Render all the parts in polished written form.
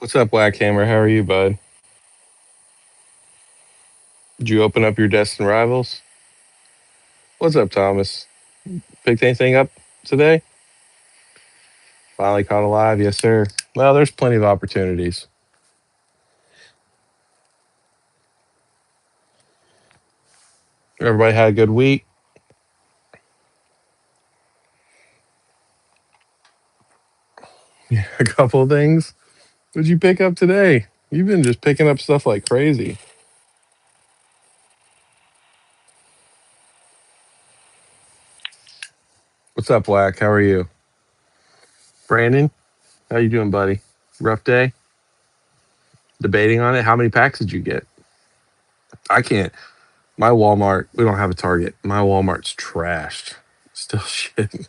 What's up, Blackhammer? How are you, bud? Did you open up your Destin Rivals? What's up, Thomas? Picked anything up today? Finally caught alive, yes, sir. Well, there's plenty of opportunities. Everybody had a good week. Yeah, a couple of things. What'd you pick up today? You've been just picking up stuff like crazy. What's up, Black? How are you? Brandon, how you doing, buddy? Rough day? Debating on it? How many packs did you get? I can't. My Walmart, we don't have a Target. My Walmart's trashed. Still shit.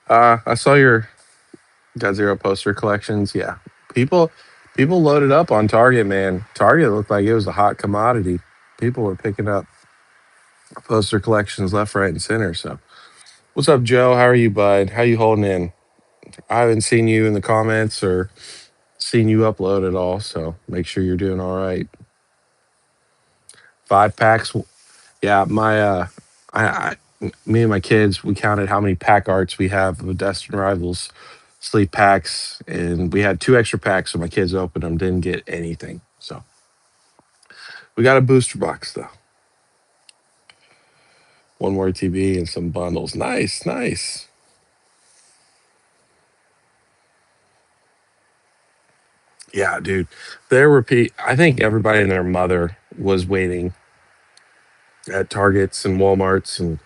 I saw your Got Zero poster collections. Yeah. People people loaded up on Target, man. Target looked like it was a hot commodity. People were picking up poster collections left, right, and center. So what's up, Joe? How are you, bud? How you holding in? I haven't seen you in the comments or seen you upload at all. So make sure you're doing all right. 5 packs. Yeah, I me and my kids, we counted how many pack arts we have of Destin Rivals sleep packs, and we had 2 extra packs, so my kids opened them, didn't get anything. So we got a booster box though. One more TV and some bundles. Nice, nice. Yeah, dude. I think everybody and their mother was waiting at Targets and Walmarts, and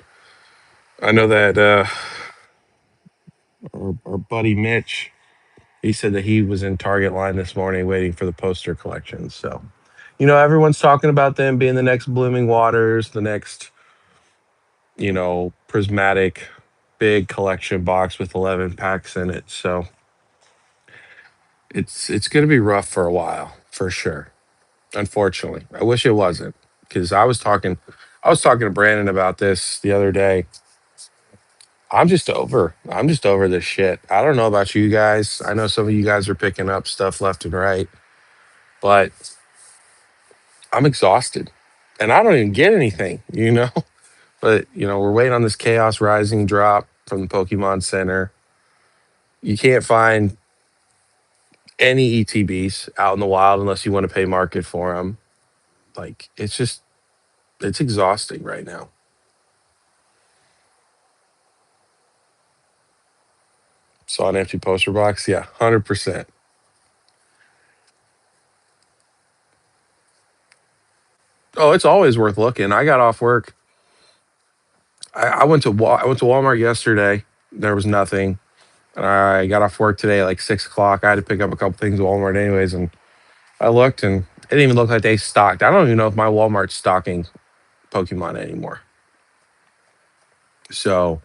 I know that our buddy Mitch, he said that he was in Target line this morning waiting for the poster collection. So, everyone's talking about them being the next Blooming Waters, the next, prismatic big collection box with 11 packs in it. So it's going to be rough for a while, for sure. Unfortunately, I wish it wasn't, because I was talking to Brandon about this the other day. I'm just over this shit. I don't know about you guys. I know some of you guys are picking up stuff left and right, but I'm exhausted and I don't even get anything. But, we're waiting on this Chaos Rising drop from the Pokemon Center. You can't find any ETBs out in the wild unless you want to pay market for them. Like, it's exhausting right now. Saw an empty poster box. Yeah, 100%. Oh, it's always worth looking. I got off work. I went to Walmart yesterday. There was nothing. And I got off work today at like 6 o'clock. I had to pick up a couple things at Walmart anyways, and I looked and it didn't even look like they stocked. I don't even know if my Walmart's stocking Pokemon anymore. So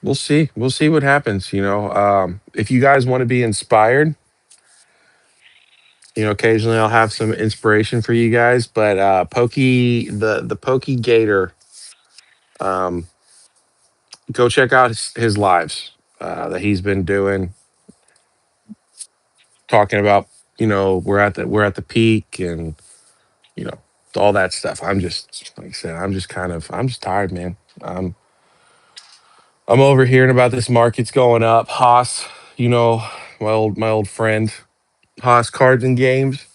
we'll see. We'll see what happens. If you guys want to be inspired, occasionally I'll have some inspiration for you guys. But the Pokey Gator, um, go check out his lives that he's been doing, talking about. We're at the peak, and you know all that stuff. I'm just, like I said, I'm just tired, man. I'm over hearing about this market's going up. Haas, my old friend Haas Cards and Games.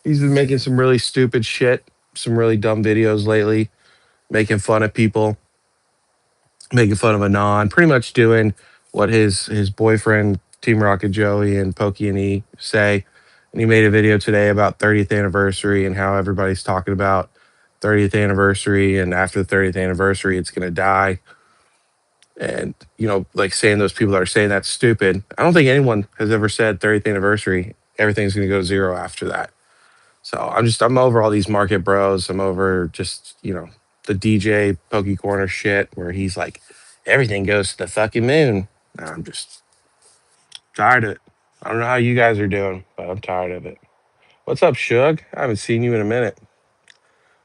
He's been making some really stupid shit, some really dumb videos lately, making fun of people, making fun of Anon, pretty much doing what his boyfriend Team Rocket Joey and Pokey and E say, and he made a video today about 30th anniversary and how everybody's talking about 30th anniversary, and after the 30th anniversary, it's gonna die. And like saying those people that are saying that's stupid. I don't think anyone has ever said 30th anniversary, everything's gonna go to zero after that. So I'm over all these market bros. I'm over just, the DJ Pokey Corner shit where he's like, everything goes to the fucking moon. Nah, I'm just tired of it. I don't know how you guys are doing, but I'm tired of it. What's up, Shug? I haven't seen you in a minute.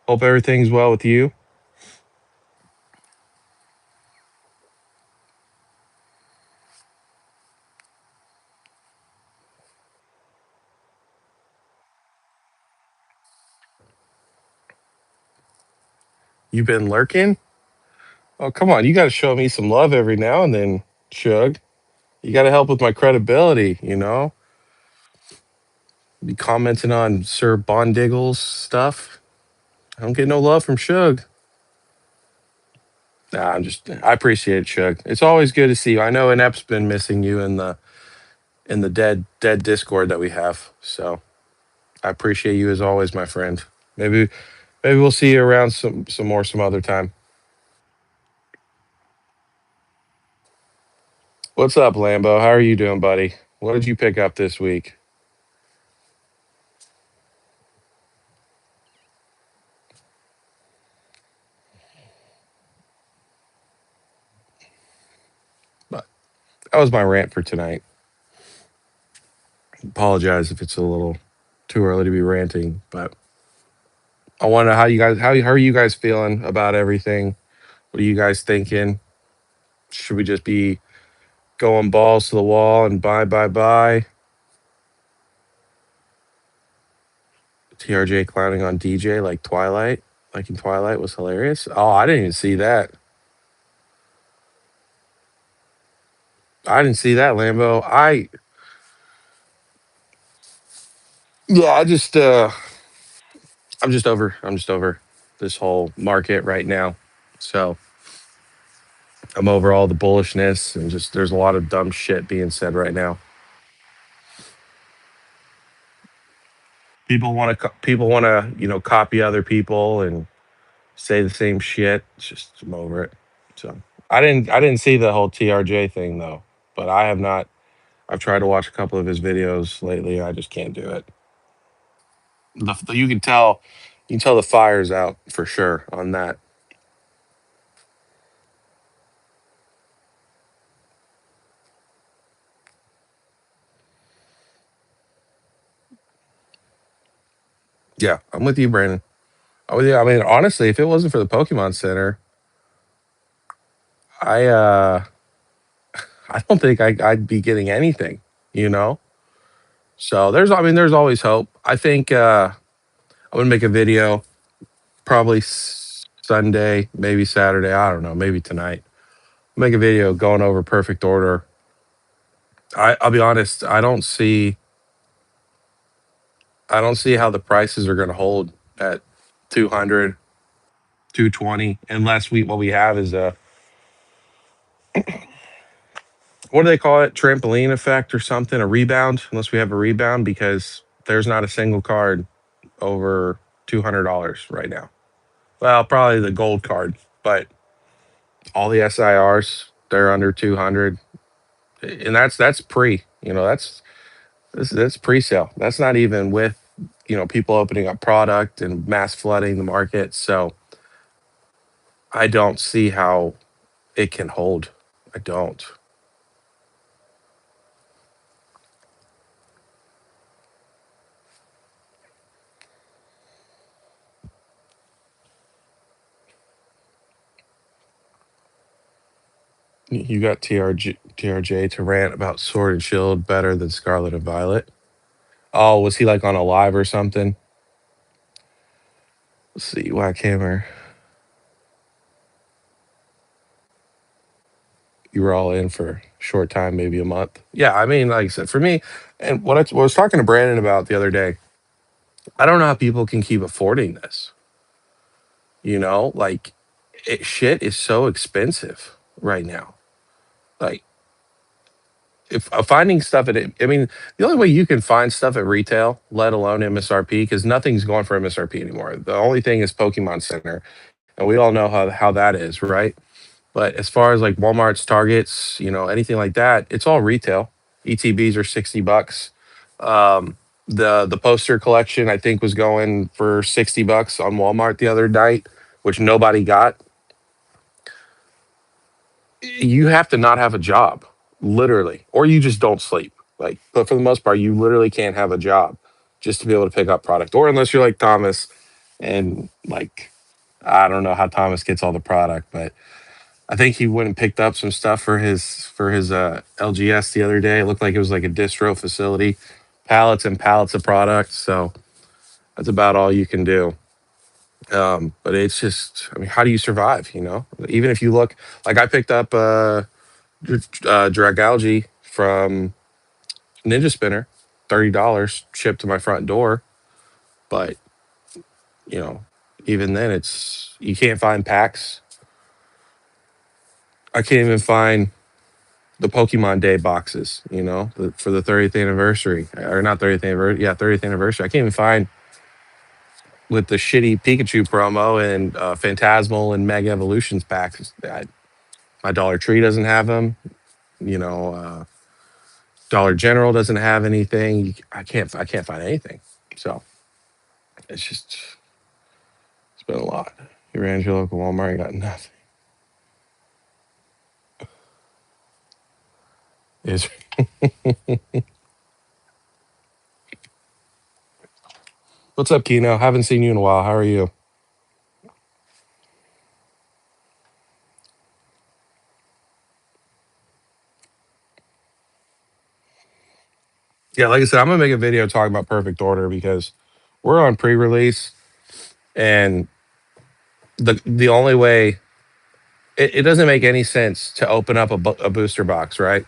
Hope everything's well with you. You been lurking? Oh, come on. You got to show me some love every now and then, Shug. You got to help with my credibility. Be commenting on Sir Bondiggle's stuff. I don't get no love from Shug. Nah, I appreciate it, Shug. It's always good to see you. I know Inep's been missing you in the dead Discord that we have. So I appreciate you as always, my friend. Maybe we'll see you around some other time. What's up, Lambo? How are you doing, buddy? What did you pick up this week? But that was my rant for tonight. Apologize if it's a little too early to be ranting, but I want to know how are you guys feeling about everything? What are you guys thinking? Should we just be going balls to the wall and bye? TRJ clowning on DJ like Twilight, like in Twilight was hilarious. Oh, I didn't even see that. I didn't see that, Lambo. Yeah, I'm just over this whole market right now. So I'm over all the bullishness and just there's a lot of dumb shit being said right now. People want to copy other people and say the same shit. It's just I'm over it. So I didn't see the whole TRJ thing though, but I have not. I've tried to watch a couple of his videos lately. I just can't do it. You can tell the fire's out for sure on that. Yeah, I'm with you, Brandon. I'm with you. I mean, honestly, if it wasn't for the Pokemon Center, I I don't think I'd be getting anything. You know. So there's always hope. I think I'm gonna make a video probably Sunday, maybe Saturday. I don't know, maybe tonight. Make a video going over perfect order. I'll be honest. I don't see how the prices are going to hold at 200, 220, unless what we have is a, what do they call it? Trampoline effect or something, a rebound, unless we have a rebound, because there's not a single card over $200 right now. Well, probably the gold card, but all the SIRs, they're under 200. And that's pre, that's pre-sale. That's not even with, people opening up product and mass flooding the market. So I don't see how it can hold. I don't. You got TRJ to rant about Sword and Shield better than Scarlet and Violet. Oh, was he like on a live or something? Let's see, Whackhammer. You were all in for a short time, maybe a month. Yeah, I mean, like I said, for me, and what I was talking to Brandon about the other day, I don't know how people can keep affording this. Like shit is so expensive right now. Like if finding stuff at I mean, the only way you can find stuff at retail, let alone MSRP, because nothing's going for MSRP anymore. The only thing is Pokemon Center, and we all know how that is, right? But as far as like Walmart's, Targets, anything like that, it's all retail. ETBs are $60. Um, the poster collection I think was going for $60 on Walmart the other night, which nobody got. You have to not have a job, literally, or you just don't sleep. Like, but for the most part, you literally can't have a job just to be able to pick up product, or unless you're like Thomas, and like I don't know how Thomas gets all the product, but I think he went and picked up some stuff for his LGS the other day. It looked like it was like a distro facility, pallets and pallets of product. So that's about all you can do. But it's just, I mean, how do you survive? Even if you look, like I picked up Dragalge from Ninja Spinner, $30 shipped to my front door. But you know, even then, it's you can't find packs. I can't even find the Pokemon Day boxes. For the 30th anniversary, or not 30th anniversary, yeah, 30th anniversary. I can't even find with the shitty Pikachu promo and Phantasmal and Mega Evolutions packs. My Dollar Tree doesn't have them. You know, Dollar General doesn't have anything. I can't find anything. So it's been a lot. You ran to your local Walmart and got nothing. Is What's up, Kino? Haven't seen you in a while. How are you? Yeah, like I said, I'm gonna make a video talking about Perfect Order because we're on pre-release, and the only way it doesn't make any sense to open up a booster box, right?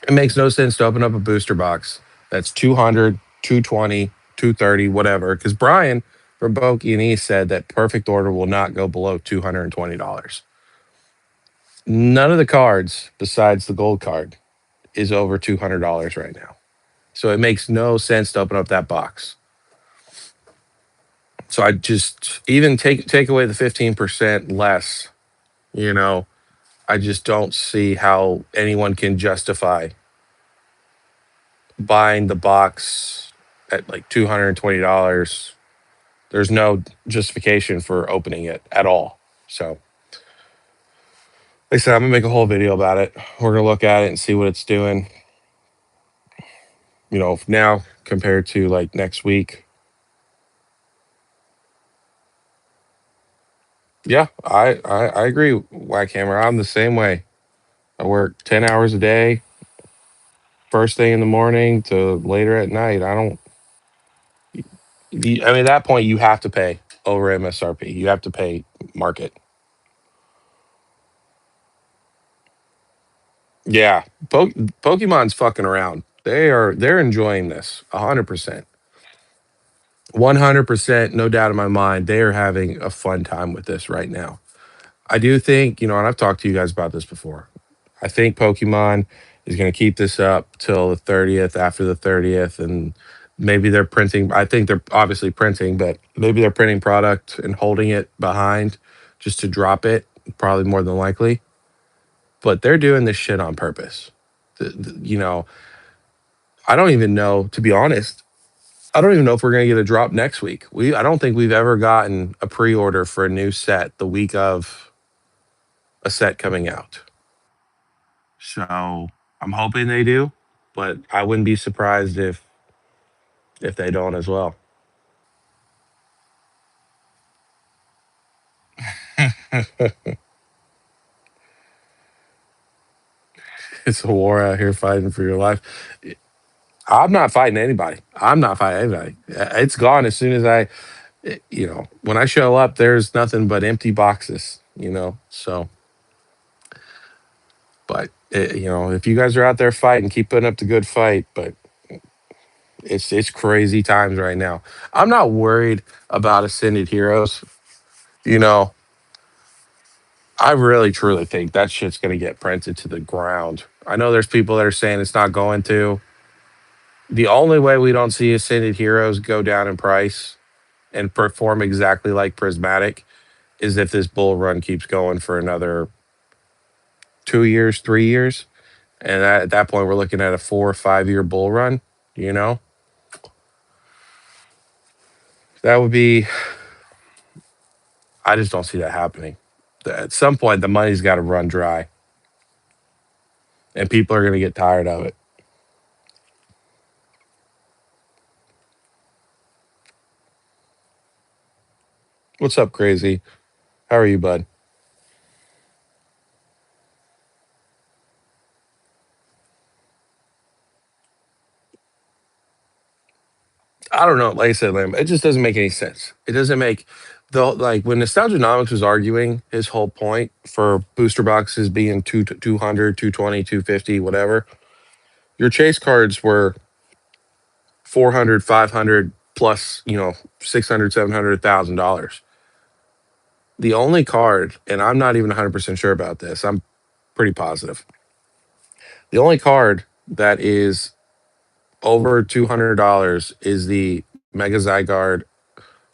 It makes no sense to open up a booster box that's 200, 220, 230, whatever. Because Brian from Boki and East said that Perfect Order will not go below $220. None of the cards besides the gold card is over $200 right now. So it makes no sense to open up that box. So I just even take away the 15% less, you know, I just don't see how anyone can justify buying the box at like $220. There's no justification for opening it at all. So, like I said, I'm gonna make a whole video about it. We're gonna look at it and see what it's doing. Now compared to like next week. Yeah, I agree, Whackhammer. I'm the same way. I work 10 hours a day, first thing in the morning to later at night. I don't. I mean, at that point, you have to pay over MSRP. You have to pay market. Yeah, Pokemon's fucking around. They're enjoying this 100%. 100%, no doubt in my mind. They are having a fun time with this right now. I do think, and I've talked to you guys about this before. I think Pokemon is going to keep this up till the 30th, after the 30th, and maybe they're printing. I think they're obviously printing, but maybe they're printing product and holding it behind just to drop it, probably more than likely. But they're doing this shit on purpose. I don't even know, to be honest. I don't even know if we're going to get a drop next week. I don't think we've ever gotten a pre-order for a new set the week of a set coming out. So I'm hoping they do, but I wouldn't be surprised if they don't as well. It's a war out here fighting for your life. I'm not fighting anybody. I'm not fighting anybody. It's gone as soon as when I show up, there's nothing but empty boxes. So, but if you guys are out there fighting, keep putting up the good fight. But it's crazy times right now. I'm not worried about Ascended Heroes. You know, I really truly think that shit's gonna get printed to the ground. I know there's people that are saying it's not going to. The only way we don't see Ascended Heroes go down in price and perform exactly like Prismatic is if this bull run keeps going for another 2 years, 3 years. And at that point, we're looking at a 4 or 5 year bull run. You know, that would be, I just don't see that happening. At some point, the money's got to run dry and people are going to get tired of it. What's up, crazy? How are you, bud? I don't know. Like I said, Lamb, it just doesn't make any sense. It doesn't make the like when Nostalgianomics was arguing his whole point for booster boxes being 200, 220, 250, whatever. Your chase cards were 400, 500 plus, 600, 700, $1,000. The only card, and I'm not even 100% sure about this, I'm pretty positive. The only card that is over $200 is the Mega Zygarde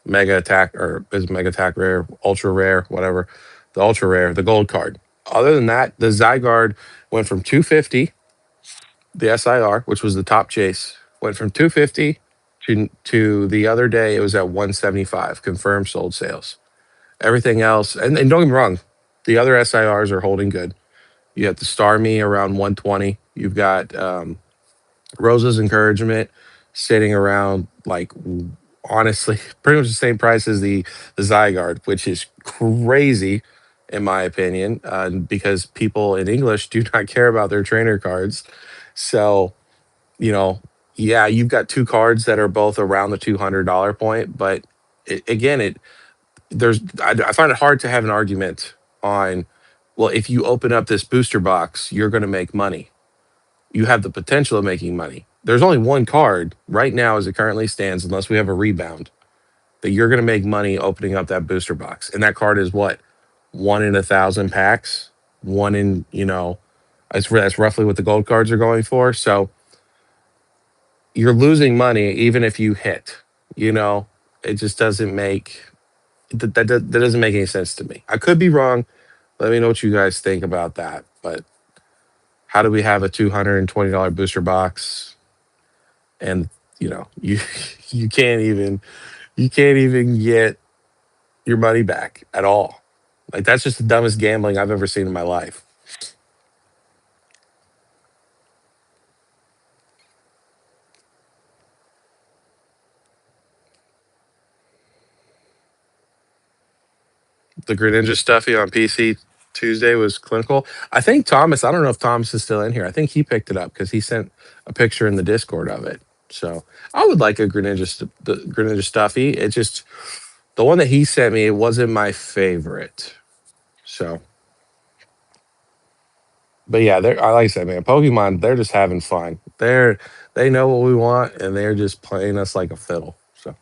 Mega Attack, or is Mega Attack Rare, Ultra Rare, whatever. The Ultra Rare, the gold card. Other than that, the Zygarde went from 250, the SIR, which was the top chase, went from 250 to the other day, it was at 175, confirmed sold sales. Everything else, and don't get me wrong, the other SIRs are holding good. You have the Starmie around 120. You've got Rosa's Encouragement sitting around like honestly pretty much the same price as the Zygarde, which is crazy in my opinion, because people in English do not care about their trainer cards. So you know, yeah, you've got two cards that are both around the $200 point, but again, I find it hard to have an argument on, well, if you open up this booster box, you're going to make money. You have the potential of making money. There's only one card right now as it currently stands, unless we have a rebound, that you're going to make money opening up that booster box. And that card is what? One in 1,000 packs, one in, that's roughly what the gold cards are going for. So you're losing money even if you hit, you know, it just doesn't make, that doesn't make any sense to me. I could be wrong. Let me know what you guys think about that. But how do we have a $220 booster box and you you can't even get your money back at all? Like that's just the dumbest gambling I've ever seen in my life. The Greninja Stuffy on PC Tuesday was clinical. I think Thomas, I don't know if Thomas is still in here. I think he picked it up because he sent a picture in the Discord of it. So I would like a the Greninja Stuffy. It just, the one that he sent me, it wasn't my favorite. So, but yeah, they're, like I said, man, Pokemon, they're just having fun. They know what we want and they're just playing us like a fiddle. So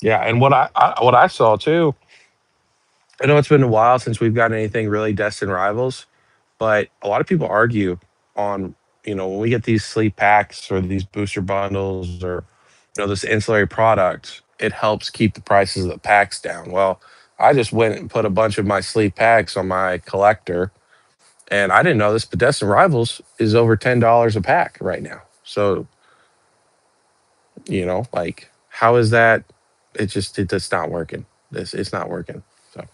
yeah, and what I saw too, I know it's been a while since we've gotten anything really Destin Rivals, but a lot of people argue on, when we get these sleep packs or these booster bundles or, this ancillary product, it helps keep the prices of the packs down. Well, I just went and put a bunch of my sleep packs on my collector, and I didn't know this, but Destin Rivals is over $10 a pack right now. So, like, how is that? It just not working. It's not working. So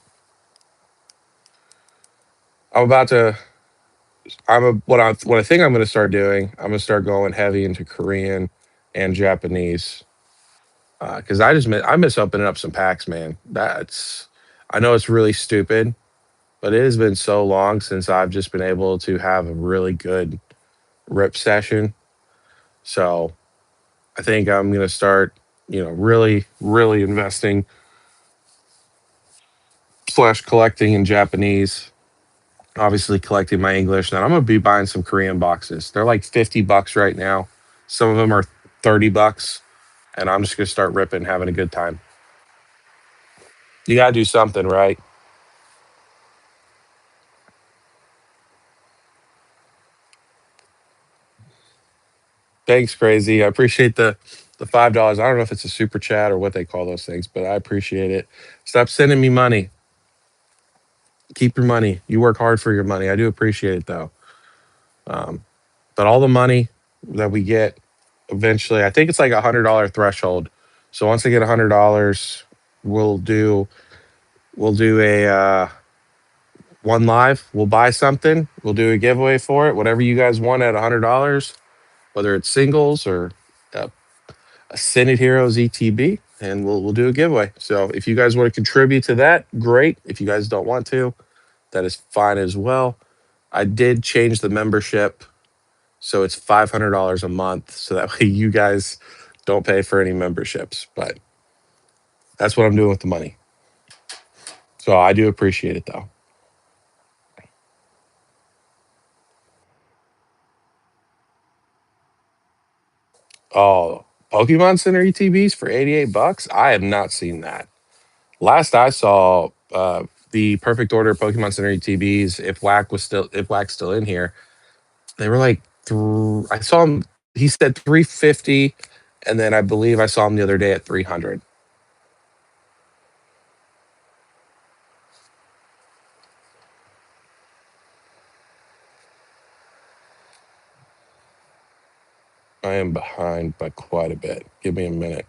I'm about to what I think I'm going to start doing. I'm going to start going heavy into Korean and Japanese because I miss opening up some packs, man. I know it's really stupid, but it has been so long since I've just been able to have a really good rip session. So I think I'm going to start, really really investing slash collecting in Japanese. Obviously collecting my English. Now I'm going to be buying some Korean boxes. They're like $50 right now. Some of them are $30, and I'm just gonna start ripping, having a good time. You gotta do something, right? Thanks, crazy. I appreciate the $5. I don't know if it's a super chat or what they call those things, but I appreciate it. Stop sending me money. Keep your money. You work hard for your money. I do appreciate it though. Um, but all the money that we get eventually, I think it's like $100 threshold. So once I get $100, we'll do we'll do a one live. We'll buy something. We'll do a giveaway for it. Whatever you guys want at $100, whether it's singles or uh, a Senate Heroes ETB, and we'll do a giveaway. So if you guys want to contribute to that, great. If you guys don't want to, that is fine as well. I did change the membership, so it's $500 a month, so that way you guys don't pay for any memberships. But that's what I'm doing with the money. So I do appreciate it though. Oh, Pokemon Center ETBs for $88? I have not seen that. Last I saw, the perfect order Pokemon Center ETBs, if Whack's still in here, they were like I saw him. He said 350, and then I believe I saw him the other day at 300. I am behind by quite a bit. Give me a minute.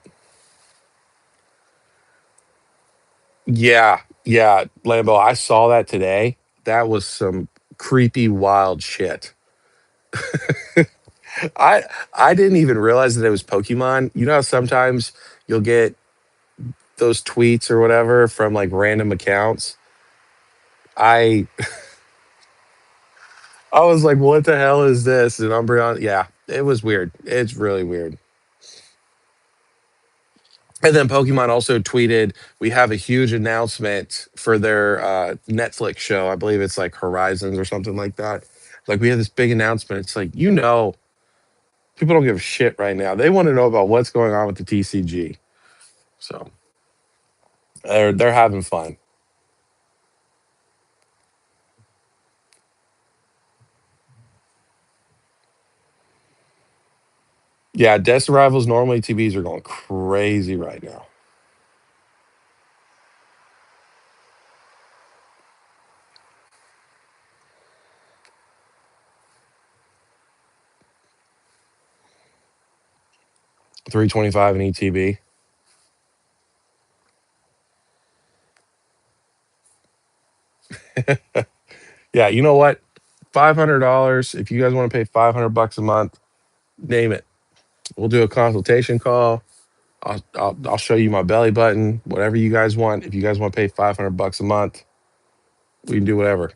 Yeah, yeah, Lambo. I saw that today. That was some creepy, wild shit. I I didn't even realize that it was Pokemon. You know how sometimes you'll get those tweets or whatever from like random accounts. I I was like, what the hell is this? And Umbreon, yeah, it was weird. It's really weird. And then Pokemon also tweeted, we have a huge announcement for their Netflix show. I believe it's like Horizons or something like that. Like we have this big announcement. It's like, people don't give a shit right now. They want to know about what's going on with the TCG. So they're having fun. Yeah, Death Arrivals normally TVs are going crazy right now. 325 in ETB. Yeah, you know what? $500. If you guys want to pay $500 a month, name it. We'll do a consultation call. I'll show you my belly button. Whatever you guys want. If you guys want to pay $500 a month, we can do whatever.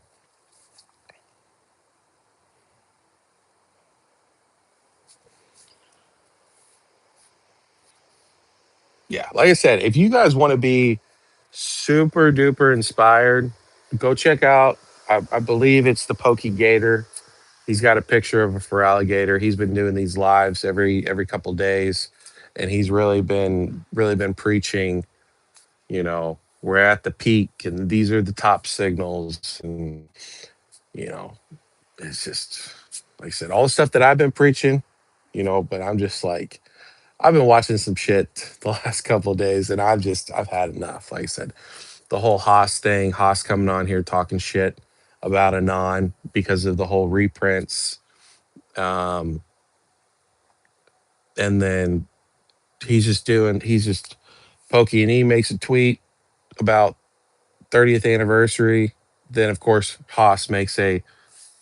Yeah, like I said, if you guys want to be super duper inspired, go check out. I believe it's the Pokey Gator. He's got a picture of a Feraligatr. He's been doing these lives every couple days, and he's really been preaching. We're at the peak, and these are the top signals, and you know, it's just like I said, all the stuff that I've been preaching. But I'm just like I've been watching some shit the last couple of days, and I've had enough. Like I said, the whole Haas thing, Haas coming on here talking shit about Anon because of the whole reprints. Um, and then he's just Pokey, and he makes a tweet about 30th anniversary. Then of course Haas makes a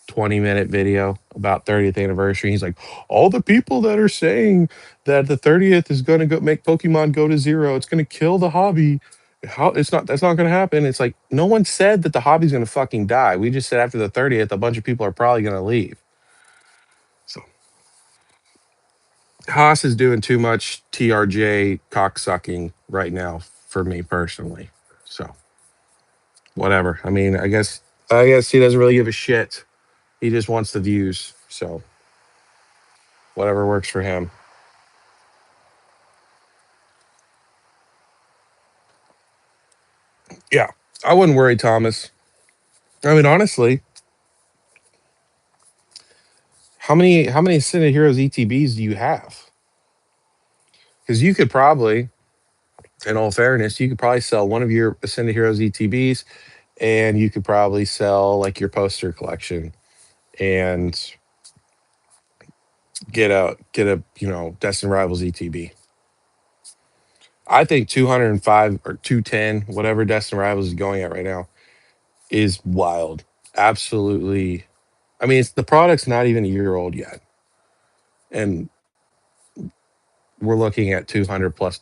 20-minute video about 30th anniversary. He's like, all the people that are saying that the 30th is going to go make Pokemon go to zero, it's going to kill the hobby. How it's not That's not going to happen. It's like no one said that the hobby's going to fucking die. We just said after the 30th, a bunch of people are probably going to leave. So Haas is doing too much TRJ cocksucking right now for me personally. So whatever. I mean, I guess he doesn't really give a shit. He just wants the views. So whatever works for him. Yeah, I wouldn't worry, Thomas. I mean, honestly, how many Ascended Heroes ETBs do you have? Because you could probably, in all fairness, you could probably sell one of your Ascended Heroes ETBs, and you could probably sell like your poster collection and get a Destined Rivals ETB. I think 205 or 210, whatever Destined Rivals is going at right now, is wild. Absolutely. I mean, the product's not even a year old yet, and we're looking at $200 plus.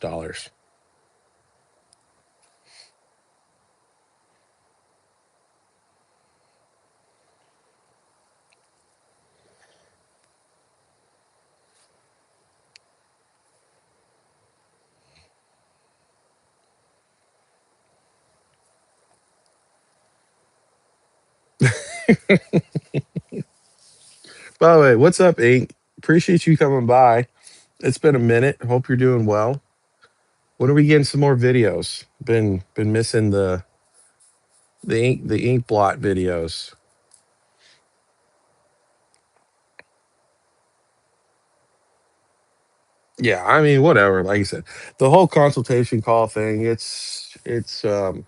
By the way, what's up, Ink? Appreciate you coming by. It's been a minute. Hope you're doing well. When are we getting some more videos? Been missing the ink blot videos. Yeah, I mean, whatever. Like I said, the whole consultation call thing, it's a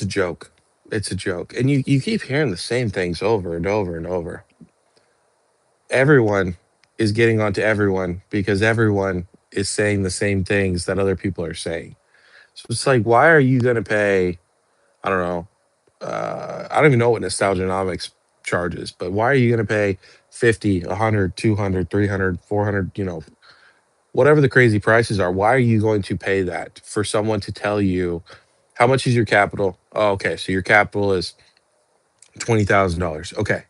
joke. It's a joke. And you keep hearing the same things over and over and over. Everyone is getting onto everyone because everyone is saying the same things that other people are saying. So it's like, why are you gonna pay, I don't know, I don't even know what Nostalgianomics charges, but why are you gonna pay 50, 100, 200, 300, 400, whatever the crazy prices are? Why are you going to pay that for someone to tell you how much is your capital? Oh, okay, so your capital is $20,000. Okay,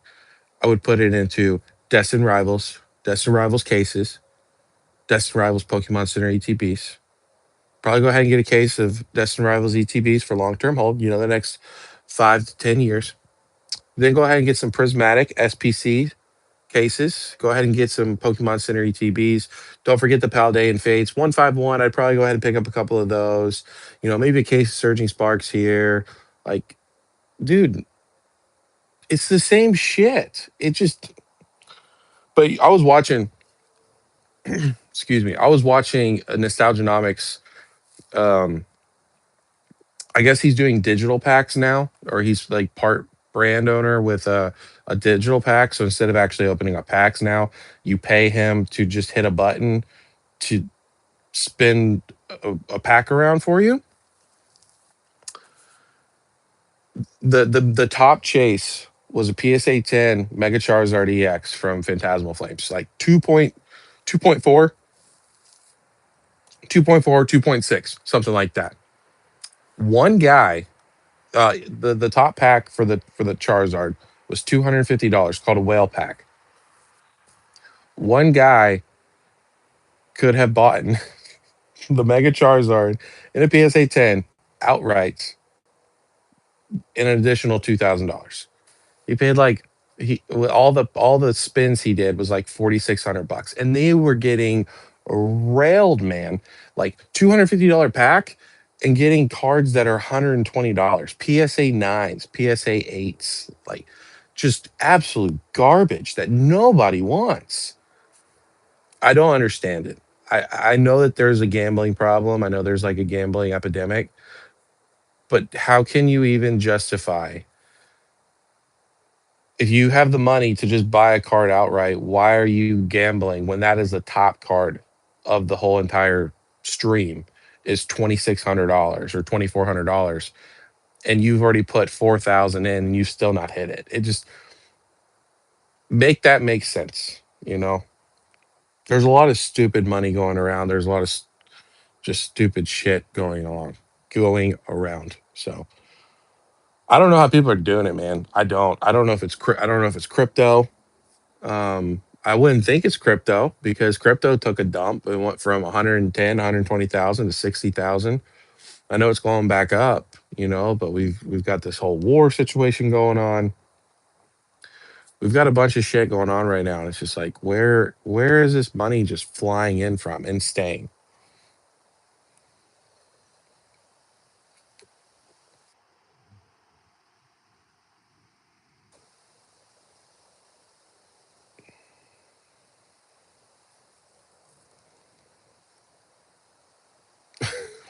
I would put it into Destin Rivals cases, Destin Rivals Pokemon Center ETBs. Probably go ahead and get a case of Destin Rivals ETBs for long term hold, the next 5 to 10 years. Then go ahead and get some Prismatic SPC cases. Go ahead and get some Pokemon Center ETBs. Don't forget the Paldean Fates. 151, I'd probably go ahead and pick up a couple of those. Maybe a case of Surging Sparks here. Like, dude, it's the same shit. It just, but I was watching, excuse me, I was watching a Nostalgianomics. Um, I guess he's doing digital packs now, or he's like part brand owner with a digital pack. So instead of actually opening up packs now, you pay him to just hit a button to spin a pack around for you. The top chase was a PSA 10 Mega Charizard EX from Phantasmal Flames, like 2.4, 2.4, 2.6, something like that. One guy, the top pack for the Charizard was $250, called a whale pack. One guy could have bought the Mega Charizard in a PSA 10 outright in an additional $2,000. He paid like he with all the spins he did was like $4,600, and they were getting railed, man. Like $250 pack and getting cards that are $120, PSA nines, PSA eights, like just absolute garbage that nobody wants. I don't understand it. I know that there's a gambling problem. I know there's like a gambling epidemic, but how can you even justify, if you have the money to just buy a card outright, why are you gambling when that is the top card of the whole entire stream is $2,600 or $2,400, and you've already put 4,000 in and you still not hit it? It just make that make sense. There's a lot of stupid money going around. There's a lot of just stupid shit going around. So I don't know how people are doing it, man. I don't know if it's I don't know if it's crypto. I wouldn't think it's crypto because crypto took a dump. It went from 110, 120,000 to 60,000. I know it's going back up, but we've got this whole war situation going on. we've got a bunch of shit going on right now, and it's just like, where is this money just flying in from and staying?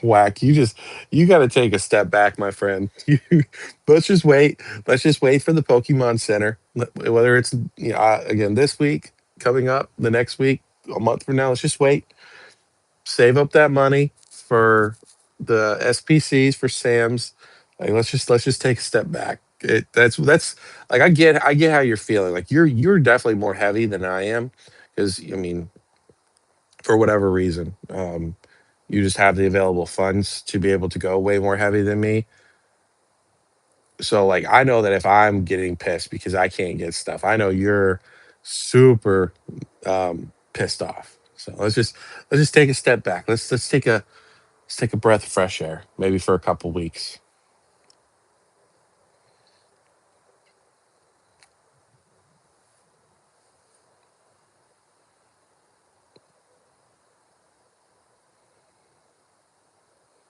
Whack, you got to take a step back, my friend. Let's just wait. Let's just wait for the Pokemon Center. Whether it's, again, this week, coming up, the next week, a month from now. Let's just wait. Save up that money for the SPCs for Sam's. Like, let's just take a step back. That's like, I get how you're feeling. Like, you're definitely more heavy than I am, because I mean, for whatever reason, you just have the available funds to be able to go way more heavy than me. So like, I know that if I'm getting pissed because I can't get stuff, I know you're super pissed off. So let's just take a step back. Let's take a breath of fresh air, maybe for a couple weeks.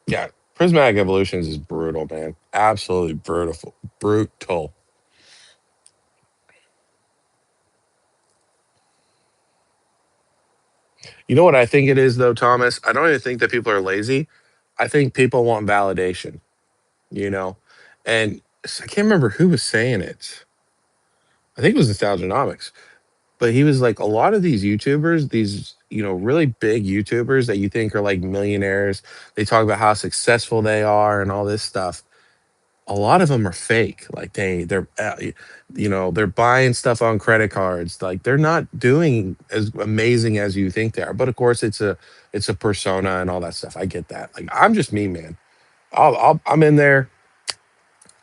Yeah, Prismatic Evolutions is brutal, man. Absolutely brutal, brutal. You know what I think it is, though, Thomas? I don't even think that people are lazy. I think people want validation. You know, and I can't remember who was saying it. I think it was Nostalgianomics, but he was like, a lot of these YouTubers, these really big YouTubers that you think are like millionaires, they talk about how successful they are and all this stuff. A lot of them are fake. Like, they're buying stuff on credit cards. Like, they're not doing as amazing as you think they are. But of course, it's a persona and all that stuff. I get that. Like, I'm just me, man. I'm in there.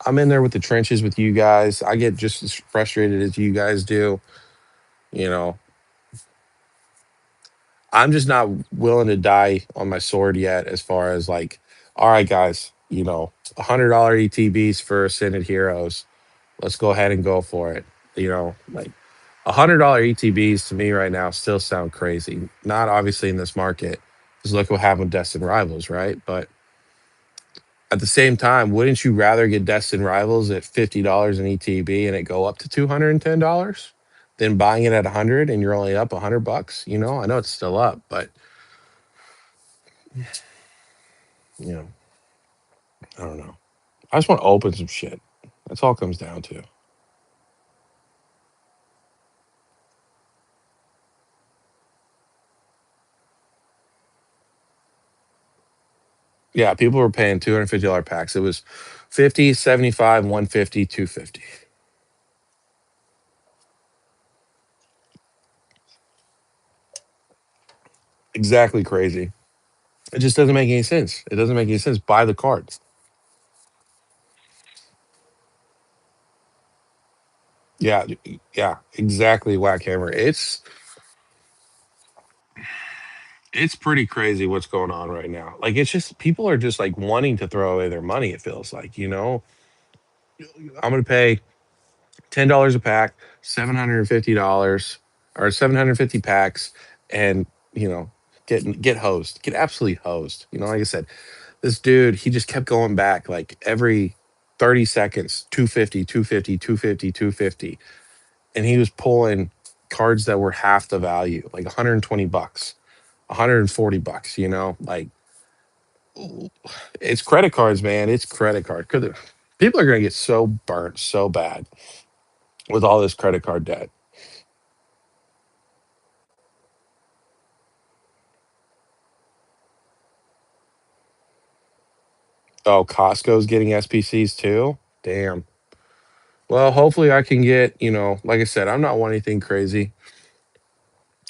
I'm in there with the trenches with you guys. I get just as frustrated as you guys do. You know, I'm just not willing to die on my sword yet. As far as like, all right, guys, $100 ETBs for Ascended Heroes. Let's go ahead and go for it. Like, $100 ETBs to me right now still sound crazy. Not obviously in this market, because look what happened with Destined Rivals, right? But at the same time, wouldn't you rather get Destined Rivals at $50 an ETB and it go up to $210 than buying it at 100 and you're only up $100? I know it's still up, but you know, I don't know. I just want to open some shit. That's all it comes down to. Yeah, people were paying $250 packs. It was 50, 75, 150, 250. Exactly crazy. It just doesn't make any sense. It doesn't make any sense. Buy the cards. Yeah, yeah, exactly. Whackhammer. It's pretty crazy what's going on right now. Like, it's just people are just like wanting to throw away their money. It feels like, I'm gonna pay $10 a pack, $750 or 750 packs, and get hosed, get absolutely hosed. Like I said, this dude, he just kept going back like every 30 seconds, 250, 250, 250, 250. And he was pulling cards that were half the value, like $120, $140, like, it's credit cards, man. It's credit card. People are going to get so burnt so bad with all this credit card debt. Oh, Costco's getting SPCs too. Damn. Well, hopefully I can get, like I said, I'm not wanting anything crazy.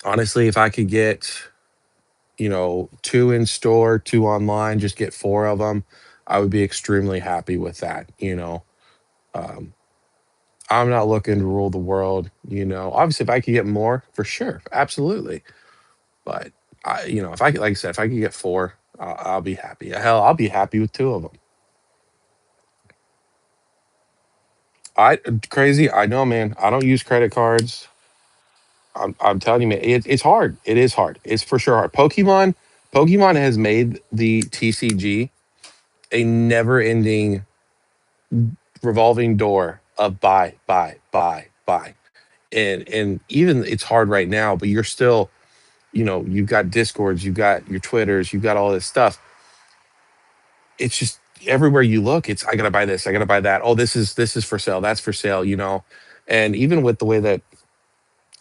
Honestly, if I could get, two in store, two online, just get four of them, I would be extremely happy with that. Um, I'm not looking to rule the world. Obviously, if I could get more, for sure, absolutely. But if I could, like I said, if I could get four, I'll be happy. Hell, I'll be happy with two of them. I crazy. I know, man. I don't use credit cards. I'm telling you, man, it's hard. It is hard. It's for sure hard. Pokemon has made the TCG a never-ending revolving door of buy, buy, buy, buy. And even it's hard right now, but you're still, you've got Discords, you've got your Twitters, you've got all this stuff. It's just everywhere you look, it's I gotta buy this, I gotta buy that. Oh, this is for sale, that's for sale. And even with the way that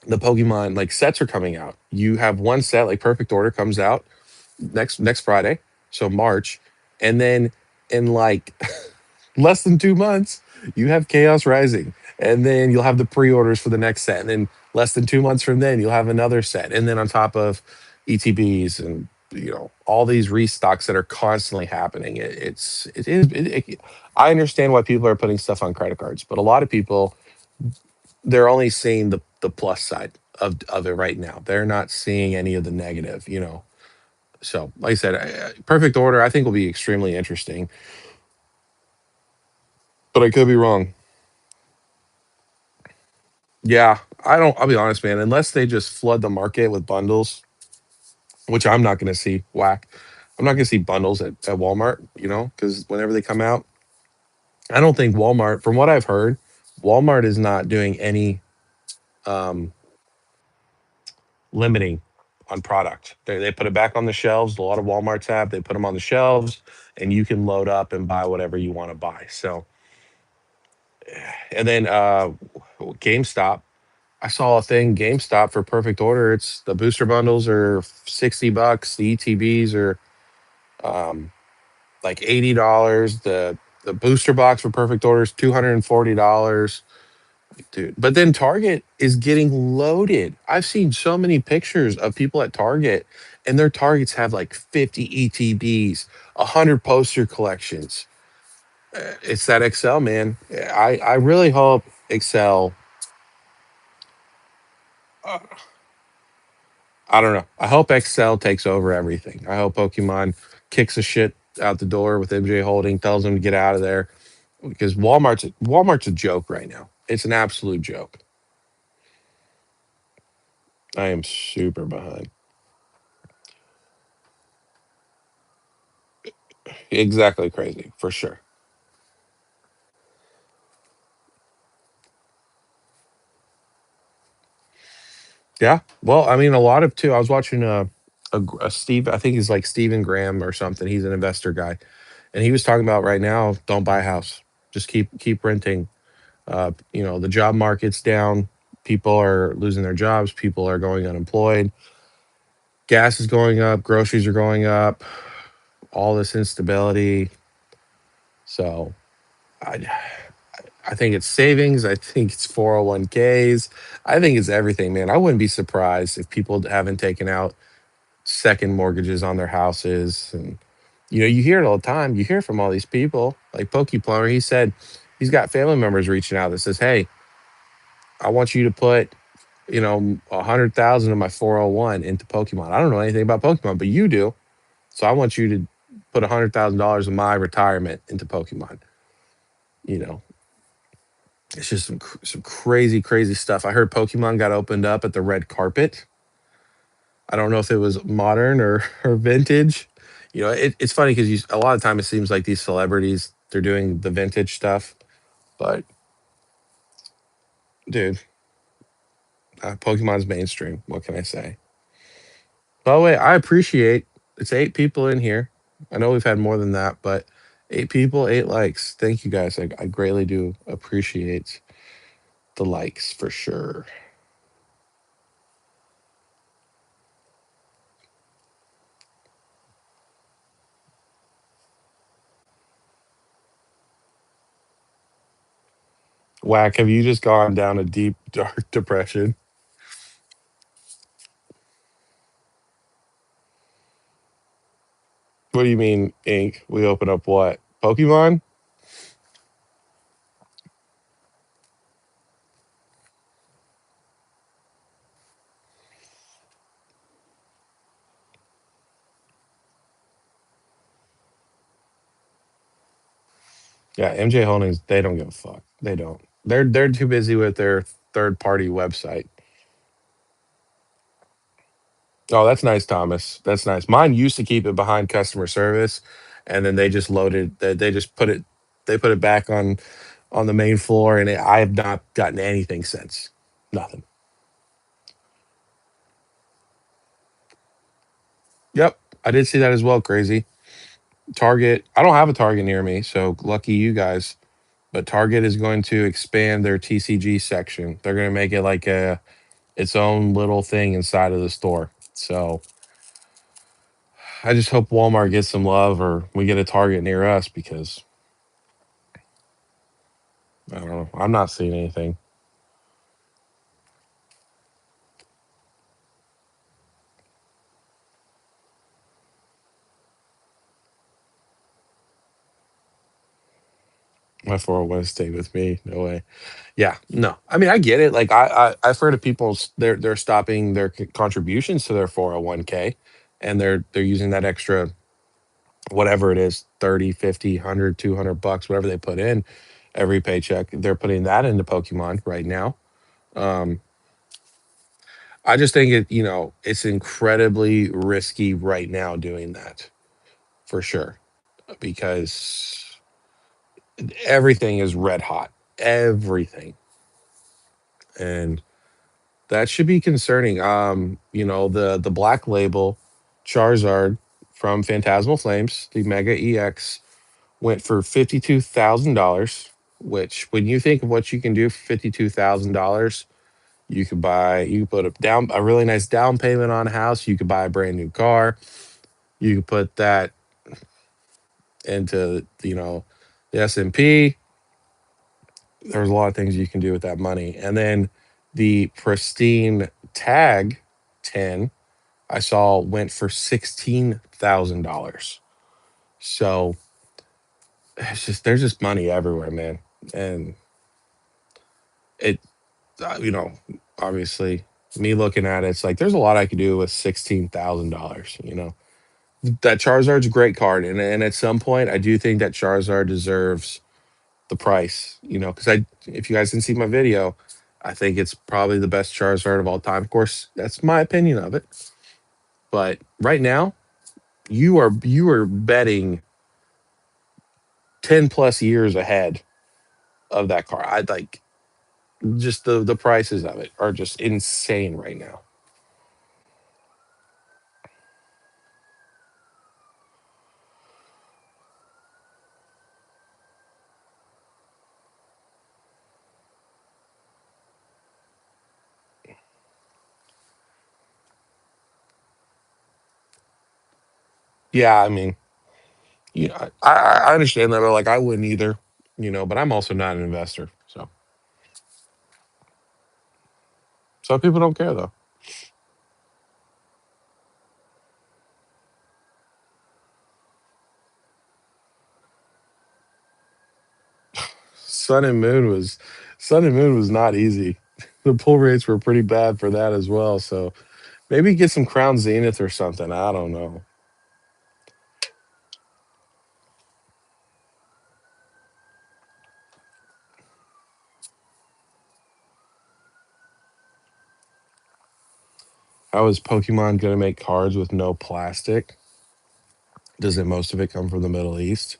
the Pokemon like sets are coming out, you have one set like Perfect Order comes out next Friday, so March, and then in like less than 2 months, you have Chaos Rising, and then you'll have the pre-orders for the next set, and then less than 2 months from then, you'll have another set, and then on top of ETBs and all these restocks that are constantly happening. I understand why people are putting stuff on credit cards, but a lot of people they're only seeing the plus side of it right now. They're not seeing any of the negative. So, like I said, Perfect Order I think will be extremely interesting, but I could be wrong. Yeah, I don't. I'll be honest, man. Unless they just flood the market with bundles, which I'm not going to see. Whack. I'm not going to see bundles at Walmart. Because whenever they come out, I don't think Walmart. From what I've heard, Walmart is not doing any um, limiting on product. They put it back on the shelves. A lot of WalMarts have. They put them on the shelves, and you can load up and buy whatever you want to buy. So, and then GameStop. I saw a thing GameStop for Perfect Order. It's the booster bundles are $60. The ETBs are um, like $80. The booster box for Perfect Order is $240, dude. But then Target is getting loaded. I've seen so many pictures of people at Target, and their Targets have like 50 ETBs, 100 poster collections. It's that Excel, man. I really hope Excel. I don't know. I hope Excel takes over everything. I hope Pokemon kicks the shit out the door with MJ Holding, tells them to get out of there because Walmart's a joke right now. It's an absolute joke. I am super behind. Exactly crazy for sure. Yeah. Well, I mean, a lot of too. I was watching a Steve. I think he's like Stephen Graham or something. He's an investor guy, and he was talking about right now. Don't buy a house. Just keep renting. The job market's down. People are losing their jobs. People are going unemployed. Gas is going up. Groceries are going up. All this instability. So I I think it's savings. I think it's 401ks. I think it's everything, man. I wouldn't be surprised if people haven't taken out second mortgages on their houses. And you hear it all the time. You hear from all these people like Pokey Plumber. He said he's got family members reaching out that says, "Hey, I want you to put 100,000 of my 401 into Pokemon. I don't know anything about Pokemon, but you do. So I want you to put $100,000 of my retirement into Pokemon." You know, it's just some crazy, crazy stuff. I heard Pokemon got opened up at the red carpet. I don't know if it was modern or or vintage. It's funny because a lot of time it seems like these celebrities they're doing the vintage stuff, but dude, Pokemon's mainstream. What can I say? By the way, I appreciate it's 8 people in here. I know we've had more than that, but 8 people, 8 likes. Thank you guys. I greatly do appreciate the likes for sure. Whack, have you just gone down a deep, dark depression? What do you mean, Ink? We open up what? Pokemon? Yeah, MJ Holdings, they don't give a fuck. They don't. They're too busy with their third party website. Oh, that's nice, Thomas. That's nice. Mine used to keep it behind customer service, and then they just loaded. They just put it. They put it back on the main floor, and I have not gotten anything since. Nothing. Yep, I did see that as well. Crazy. Target. I don't have a Target near me, so lucky you guys. But Target is going to expand their TCG section. They're going to make it like a its own little thing inside of the store. So I just hope Walmart gets some love, or we get a Target near us because I don't know. I'm not seeing anything. My 401 stayed with me. No way. Yeah, no. I mean, I get it. Like I've heard of people they're stopping their contributions to their 401k, and they're using that extra whatever it is 30, 50, 100, $200, whatever they put in every paycheck. They're putting that into Pokemon right now. Um I just think it's incredibly risky right now doing that for sure because everything is red hot. Everything. And that should be concerning. The Black Label Charizard from Phantasmal Flames, the Mega EX, went for $52,000. Which, when you think of what you can do for $52,000, you could put a really nice down payment on a house. You could buy a brand new car. You could put that into the S&P. There's a lot of things you can do with that money. And then the pristine tag 10 I saw went for $16,000. So it's just there's just money everywhere, man. And it, you know, obviously, me looking at it, it's like there's a lot I could do with $16,000. That Charizard's a great card, and at some point, I do think that Charizard deserves the price. Because if you guys didn't see my video, I think it's probably the best Charizard of all time. Of course, that's my opinion of it. But right now, you are betting 10 plus years ahead of that car. I'd like just the prices of it are just insane right now. Yeah, I mean, I understand that, but like I wouldn't either, but I'm also not an investor. So some people don't care though. Sun and Moon was Sun and Moon was not easy. The pull rates were pretty bad for that as well. So maybe get some Crown Zenith or something. I don't know. How is Pokemon gonna make cards with no plastic? Does it most of it come from the Middle East?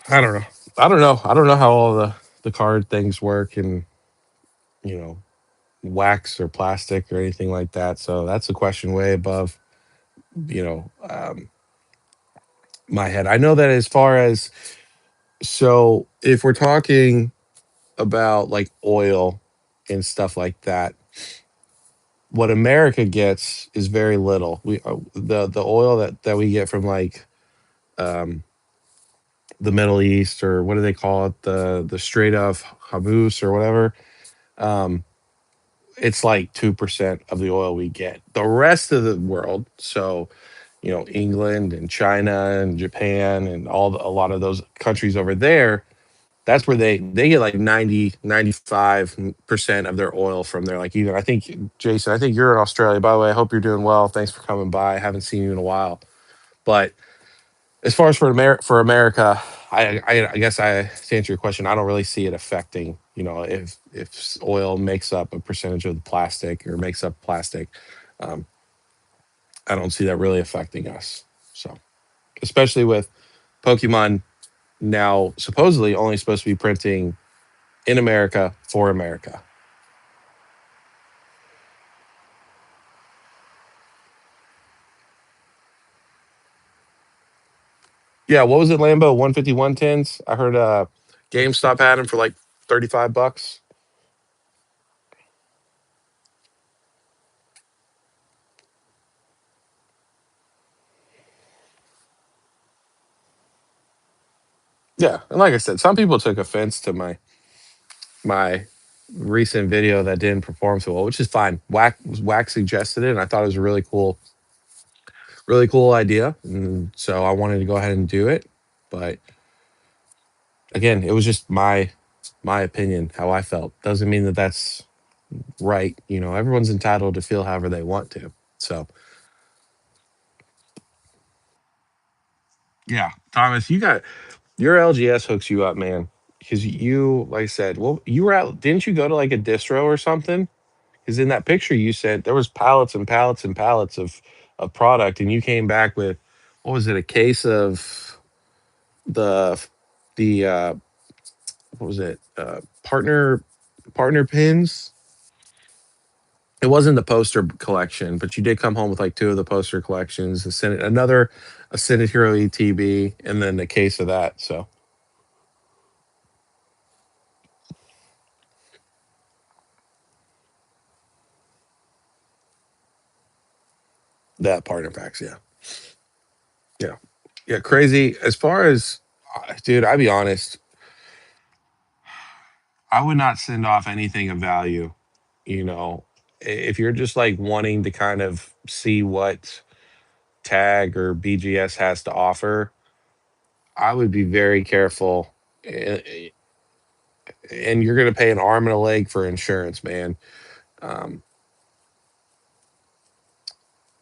I don't know. I don't know. I don't know how all the card things work and you know wax or plastic or anything like that. So that's a question way above you know um, my head. I know that as far as so if we're talking about like oil and stuff like that, what America gets is very little. The oil that we get from like um, the Middle East, or what do they call it, the Strait of Hormuz or whatever. Um, it's like 2% of the oil we get. The rest of the world, so England and China and Japan and a lot of those countries over there, that's where they get like 90-95% of their oil from there. Like, even I think, Jason, I think you're in Australia. By the way, I hope you're doing well. Thanks for coming by. I haven't seen you in a while. But as far as for America, I guess I to answer your question, I don't really see it affecting. If oil makes up a percentage of the plastic or makes up plastic, um, I don't see that really affecting us. So, especially with Pokemon now supposedly only supposed to be printing in America for America. Yeah, what was it, Lambo? 151 tens? I heard GameStop had them for like 35 bucks. Yeah, and like I said, some people took offense to my recent video that didn't perform so well, which is fine. Whack suggested it, and I thought it was a really cool idea, and so I wanted to go ahead and do it. But again, it was just my opinion, how I felt. Doesn't mean that that's right. Everyone's entitled to feel however they want to. So yeah, Thomas, you got your LGS hooks you up, man. Because you, like I said, well, you were out. Didn't you go to like a distro or something? Because in that picture you said there was pallets and pallets and pallets of product, and you came back with what was it? A case of the what was it? Partner pins. It wasn't the poster collection, but you did come home with like two of the poster collections, a Senate Hero ETB, and then a case of that. So that partner packs, yeah, yeah, yeah, crazy. As far as, dude, I'll be honest, I would not send off anything of value. You know, if you're just like wanting to kind of see what Tag or BGS has to offer, I would be very careful. And you're going to pay an arm and a leg for insurance, man. Um,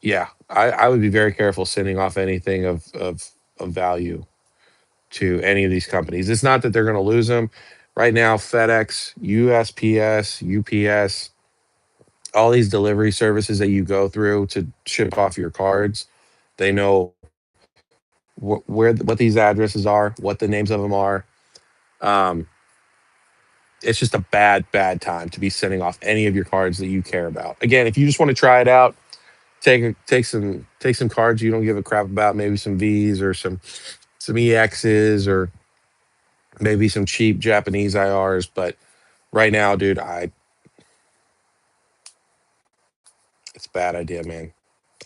yeah, I would be very careful sending off anything of value to any of these companies. It's not that they're going to lose them. Right now, FedEx, USPS, UPS, all these delivery services that you go through to ship off your cards, they know what these addresses are, what the names of them are. Um, it's just a bad time to be sending off any of your cards that you care about. Again, if you just want to try it out, take some cards you don't give a crap about, maybe some V's or some EXs or maybe some cheap Japanese IRs. But right now, dude, I it's a bad idea, man.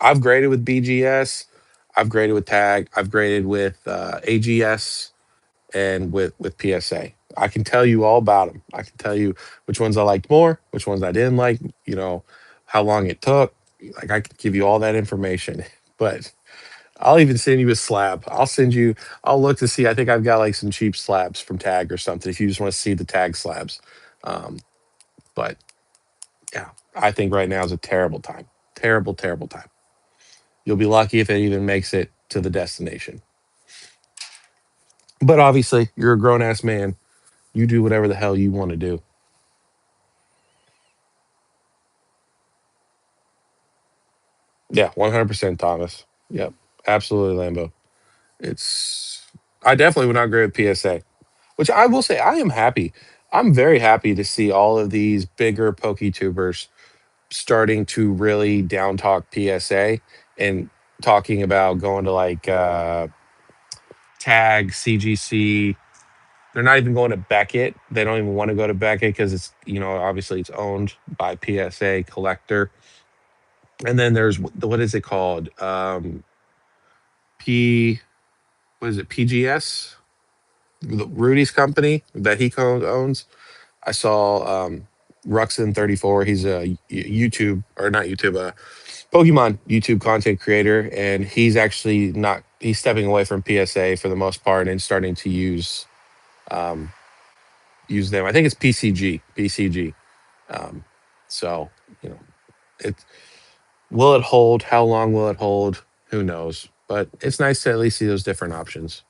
I've graded with BGS, I've graded with Tag, I've graded with AGS, and with PSA. I can tell you all about them. I can tell you which ones I liked more, which ones I didn't like. How long it took. Like I could give you all that information, but I'll even send you a slab. I'll look to see. I think I've got like some cheap slabs from Tag or something. If you just want to see the Tag slabs, um, but yeah, I think right now is a terrible time. Terrible time. You'll be lucky if it even makes it to the destination. But obviously, you're a grown ass man. You do whatever the hell you want to do. Yeah, 100% Thomas. Yep, absolutely Lambo. It's I definitely would not agree with PSA, which I will say I am happy. I'm very happy to see all of these bigger PokeTubers starting to really down talk PSA and talking about going to like Tag, CGC. They're not even going to Beckett. They don't even want to go to Beckett because obviously it's owned by PSA Collector. And then there's what is it called? P what is it? PGS, Rudy's company that he owns. I saw Ruxin 34. He's a YouTube or not YouTube, Pokemon YouTube content creator, and he's actually not. He's stepping away from PSA for the most part and starting to um, use them. I think it's PCG. Um, so you know, it will it hold? How long will it hold? Who knows? But it's nice to at least see those different options.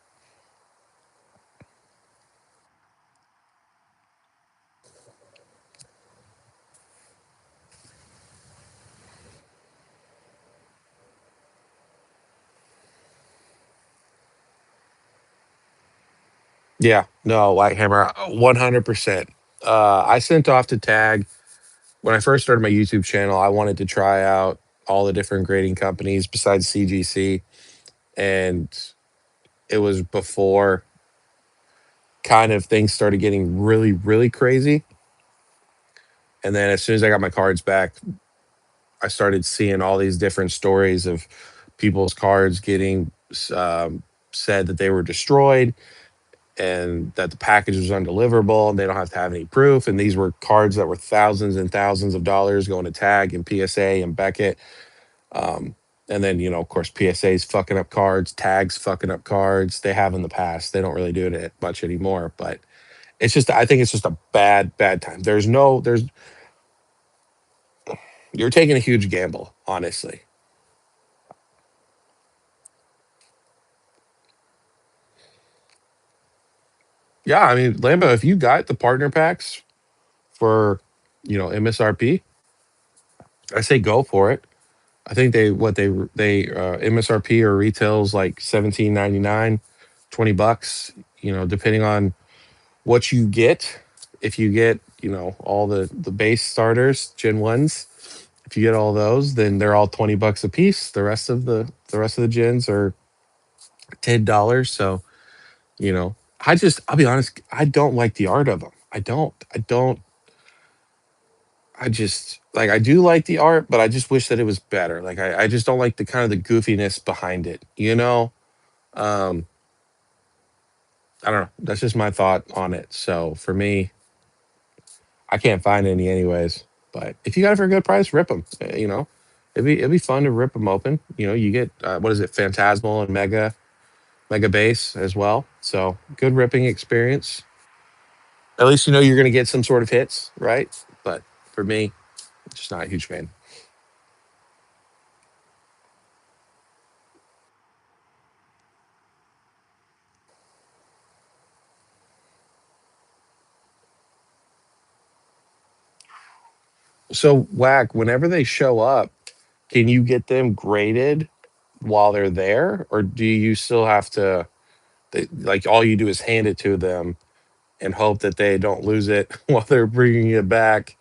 Yeah, no, Lighthammer, 100%. I sent off to Tag when I first started my YouTube channel. I wanted to try out all the different grading companies besides CGC, and it was before kind of things started getting really, really crazy. And then as soon as I got my cards back, I started seeing all these different stories of people's cards getting said that they were destroyed and that the package was undeliverable and they don't have to have any proof. And these were cards that were thousands and thousands of dollars going to Tag and PSA and Beckett. Um, and then, of course, PSA's fucking up cards, Tag's fucking up cards. They have in the past. They don't really do it much anymore. But it's just, I think it's just a bad, bad time. You're taking a huge gamble, honestly. Yeah, I mean, Lambo, if you got the partner packs for, MSRP, I say go for it. I think they MSRP or retails like 17.99, 20 bucks, depending on what you get. If you get, all the base starters, Gen 1s, if you get all those, then they're all 20 bucks a piece. The rest of the gens are $10. So, I'll be honest, I don't like the art of them. I just like I do like the art, but I just wish that it was better. Like I just don't like the kind of the goofiness behind it. Um, I don't know. That's just my thought on it. So for me, I can't find any anyways. But if you got it for a good price, rip them. It'd be fun to rip them open. You get what is it, Phantasmal and Mega Base as well. So good ripping experience. At least you're going to get some sort of hits, right? But for me, just not a huge fan. So whack. Whenever they show up, can you get them graded while they're there, or do you still have to? Like all you do is hand it to them and hope that they don't lose it while they're bringing it back,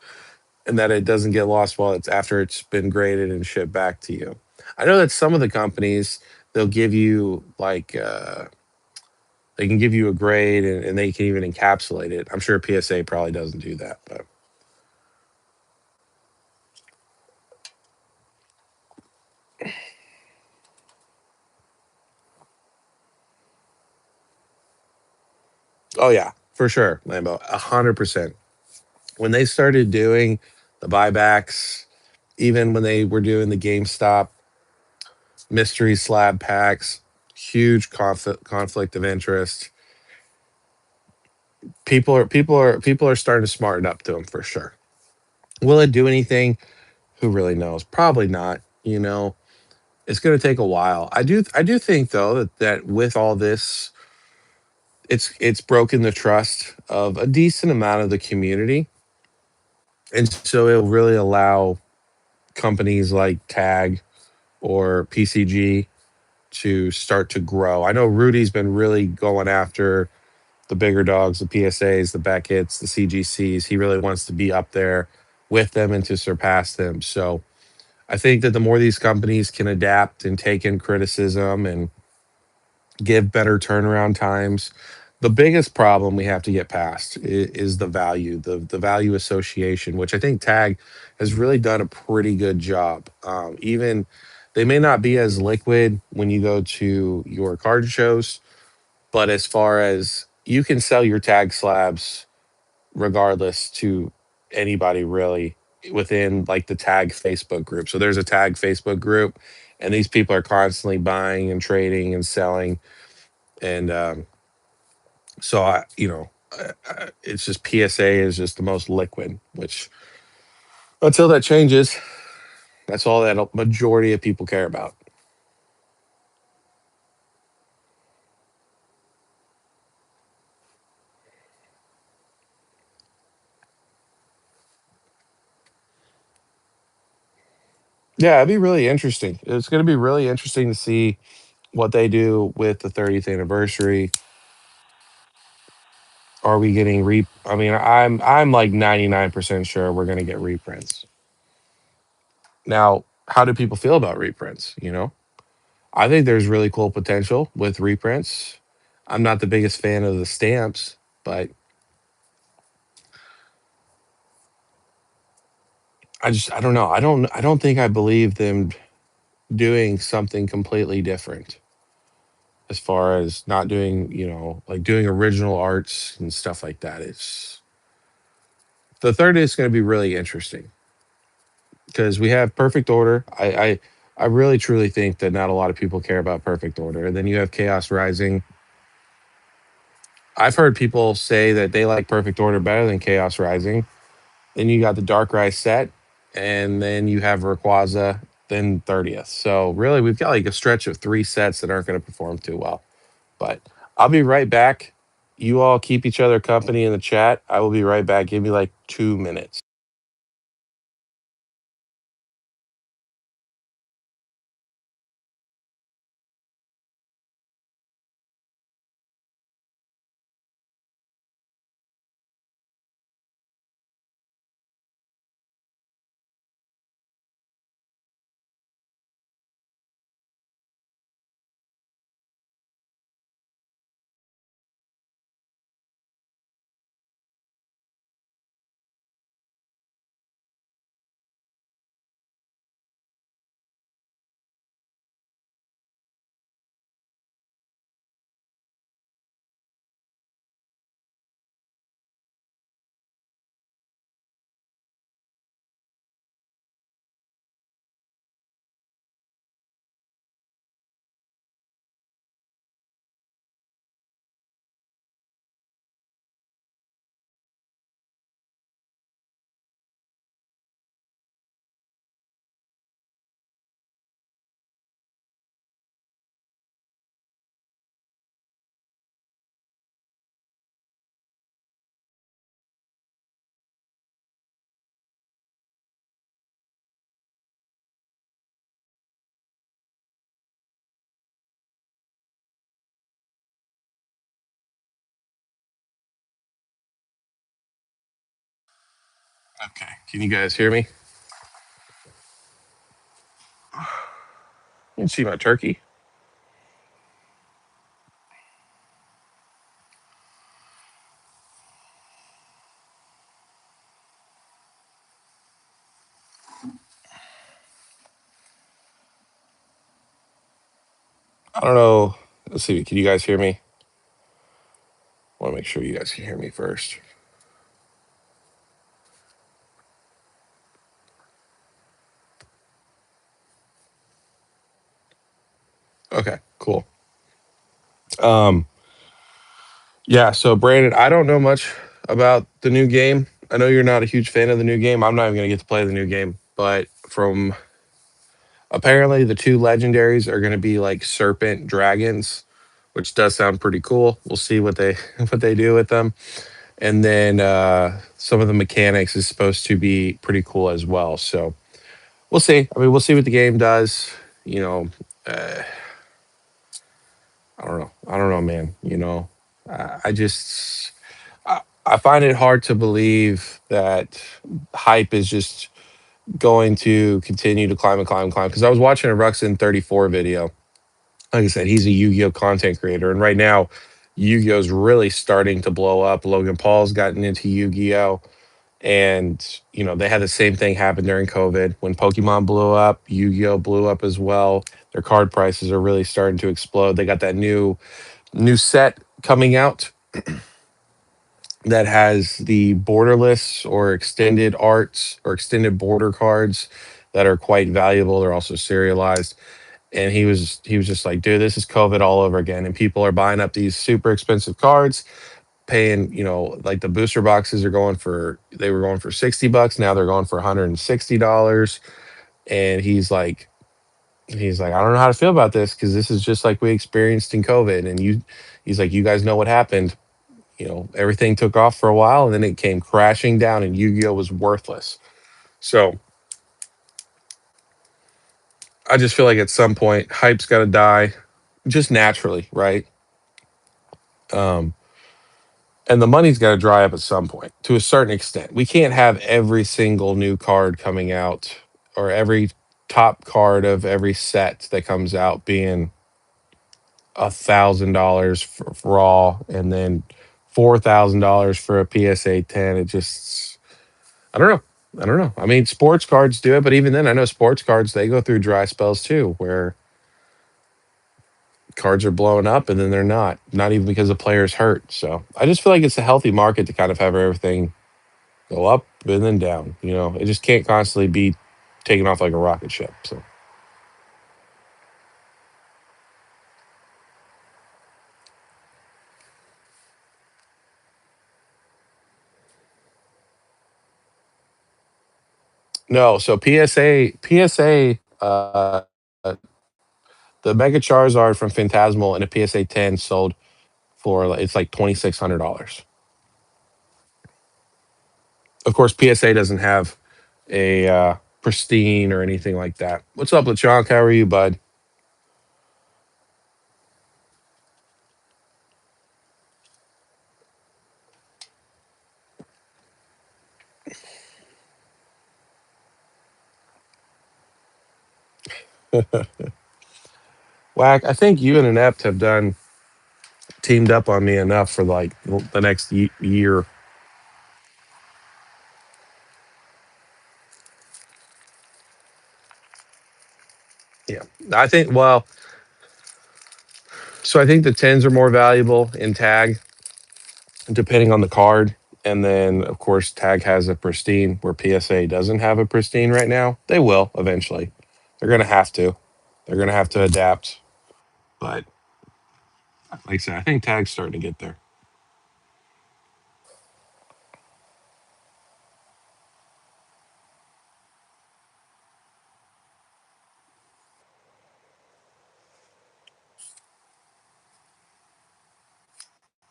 and that it doesn't get lost while it's after it's been graded and shipped back to you. I know that some of the companies they'll give you like they can give you a grade and they can even encapsulate it. I'm sure PSA probably doesn't do that, but oh yeah, for sure, Lambo, 100%. When they started doing the buybacks, even when they were doing the GameStop mystery slab packs, huge conflict of interest. People are starting to smarten up to them for sure. Will it do anything? Who really knows? Probably not. It's going to take a while. I do think though that with all this, it's broken the trust of a decent amount of the community, and so it'll really allow companies like Tag or PCG to start to grow. I know Rudy's been really going after the bigger dogs, the PSAs, the Beckett's, the CGCs. He really wants to be up there with them and to surpass them. So I think that the more these companies can adapt and take in criticism and give better turnaround times, the biggest problem we have to get past is the value, the value association, which I think Tag has really done a pretty good job. Even they may not be as liquid when you go to your card shows, but as far as you can sell your Tag slabs regardless to anybody really within like the Tag Facebook group. So there's a Tag Facebook group, and these people are constantly buying and trading and selling. And so it's just PSA is just the most liquid, which until that changes, that's all that a majority of people care about. Yeah, it'd be really interesting. It's going to be really interesting to see what they do with the 30th anniversary. Are we getting re? I mean, I'm like 99% sure we're gonna get reprints. Now, how do people feel about reprints? I think there's really cool potential with reprints. I'm not the biggest fan of the stamps, but I don't know. I don't think I believe them doing something completely different as far as not doing, like doing original arts and stuff like that. It's the third is going to be really interesting because we have Perfect Order. I really truly think that not a lot of people care about Perfect Order. And then you have Chaos Rising. I've heard people say that they like Perfect Order better than Chaos Rising. Then you got the Darkrai set, and then you have Rayquaza, then 30th. So really, we've got like a stretch of three sets that aren't going to perform too well. But I'll be right back. You all keep each other company in the chat. I will be right back. Give me like 2 minutes. Okay. Can you guys hear me? You can see my turkey. I don't know. Let's see. Can you guys hear me? I want to make sure you guys can hear me first. Okay, cool. Um, yeah, so Brandon, I don't know much about the new game. I know you're not a huge fan of the new game. I'm not even gonna get to play the new game, but from apparently the two legendaries are gonna be like serpent dragons, which does sound pretty cool. We'll see what they what they do with them. And then some of the mechanics is supposed to be pretty cool as well. So we'll see. I mean, we'll see what the game does. You know, uh, I don't know. I don't know, man. I just I find it hard to believe that hype is just going to continue to climb and climb and climb. Because I was watching a Ruxin 34 video. Like I said, he's a Yu-Gi-Oh content creator, and right now, Yu-Gi-Oh's really starting to blow up. Logan Paul's gotten into Yu-Gi-Oh, and they had the same thing happen during COVID when Pokemon blew up. Yu-Gi-Oh blew up as well. Their card prices are really starting to explode. They got that new set coming out that has the borderless or extended arts or extended border cards that are quite valuable. They're also serialized. And he was just like, dude, this is COVID all over again. And people are buying up these super expensive cards, paying, like the booster boxes are going for they were going for $60. Now they're going for $160. And he's like, I don't know how to feel about this because this is just like we experienced in COVID. And he's like, you guys know what happened. Everything took off for a while and then it came crashing down and Yu-Gi-Oh was worthless. So I just feel like at some point hype's got to die just naturally, right? Um, And the money's got to dry up at some point to a certain extent. We can't have every single new card coming out or every top card of every set that comes out being $1,000 for raw and then $4,000 for a PSA 10. It just, I don't know. I don't know. I mean, sports cards do it, but even then, I know sports cards, they go through dry spells too, where cards are blowing up and then they're not even because the player's hurt. So I just feel like it's a healthy market to kind of have everything go up and then down. It just can't constantly be taking off like a rocket ship. So no, so PSA, the Mega Charizard from Phantasmal and a PSA 10 sold for it's like $2,600. Of course, PSA doesn't have a pristine or anything like that. What's up, LeChonk? How are you, bud? Whack, I think you and Inept have done teamed up on me enough for like the next year. Yeah, I think. Well, so I think the tens are more valuable in tag, depending on the card. And then, of course, tag has a pristine where PSA doesn't have a pristine right now. They will eventually. They're going to have to. They're going to have to adapt. But like I said, I think tag's starting to get there.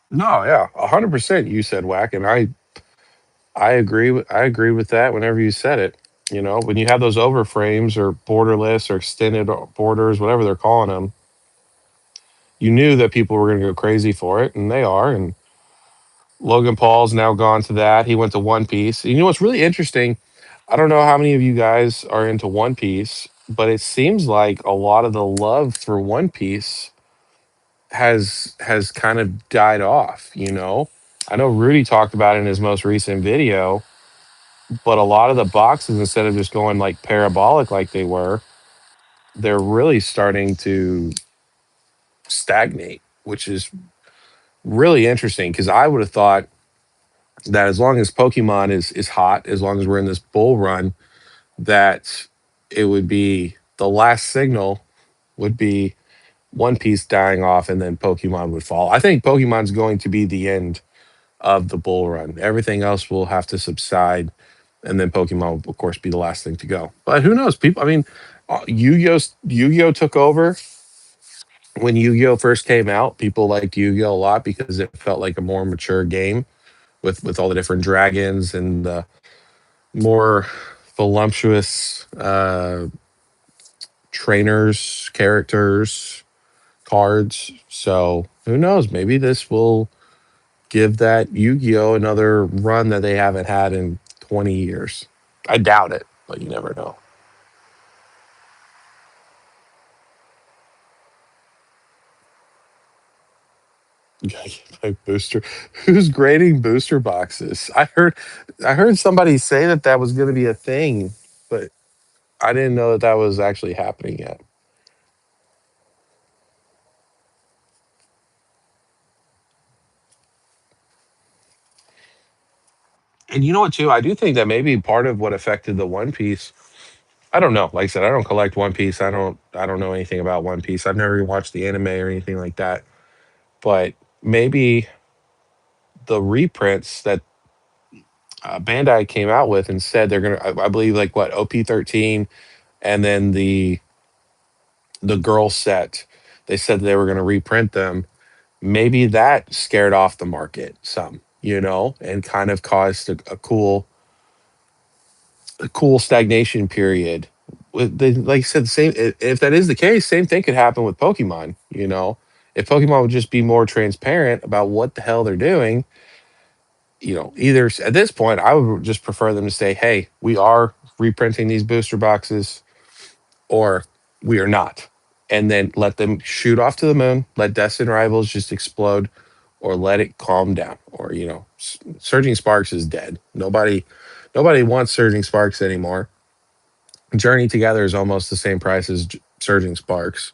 No, yeah, 100%. You said whack, and I agree. I agree with that. Whenever you said it, when you have those overframes or borderless or extended borders, whatever they're calling them, you knew that people were going to go crazy for it, and they are. And Logan Paul's now gone to that. He went to One Piece. You know what's really interesting? I don't know how many of you guys are into One Piece, but it seems like a lot of the love for One Piece has kind of died off. I know Rudy talked about it in his most recent video, but a lot of the boxes, instead of just going like parabolic like they were, they're really starting to stagnate, which is really interesting because I would have thought that as long as Pokemon is hot, as long as we're in this bull run, that it would be the last signal would be One Piece dying off and then Pokemon would fall. I think Pokemon's going to be the end of the bull run. Everything else will have to subside, and then Pokemon will, of course, be the last thing to go. But who knows? People, I mean, Yu-Gi-Oh took over when Yu-Gi-Oh first came out. People liked Yu-Gi-Oh a lot because it felt like a more mature game with all the different dragons and the more voluptuous trainers, characters, cards. So who knows? Maybe this will give that Yu-Gi-Oh another run that they haven't had in 20 years. I doubt it, but you never know. Like booster, who's grading booster boxes? I heard somebody say that was going to be a thing, but I didn't know that was actually happening yet. And you know what, too? I do think that maybe part of what affected the One Piece. I don't know. Like I said, I don't collect One Piece. I don't know anything about One Piece. I've never even watched the anime or anything like that. But maybe the reprints that Bandai came out with and said they're gonna, I believe, like what OP13, and then the girl set. They said they were gonna reprint them. Maybe that scared off the market some, and kind of caused a cool stagnation period. Like I said, the same. If that is the case, same thing could happen with Pokemon. If Pokemon would just be more transparent about what the hell they're doing, either at this point, I would just prefer them to say, "Hey, we are reprinting these booster boxes, or we are not," and then let them shoot off to the moon. Let Destin Rivals just explode, or let it calm down. Or Surging Sparks is dead. Nobody wants Surging Sparks anymore. Journey Together is almost the same price as Surging Sparks.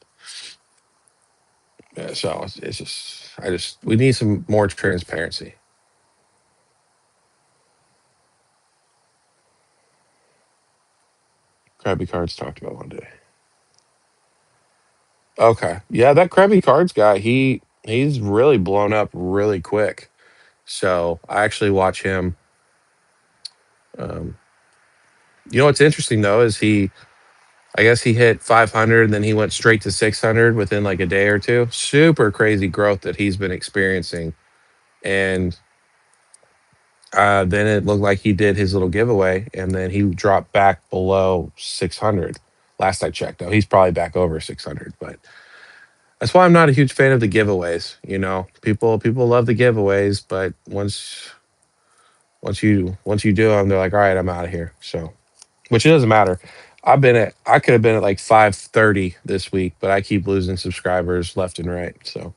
So it's just, we need some more transparency. Krabby Cards talked about one day. Okay, yeah, that Krabby Cards guy, he's really blown up really quick. So I actually watch him. Um, what's interesting though is I guess he hit 500, and then he went straight to 600 within like a day or two. Super crazy growth that he's been experiencing, and then it looked like he did his little giveaway, and then he dropped back below 600. Last I checked, though, he's probably back over 600. But that's why I'm not a huge fan of the giveaways. People love the giveaways, but once you do them, they're like, all right, I'm out of here. So, which it doesn't matter. I could have been at like 530 this week, but I keep losing subscribers left and right. So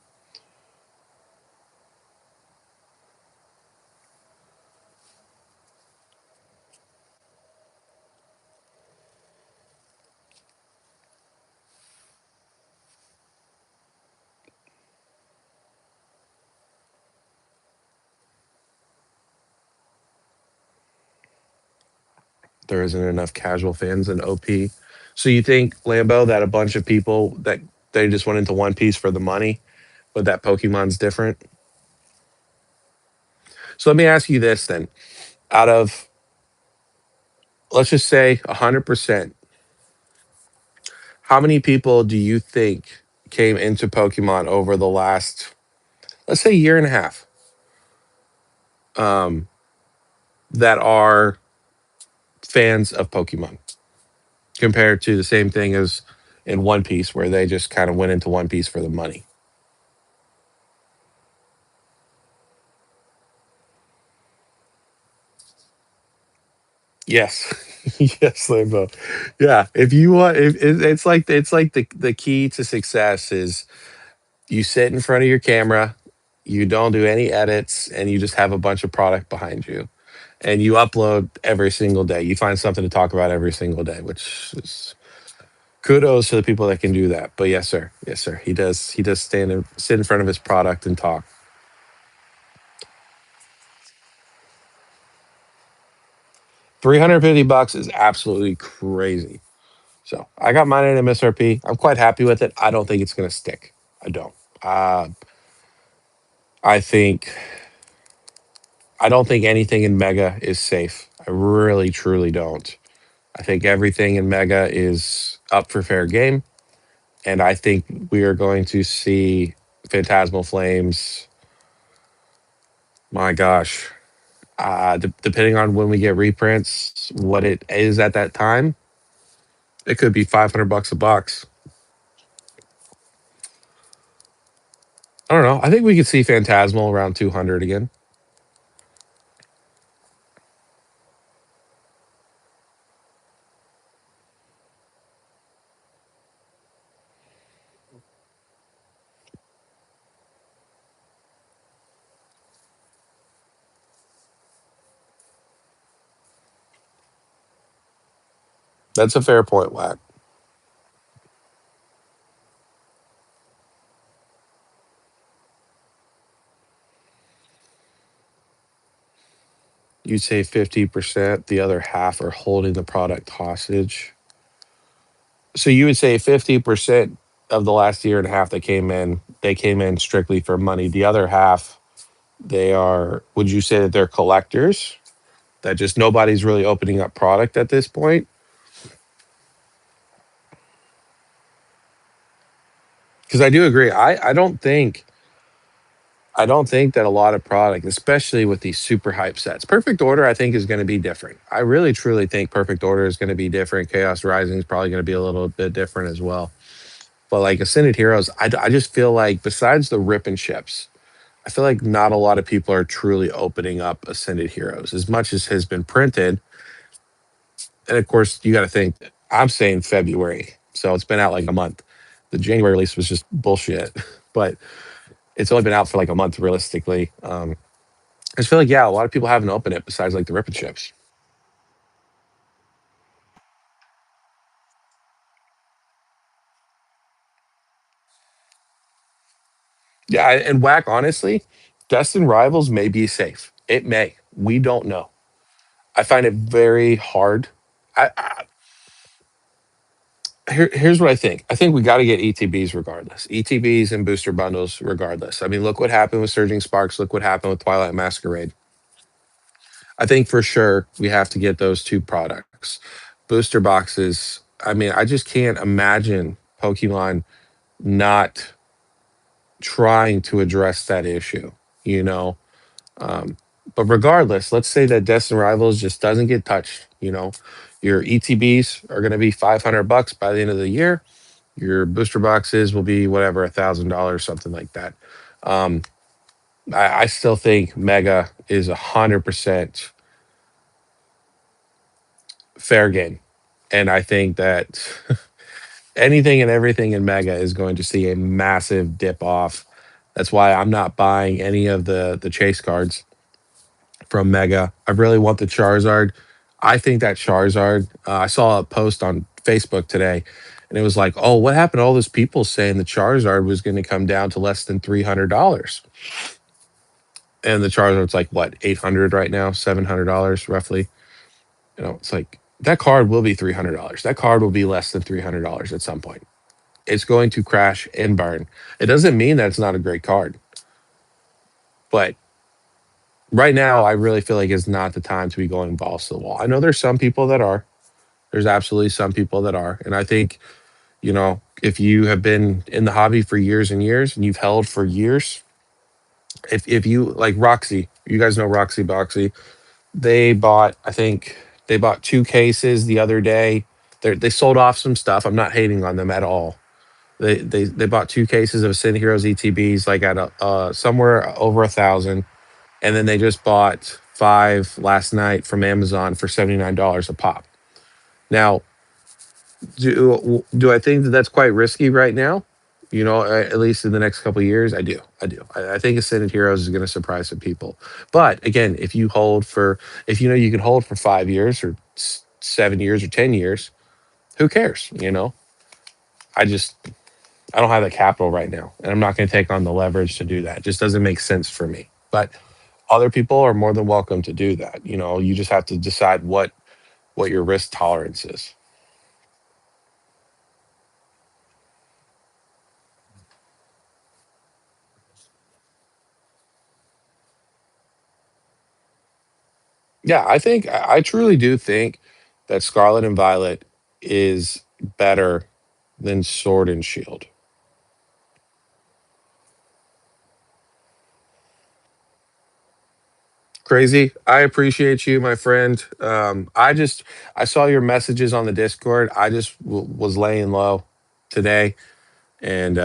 there isn't enough casual fans in OP. So you think, Lambo, that a bunch of people that they just went into One Piece for the money, but that Pokemon's different? So let me ask you this then. Out of, let's just say 100%, how many people do you think came into Pokemon over the last, let's say, year and a half, um, that are fans of Pokemon compared to the same thing as in One Piece, where they just kind of went into One Piece for the money? Yes, yes, Lambo. Yeah, if you want, it's like the key to success is you sit in front of your camera, you don't do any edits, and you just have a bunch of product behind you, and you upload every single day. You find something to talk about every single day, which is kudos to the people that can do that. But yes, sir, yes, sir, he does. He does sit in front of his product and talk. 350 bucks is absolutely crazy. So I got mine at MSRP. I'm quite happy with it. I don't think it's going to stick. I don't. Uh, I think I don't think anything in Mega is safe. I really, truly don't. I think everything in Mega is up for fair game, and I think we are going to see Phantasmal Flames. My gosh, depending on when we get reprints, what it is at that time, it could be 500 bucks a box. I don't know. I think we could see Phantasmal around 200 again. That's a fair point, Whack. You'd say 50%, the other half are holding the product hostage. So you would say 50% of the last year and a half they came in strictly for money. The other half, would you say that they're collectors? That just nobody's really opening up product at this point? Because I do agree. I don't think that a lot of product, especially with these super hype sets, Perfect Order, I think is going to be different. I really truly think Perfect Order is going to be different. Chaos Rising is probably going to be a little bit different as well. But like Ascended Heroes, I just feel like besides the rip and ships, I feel like not a lot of people are truly opening up Ascended Heroes as much as has been printed. And of course, you got to think, I'm saying February. So it's been out like a month. The January release was just bullshit, but it's only been out for like a month realistically. I just feel like, yeah, a lot of people haven't opened it besides like the Rip and Chips. Yeah. And Whack, honestly, Destin Rivals may be safe. It may. We don't know. I find it very hard. Here's what I think. I think we got to get ETBs regardless. ETBs and booster bundles regardless. I mean, look what happened with Surging Sparks. Look what happened with Twilight Masquerade. I think for sure we have to get those two products. Booster boxes. I mean, I just can't imagine Pokemon not trying to address that issue, you know? Um, but regardless, let's say that Destin Rivals just doesn't get touched, your ETBs are going to be $500 by the end of the year. Your booster boxes will be whatever, $1,000, something like that. Um, I still think Mega is 100% fair game. And I think that anything and everything in Mega is going to see a massive dip off. That's why I'm not buying any of the chase cards from Mega. I really want the Charizard. I think that Charizard, I saw a post on Facebook today, and it was like, oh, what happened to all those people saying the Charizard was going to come down to less than $300? And the Charizard's like, what, 800 right now, $700 roughly? It's like, that card will be $300. That card will be less than $300 at some point. It's going to crash and burn. It doesn't mean that it's not a great card, but right now, I really feel like it's not the time to be going balls to the wall. I know there's some people that are. There's absolutely some people that are. And I think, if you have been in the hobby for years and years and you've held for years, if you like Roxy, you guys know Roxy Boxy, I think they bought two cases the other day. They sold off some stuff. I'm not hating on them at all. They bought two cases of Ascended Heroes ETBs like at somewhere over 1,000, and then they just bought five last night from Amazon for $79 a pop. Now, do I think that that's quite risky right now? At least in the next couple of years, I do. I think Ascended Heroes is going to surprise some people. But again, if you can hold for 5 years or 7 years or 10 years, who cares? I just I don't have the capital right now, and I'm not going to take on the leverage to do that. It just doesn't make sense for me. But other people are more than welcome to do that. You just have to decide what your risk tolerance is. Yeah, I truly do think that Scarlet and Violet is better than Sword and Shield. Crazy. I appreciate you, my friend. I saw your messages on the Discord. I just was laying low today, and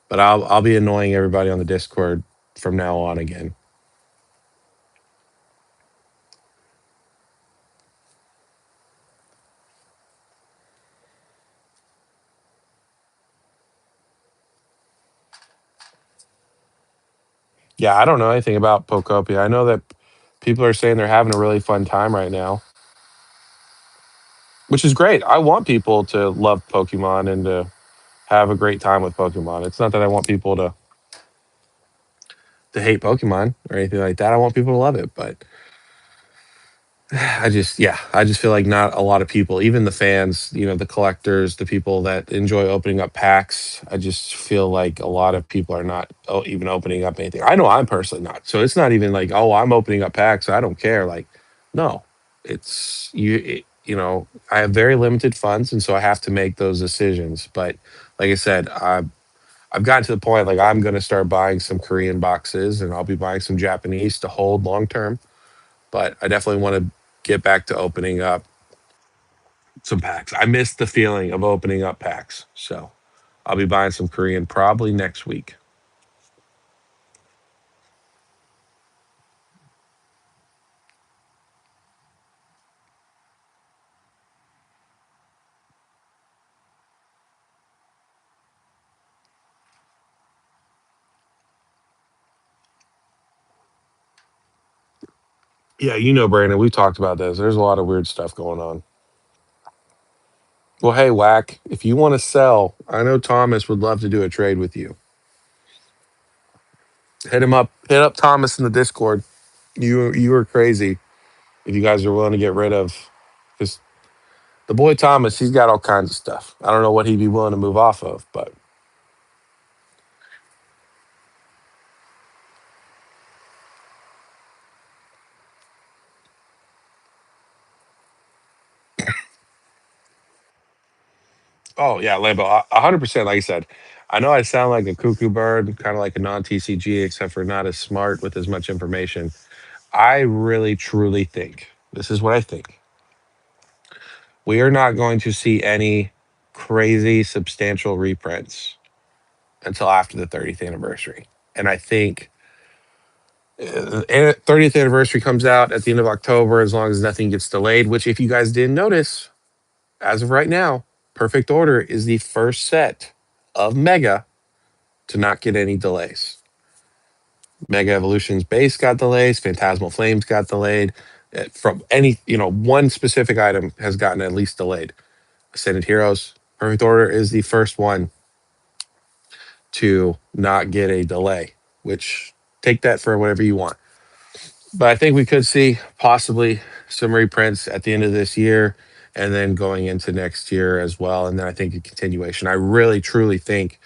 but I'll be annoying everybody on the Discord from now on again. Yeah, I don't know anything about Pokopia. I know that people are saying they're having a really fun time right now, which is great. I want people to love Pokemon and to have a great time with Pokemon. It's not that I want people to hate Pokemon or anything like that. I want people to love it, but I just feel like not a lot of people, even the fans, the collectors, the people that enjoy opening up packs. I just feel like a lot of people are not even opening up anything. I know I'm personally not. So it's not even like, oh, I'm opening up packs. I don't care. Like, no, I have very limited funds. And so I have to make those decisions. But like I said, I've gotten to the point like I'm going to start buying some Korean boxes and I'll be buying some Japanese to hold long term, but I definitely want to get back to opening up some packs. I miss the feeling of opening up packs. So I'll be buying some Korean probably next week. Yeah, you know, Brandon, we've talked about this. There's a lot of weird stuff going on. Well, hey, Whack, if you want to sell, I know Thomas would love to do a trade with you. Hit him up. Hit up Thomas in the Discord. You are crazy if you guys are willing to get rid of because the boy Thomas, he's got all kinds of stuff. I don't know what he'd be willing to move off of, but oh yeah, Lambo, 100%. Like I said, I know I sound like a cuckoo bird, kind of like a non TCG, except for not as smart with as much information. I really truly think this is what I think. We are not going to see any crazy substantial reprints until after the 30th anniversary. And I think 30th anniversary comes out at the end of October, as long as nothing gets delayed, which, if you guys didn't notice, as of right now, Perfect Order is the first set of Mega to not get any delays. Mega Evolutions base got delays, Phantasmal Flames got delayed. From any, one specific item has gotten at least delayed. Ascended Heroes, Perfect Order is the first one to not get a delay, which take that for whatever you want. But I think we could see possibly some reprints at the end of this year and then going into next year as well. And then I think a continuation. I really, truly think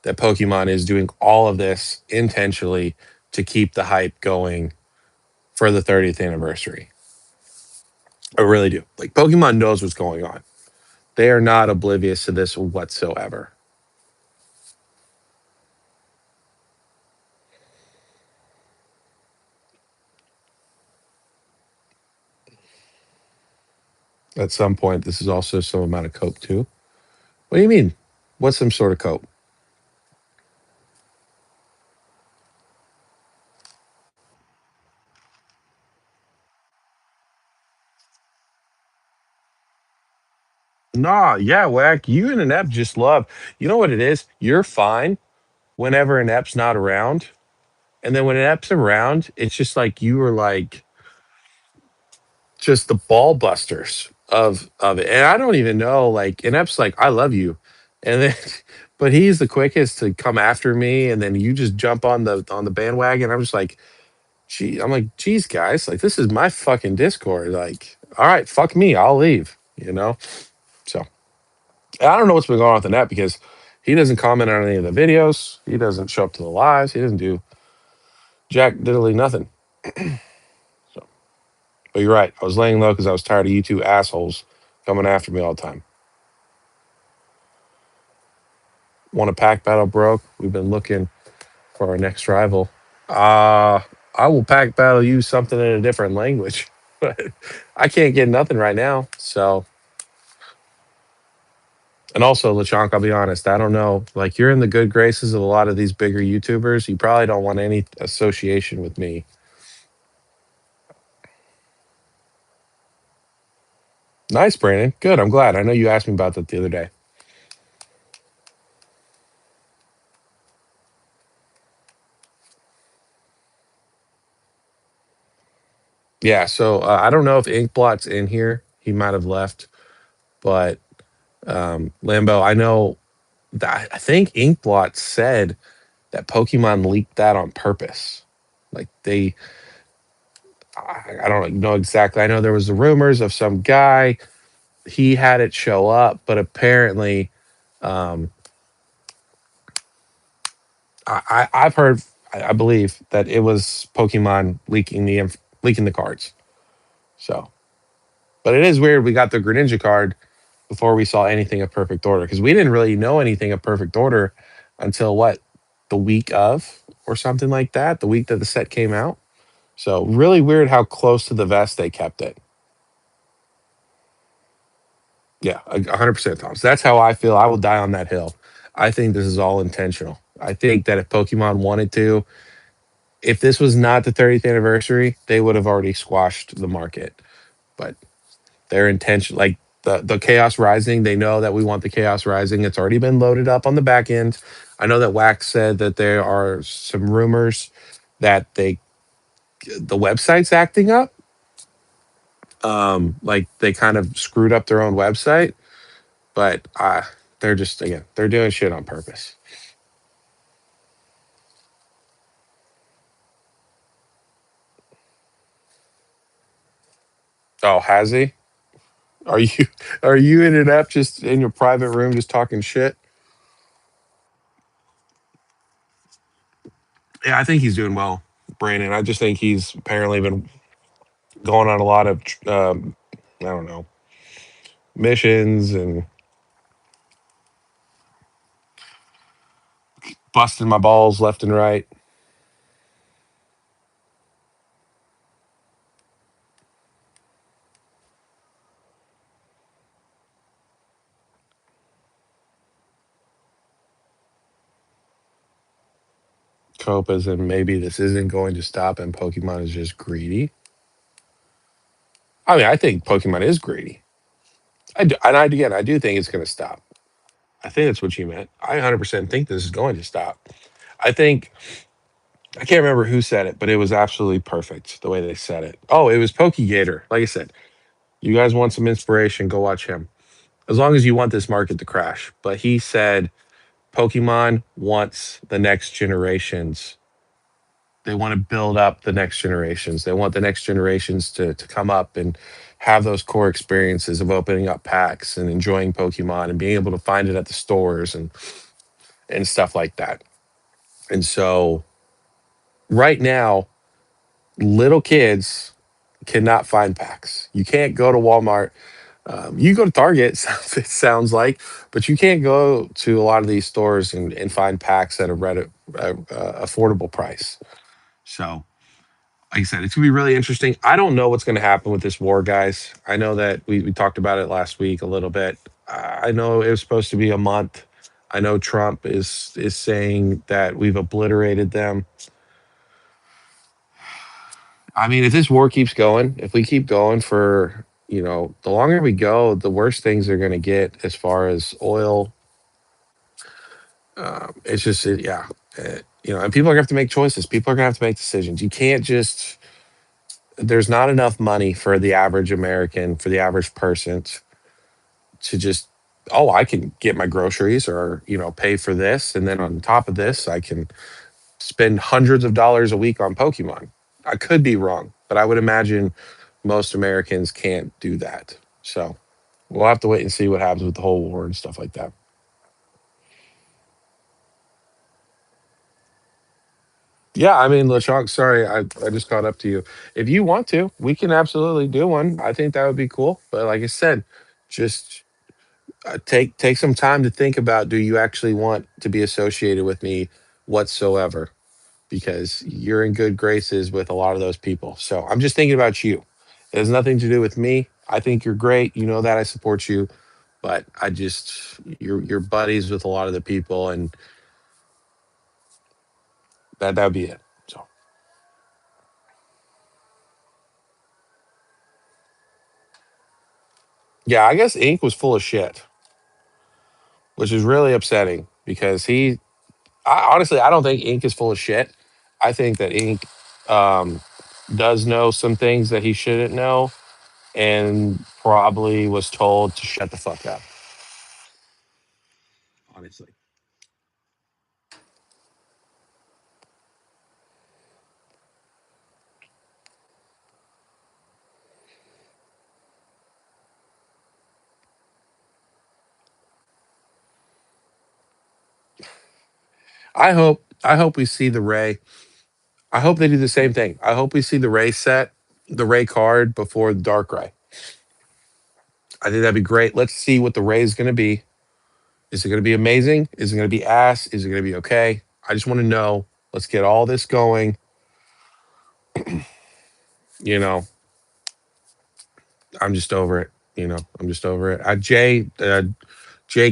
that Pokemon is doing all of this intentionally to keep the hype going for the 30th anniversary. I really do. Like, Pokemon knows what's going on. They are not oblivious to this whatsoever. At some point, this is also some amount of cope too. What do you mean? What's some sort of cope? Nah, yeah, Whack. You and an Ep just love. You know what it is? You're fine whenever an Ep's not around. And then when an Ep's around, it's just like you were like just the ball busters of it. And I don't even know, like, an Ep's like, I love you. And then but he's the quickest to come after me, and then you just jump on the bandwagon. I'm just like, gee, I'm like, geez, guys, like, this is my fucking Discord. Like, all right, fuck me, I'll leave. So I don't know what's been going on with the net because he doesn't comment on any of the videos. He doesn't show up to the lives. He doesn't do jack diddly nothing. So, but you're right. I was laying low because I was tired of you two assholes coming after me all the time. Want a pack battle broke? We've been looking for our next rival. I will pack battle you something in a different language, but I can't get nothing right now. So, and also, LeChonk, I'll be honest, I don't know. Like, you're in the good graces of a lot of these bigger YouTubers. You probably don't want any association with me. Nice, Brandon. Good. I'm glad. I know you asked me about that the other day. Yeah. So I don't know if Inkblot's in here. He might have left, but Lambo, I know that I think Inkblot said that Pokemon leaked that on purpose. Like, I don't know exactly. I know there was the rumors of some guy. He had it show up, but apparently, um, I've heard, I believe that it was Pokemon leaking the cards. So, but it is weird. We got the Greninja card before we saw anything of Perfect Order because we didn't really know anything of Perfect Order until what, the week of, or something like that. The week that the set came out. So really weird how close to the vest they kept it. Yeah, 100%, Tom. So that's how I feel. I will die on that hill. I think this is all intentional. I think that if Pokemon wanted to, if this was not the 30th anniversary, they would have already squashed the market. But their intention, like the Chaos Rising, they know that we want the Chaos Rising. It's already been loaded up on the back end. I know that Wax said that there are some rumors that the website's acting up. Like they kind of screwed up their own website, but they're just again they're doing shit on purpose. Oh, has he? Are you are you in it up just in your private room just talking shit? Yeah, I think he's doing well, Brandon. I just think he's apparently been going on a lot of I don't know, missions and busting my balls left and right. Copas and maybe this isn't going to stop and Pokemon is just greedy. I mean, I think Pokemon is greedy. Again, I do think it's going to stop. I think that's what you meant. I 100% think this is going to stop. I think I can't remember who said it, but it was absolutely perfect the way they said it. Oh, it was Pokegator. Like I said, you guys want some inspiration, go watch him. As long as you want this market to crash. But he said Pokemon wants the next generations. They want to build up the next generations. They want the next generations to come up and have those core experiences of opening up packs and enjoying Pokemon and being able to find it at the stores and stuff like that. And so right now, little kids cannot find packs. You can't go to Walmart. You go to Target, it sounds like, but you can't go to a lot of these stores and find packs at a affordable price. So, like I said, it's gonna be really interesting. I don't know what's gonna happen with this war, guys. I know that we talked about it last week a little bit. I know it was supposed to be a month. I know Trump is saying that we've obliterated them. I mean, if this war keeps going, if we keep going for, the longer we go, the worse things are going to get as far as oil. It's just, yeah. And people are going to have to make choices. People are going to have to make decisions. You can't just, there's not enough money for the average American, for the average person to just, oh, I can get my groceries or, pay for this. And then on top of this, I can spend hundreds of dollars a week on Pokemon. I could be wrong, but I would imagine most Americans can't do that. So we'll have to wait and see what happens with the whole war and stuff like that. Yeah, I mean, LeChonk, sorry, I just caught up to you. If you want to, we can absolutely do one. I think that would be cool. But like I said, just take some time to think about, do you actually want to be associated with me whatsoever? Because you're in good graces with a lot of those people. So I'm just thinking about you. It has nothing to do with me. I think you're great. You know that I support you, but I just you're buddies with a lot of the people, and that would be it. So yeah, I guess Ink was full of shit, which is really upsetting because honestly, I don't think Ink is full of shit. I think that Ink um, does know some things that he shouldn't know, and probably was told to shut the fuck up. Honestly. I hope we see the Ray. I hope they do the same thing. I hope we see the Ray set, the Ray card before the Dark Ray. I think that'd be great. Let's see what the Ray is going to be. Is it going to be amazing? Is it going to be ass? Is it going to be okay? I just want to know. Let's get all this going. You know, I'm just over it. I'm just over it. Jay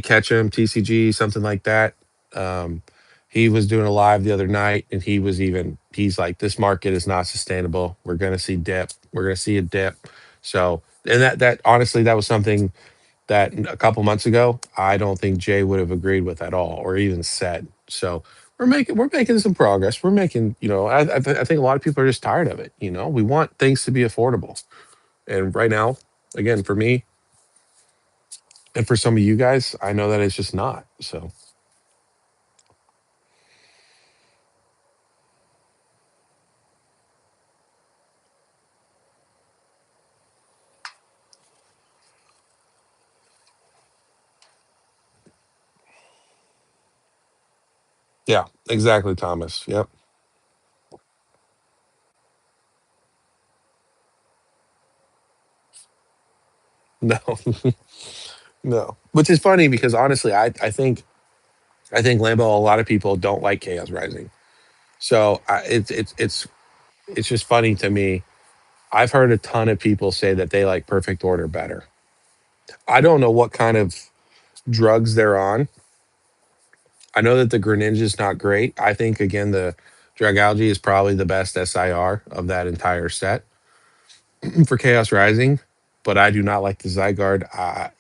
Ketchum, TCG, something like that. Um, he was doing a live the other night, and he's like, "This market is not sustainable. We're going to see dip. We're going to see a dip." So, and that honestly, that was something that a couple months ago, I don't think Jay would have agreed with at all, or even said. So we're making some progress. We're making, I think a lot of people are just tired of it. We want things to be affordable, And right now, again, for me and for some of you guys, I know that it's just not. So yeah, exactly, Thomas. Yep. No, no. Which is funny because honestly, I think Lambo. A lot of people don't like Chaos Rising. So it's just funny to me. I've heard a ton of people say that they like Perfect Order better. I don't know what kind of drugs they're on. I know that the Greninja is not great. I think again the Dragalge is probably the best SIR of that entire set for Chaos Rising, but I do not like the Zygarde.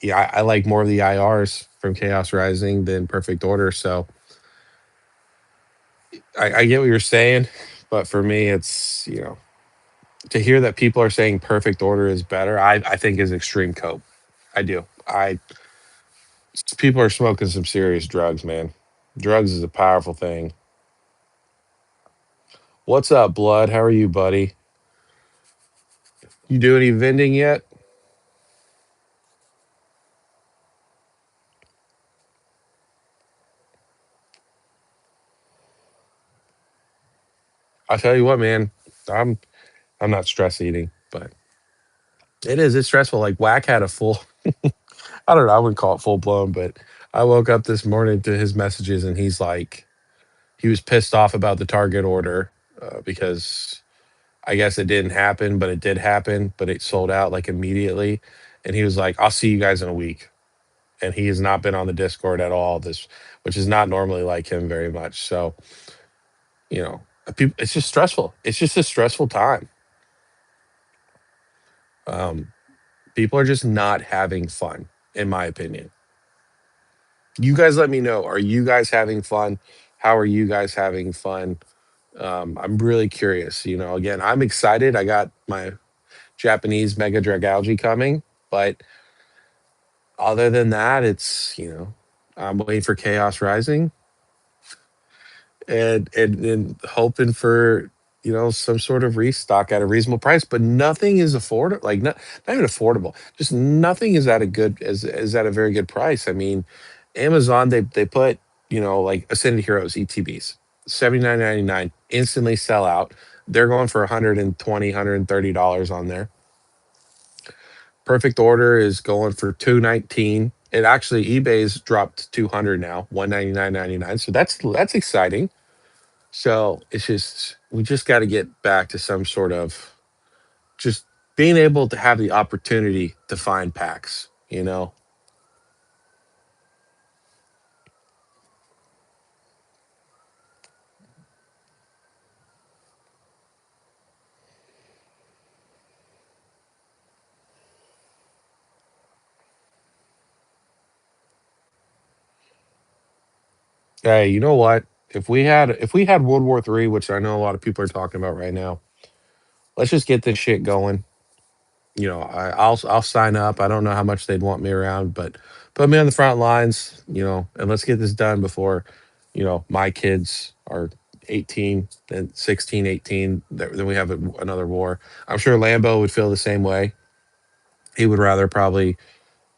Yeah, I like more of the IRs from Chaos Rising than Perfect Order. So I get what you're saying, but for me, it's to hear that people are saying Perfect Order is better. I think is extreme cope. I do. I People are smoking some serious drugs, man. Drugs is a powerful thing. What's up, Blood? How are you, buddy? You do any vending yet? I'll tell you what, man. I'm I'm not stress eating, but it's stressful. Like Whack had a full I don't know, I wouldn't call it full blown, but I woke up this morning to his messages and he's like he was pissed off about the Target order because I guess it didn't happen, but it did happen, but it sold out like immediately. And he was like, I'll see you guys in a week. And he has not been on the Discord at all, this which is not normally like him very much. So, it's just stressful. It's just a stressful time. Um, People are just not having fun, in my opinion. You guys let me know. Are you guys having fun? How are you guys having fun? I'm really curious. Again, I'm excited. I got my Japanese Mega Dragalge coming, but other than that, I'm waiting for Chaos Rising and hoping for some sort of restock at a reasonable price. But nothing is affordable. Like not even affordable. Just nothing is at a good is at a very good price. I mean, Amazon they put like Ascended Heroes ETBs 79.99 instantly sell out. They're going for 120 $130 on there. Perfect Order is going for 219. It actually eBay's dropped 200 now, 199.99. So that's exciting. So it's just we just got to get back to some sort of just being able to have the opportunity to find packs. Hey, you know what? If we had World War III, which I know a lot of people are talking about right now, let's just get this shit going. I'll sign up. I don't know how much they'd want me around, but put me on the front lines, and let's get this done before, my kids are 18 and 16, 18. Then we have another war. I'm sure Lambo would feel the same way. He would rather probably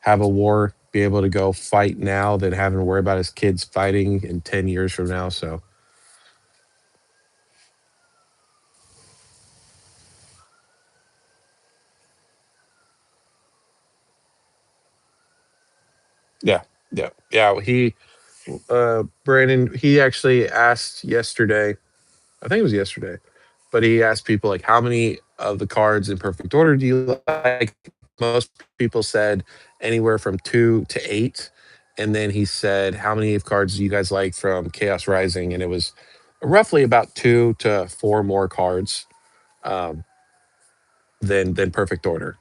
have a war, be able to go fight now than having to worry about his kids fighting in 10 years from now. So yeah, yeah, yeah. Brandon, he actually asked yesterday, I think it was yesterday, but he asked people like, how many of the cards in perfect order do you like? Most people said anywhere from 2 to 8. And then he said, how many of cards do you guys like from Chaos Rising? And it was roughly about 2 to 4 more cards um, than perfect order.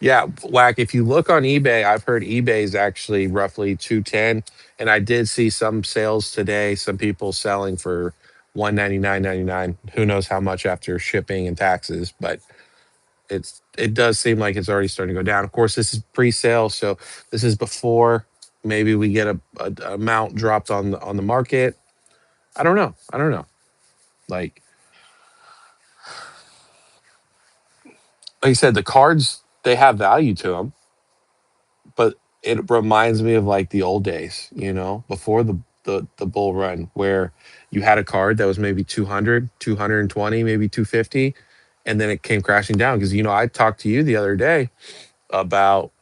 Yeah, whack. If you look on eBay, I've heard eBay is actually roughly 210, and I did see some sales today. Some people selling for 199.99. Who knows how much after shipping and taxes, but it does seem like it's already starting to go down. Of course, this is pre-sale, so this is before maybe we get a amount dropped on the market. I don't know. I don't know. Like like I said, the cards they have value to them, but it reminds me of like the old days, before the bull run where you had a card that was maybe 200, 220, maybe 250, and then it came crashing down because I talked to you the other day about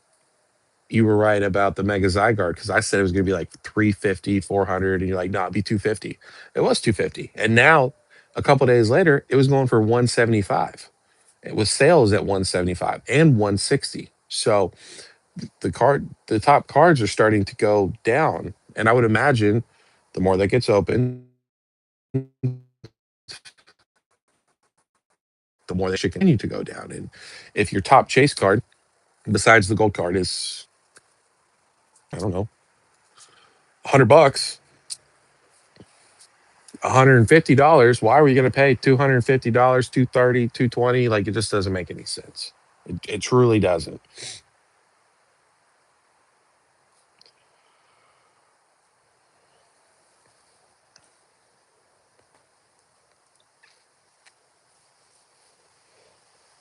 you were right about the Mega Zygarde because I said it was going to be like 350, 400, and you're like, no, it'd be 250. It was 250. And now a couple days later, it was going for 175. It was sales at 175 and 160. So the top cards are starting to go down. And I would imagine the more that gets open, the more they should continue to go down. And if your top chase card, besides the gold card, is, I don't know, $100, $150, why are we going to pay $250, 230, 220? Like it just doesn't make any sense. It truly doesn't.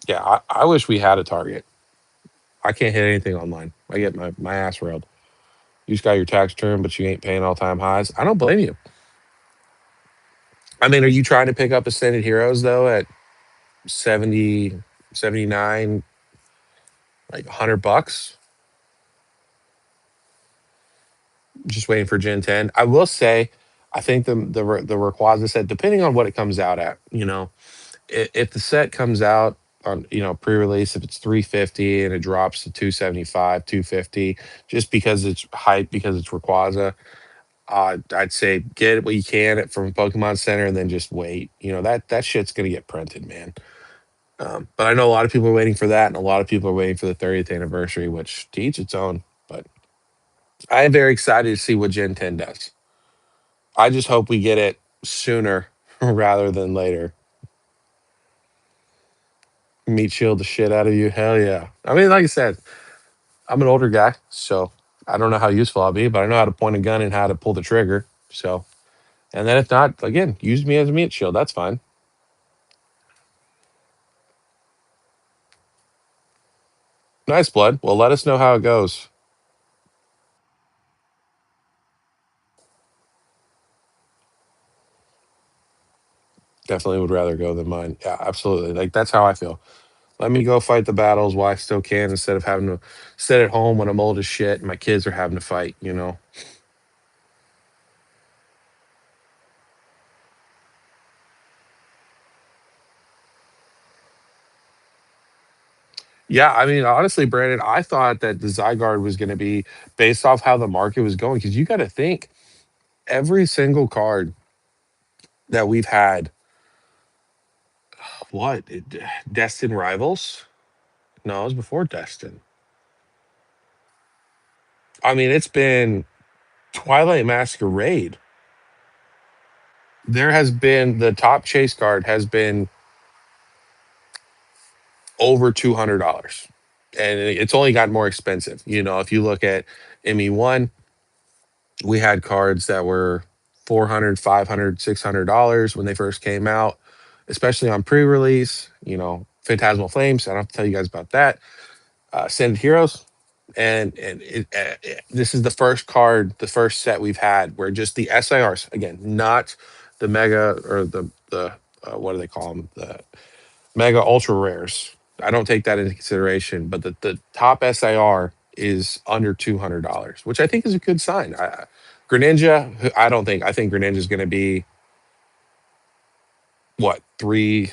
Yeah, I wish we had a target. I can't hit anything online. I get my ass railed. You just got your tax return, but you ain't paying all time highs. I don't blame you. I mean, are you trying to pick up Ascended Heroes though at 70, 79, like $100? Just waiting for Gen 10. I will say, I think the Rayquaza set, depending on what it comes out at, if the set comes out on pre-release, if it's 350 and it drops to 275, 250, just because it's hype, because it's Rayquaza, I'd say get what you can from Pokemon Center and then just wait. That shit's gonna get printed, man. But I know a lot of people are waiting for that, and a lot of people are waiting for the 30th anniversary, which to each its own. But I am very excited to see what Gen 10 does. I just hope we get it sooner rather than later. Meat shield the shit out of you. Hell yeah. I mean, like I said, I'm an older guy, so I don't know how useful I'll be, but I know how to point a gun and how to pull the trigger. So, and then if not, again, use me as a meat shield. That's fine. Nice, blood. Well, let us know how it goes. Definitely would rather go than mine. Yeah, absolutely. Like that's how I feel. Let me go fight the battles while I still can instead of having to sit at home when I'm old as shit and my kids are having to fight. Yeah, I mean, honestly, Brandon, I thought that the Zygarde was going to be based off how the market was going because you got to think every single card that we've had, what, Destin Rivals? No, it was before Destin. I mean, it's been Twilight Masquerade. There has been the top chase card has been over $200, and it's only gotten more expensive. If you look at ME1, we had cards that were 400, 500, $600 when they first came out, especially on pre-release. Phantasmal Flames. I don't have to tell you guys about that. Ascended Heroes, and this is the first card, the first set we've had where just the SIRs again, not the mega or the what do they call them, the mega ultra rares. I don't take that into consideration, but the top SIR is under $200, which I think is a good sign. Greninja, I don't think. I think Greninja is going to be what three.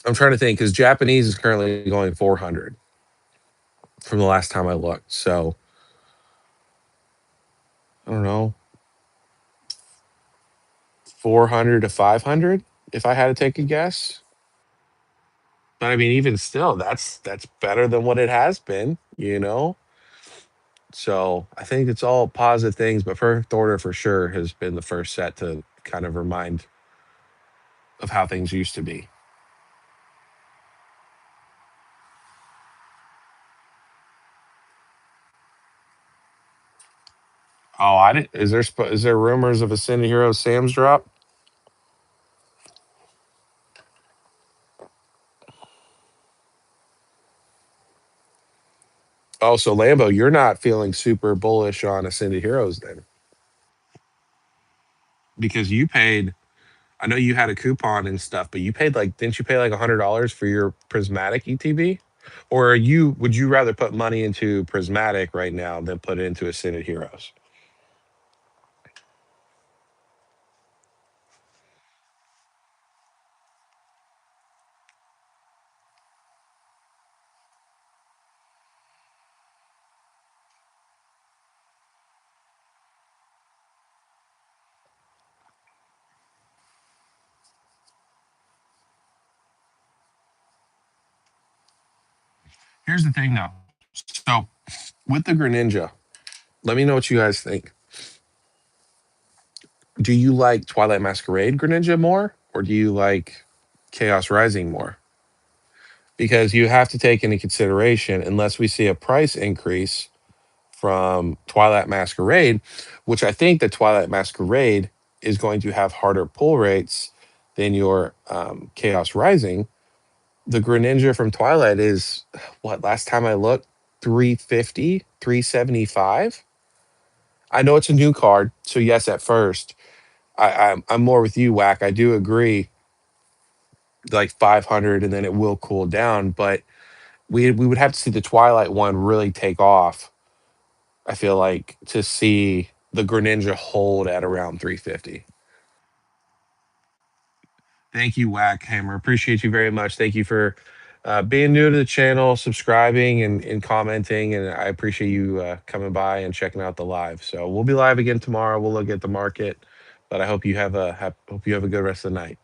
I'm trying to think because Japanese is currently going 400 from the last time I looked. So I don't know, 400 to 500 if I had to take a guess. But I mean, even still, that's better than what it has been, you know? So I think it's all positive things, but First Order for sure has been the first set to kind of remind of how things used to be. Oh, I didn't. Is there rumors of Ascended Hero Sam's drop? Oh, so Lambo, you're not feeling super bullish on Ascended Heroes then, because you paid. I know you had a coupon and stuff, but you paid like didn't you pay like $100 for your Prismatic ETB? Or are you would you rather put money into Prismatic right now than put it into Ascended Heroes? Here's the thing though. So with the Greninja, let me know what you guys think. Do you like Twilight Masquerade Greninja more, or do you like Chaos Rising more? Because you have to take into consideration, unless we see a price increase from Twilight Masquerade, which I think that Twilight Masquerade is going to have harder pull rates than your Chaos Rising. The Greninja from Twilight is what last time I looked, 350, 375. I know it's a new card, so yes, at first I'm more with you, Whack. I do agree, like 500, and then it will cool down. But we would have to see the Twilight one really take off. I feel like to see the Greninja hold at around 350. Thank you, Whack Hammer. Appreciate you very much. Thank you for being new to the channel, subscribing and commenting, and I appreciate you coming by and checking out the live. So we'll be live again tomorrow. We'll look at the market, but I hope you have hope you have a good rest of the night.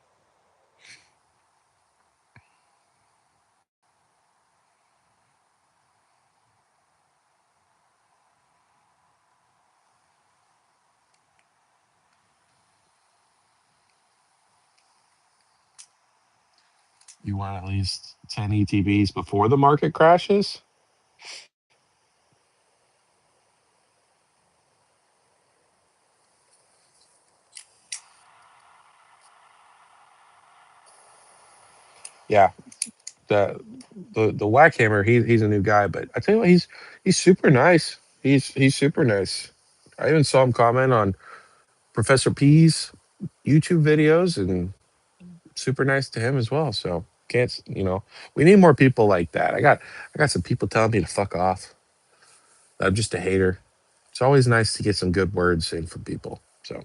You want at least 10 ETBs before the market crashes? Yeah, the the Whack Hammer. He's a new guy, but I tell you what, he's super nice. He's super nice. I even saw him comment on Professor P's YouTube videos, and super nice to him as well. So can't we need more people like that. I got some people telling me to fuck off. I'm just a hater. It's always nice to get some good words in from people. So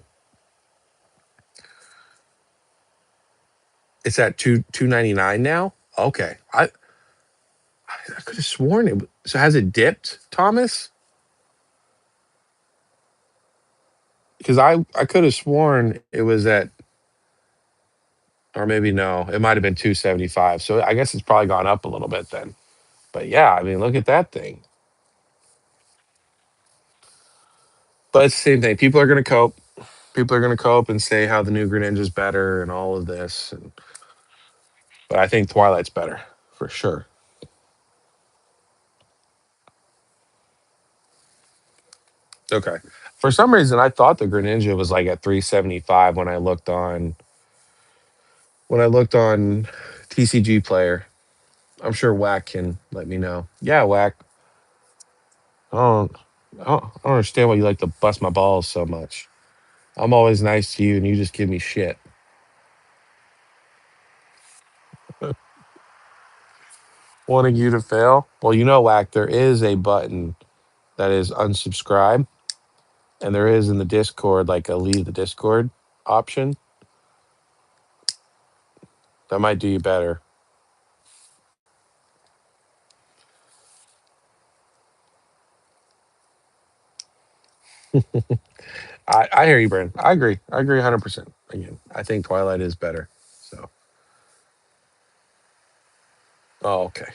it's at 299 now. Okay, I could have sworn it. So has it dipped, Thomas? Because I could have sworn it was at, or maybe no, it might have been 275. So I guess it's probably gone up a little bit then. But yeah, I mean, look at that thing. But it's the same thing. People are going to cope. People are going to cope and say how the new Greninja is better and all of this. But I think Twilight's better for sure. Okay. For some reason, I thought the Greninja was like at 375 when I looked on TCG Player. I'm sure Whack can let me know. Yeah, Whack. I don't, I don't understand why you like to bust my balls so much. I'm always nice to you, and you just give me shit. Wanting you to fail. Well, Whack. There is a button that is unsubscribe, and there is in the Discord like a leave the Discord option. That might do you better. I hear you, Brandon. I agree. I agree 100%. Again, I think Twilight is better. So Oh, okay.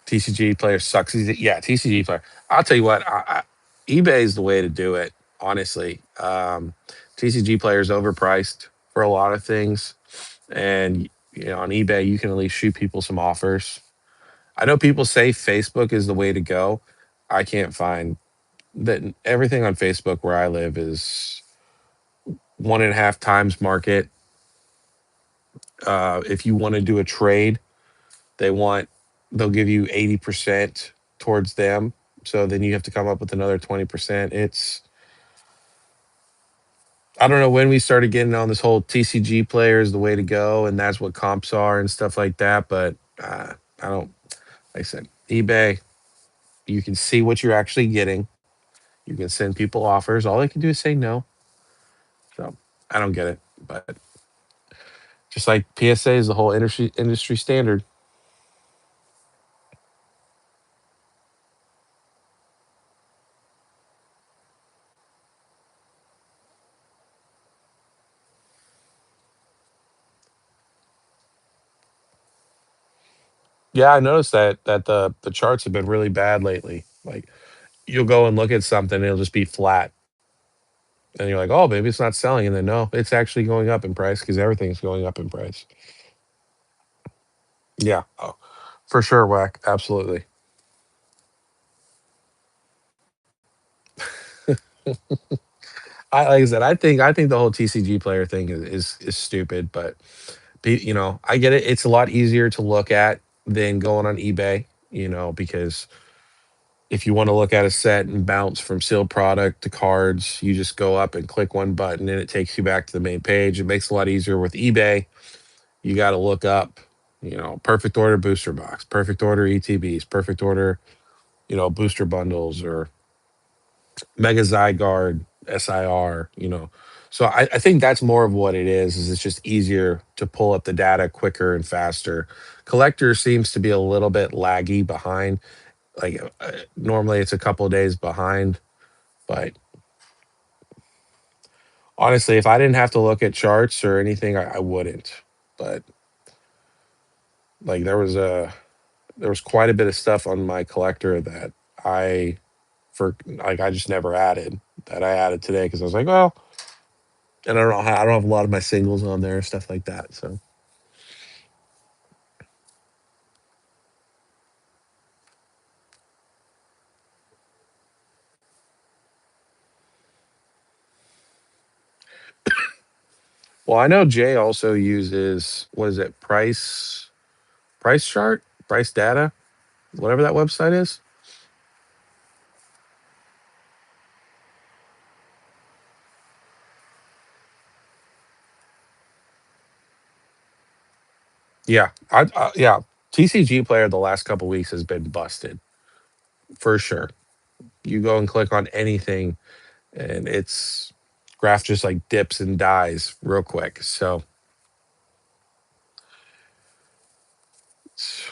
TCG player sucks. Yeah, TCG player. I'll tell you what. eBay is the way to do it. Honestly, TCG players overpriced for a lot of things, and on eBay you can at least shoot people some offers. I know people say Facebook is the way to go. I can't find that. Everything on Facebook where I live is 1.5 times market. If you want to do a trade, they want they'll give you 80% towards them. So then you have to come up with another 20%. I don't know when we started getting on this whole TCG player is the way to go, and that's what comps are and stuff like that. But I don't, like I said, eBay, you can see what you're actually getting. You can send people offers. All they can do is say no. So I don't get it. But just like PSA is the whole industry standard. Yeah, I noticed that the charts have been really bad lately. Like you'll go and look at something, and it'll just be flat. And you're like, oh, maybe it's not selling. And then no, it's actually going up in price because everything's going up in price. Yeah. Oh, for sure, whack. Absolutely. Like I said, I think the whole TCG player thing is stupid, but I get it. It's a lot easier to look at than going on eBay, because if you want to look at a set and bounce from sealed product to cards, you just go up and click one button and it takes you back to the main page. It makes it a lot easier with eBay. You got to look up, perfect order booster box, perfect order ETBs, perfect order, booster bundles or Mega Zygarde, SIR, So I think that's more of what it is it's just easier to pull up the data quicker and faster. Collector seems to be a little bit laggy behind. Like normally it's a couple of days behind, but honestly, if I didn't have to look at charts or anything, I wouldn't. But like there was quite a bit of stuff on my collector that I I just never added that I added today because I was like, well, and I don't have a lot of my singles on there, stuff like that. So, well, I know Jay also uses what is it, price chart, price data, whatever that website is. Yeah, TCG player the last couple weeks has been busted for sure. You go and click on anything, and it's graph just like dips and dies real quick. So it's,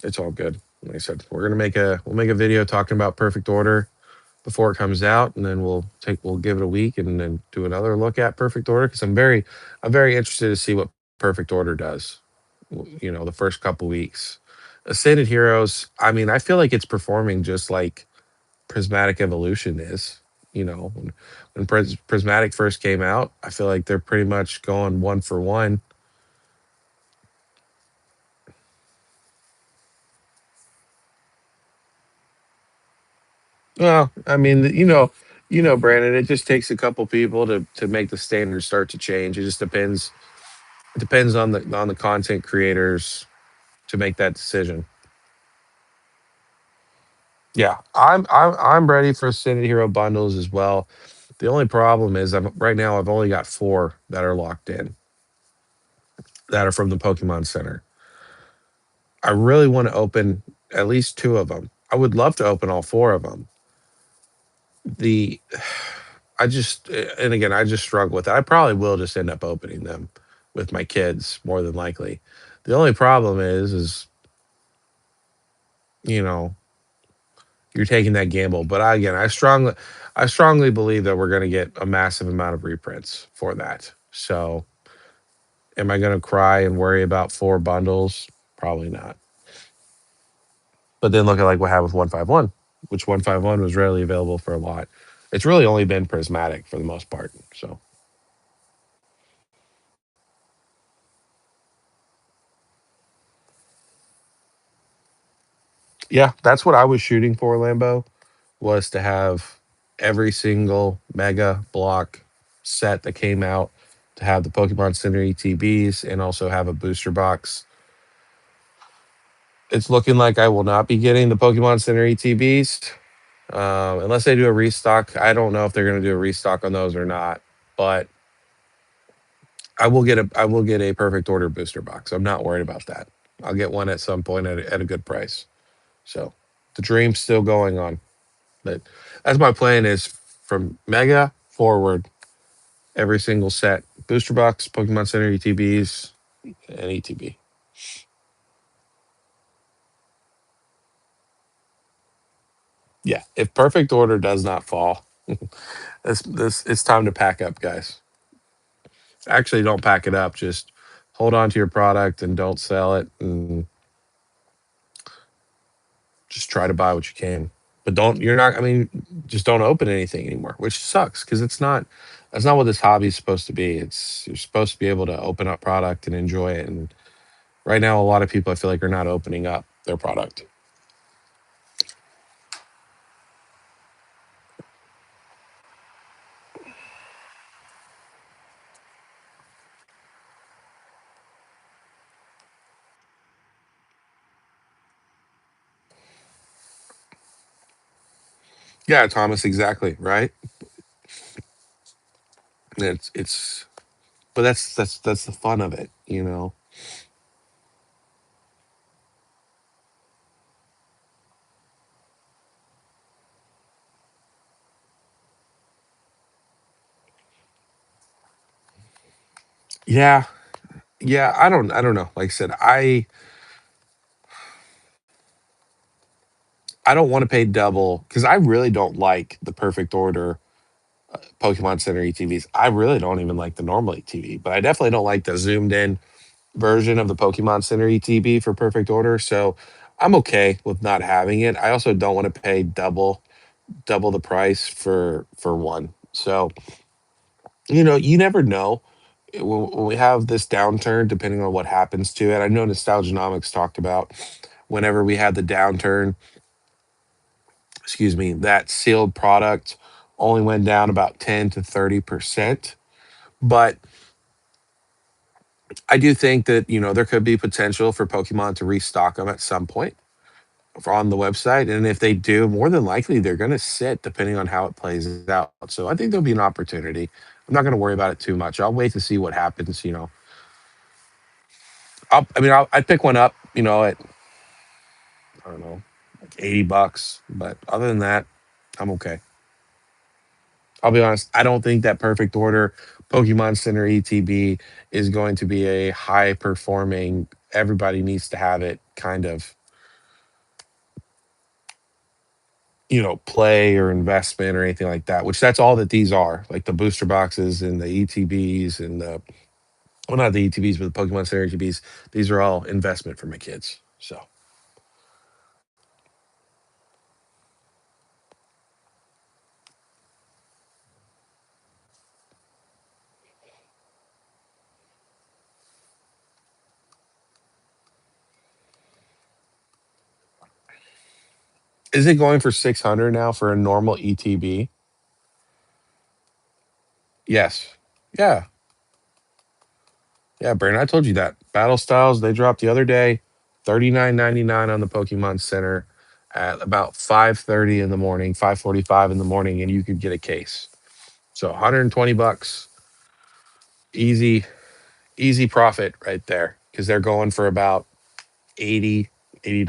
it's all good. Like I said, we'll make a video talking about perfect order before it comes out, and then we'll give it a week and then do another look at perfect order because I'm very interested to see what perfect order does. The first couple weeks. Ascended Heroes, I mean, I feel like it's performing just like Prismatic Evolution is. When Prismatic first came out, I feel like they're pretty much going one for one. Well, I mean, Brandon, it just takes a couple people to make the standards start to change. It just depends. It depends on the content creators to make that decision. Yeah, I'm ready for Ascended Hero bundles as well. The only problem is right now I've only got four that are locked in that are from the Pokemon Center. I really want to open at least two of them. I would love to open all four of them. The I just and again I just struggle with it. I probably will just end up opening them with my kids more than likely. The only problem is you know you're taking that gamble. But again, I strongly believe that we're going to get a massive amount of reprints for that. So Am I going to cry and worry about four bundles? Probably not. But then look at like what happened with 151, which 151 was rarely available for a lot. It's really only been prismatic for the most part. So yeah, that's what I was shooting for, Lambo, was to have every single mega block set that came out, to have the Pokemon Center ETBs and also have a booster box. It's looking like I will not be getting the Pokemon Center ETBs unless they do a restock. I don't know if they're going to do a restock on those or not, but I will get a perfect order booster box. I'm not worried about that. I'll get one at some point at a good price. So the dream's still going on. But that's my plan, is from Mega forward, every single set. Booster box, Pokemon Center ETBs, and ETB. Yeah. If perfect order does not fall, this it's time to pack up, guys. Actually, don't pack it up. Just hold on to your product and don't sell it, and just try to buy what you can. But don't you're not I mean, just don't open anything anymore, which sucks because that's not what this hobby is supposed to be. It's You're supposed to be able to open up product and enjoy it. And right now a lot of people I feel like are not opening up their product. Yeah, Thomas, exactly, right? It's but that's the fun of it, you know. Yeah. Yeah, I don't know. Like I said, I don't want to pay double because I really don't like the perfect order Pokemon Center ETVs. I really don't even like the normal ETV, but I definitely don't like the zoomed in version of the Pokemon Center ETB for perfect order. So I'm okay with not having it. I also don't want to pay double the price for one. So, you never know. When we have this downturn, depending on what happens to it. I know Nostalgianomics talked about whenever we had the downturn, excuse me, that sealed product only went down about 10 to 30%. But I do think that, there could be potential for Pokemon to restock them at some point on the website. And if they do, more than likely they're going to sit depending on how it plays out. So I think there'll be an opportunity. I'm not going to worry about it too much. I'll wait to see what happens. I'd pick one up, at, I don't know, like $80. But other than that, I'm okay. I'll be honest. I don't think that perfect order Pokemon Center ETB is going to be a high performing, everybody needs to have it kind of, play or investment or anything like that, which that's all that these are, like the booster boxes and the ETBs and well, not the ETBs, but the Pokemon Center ETBs. These are all investment for my kids. So, is it going for 600 now for a normal ETB? Yes. Yeah. Yeah, Brandon, I told you that. Battle Styles, they dropped the other day, 39.99 on the Pokemon Center at about 5:30 in the morning, 5:45 in the morning, and you could get a case. So $120, easy, easy profit right there. Because they're going for about 80 $80.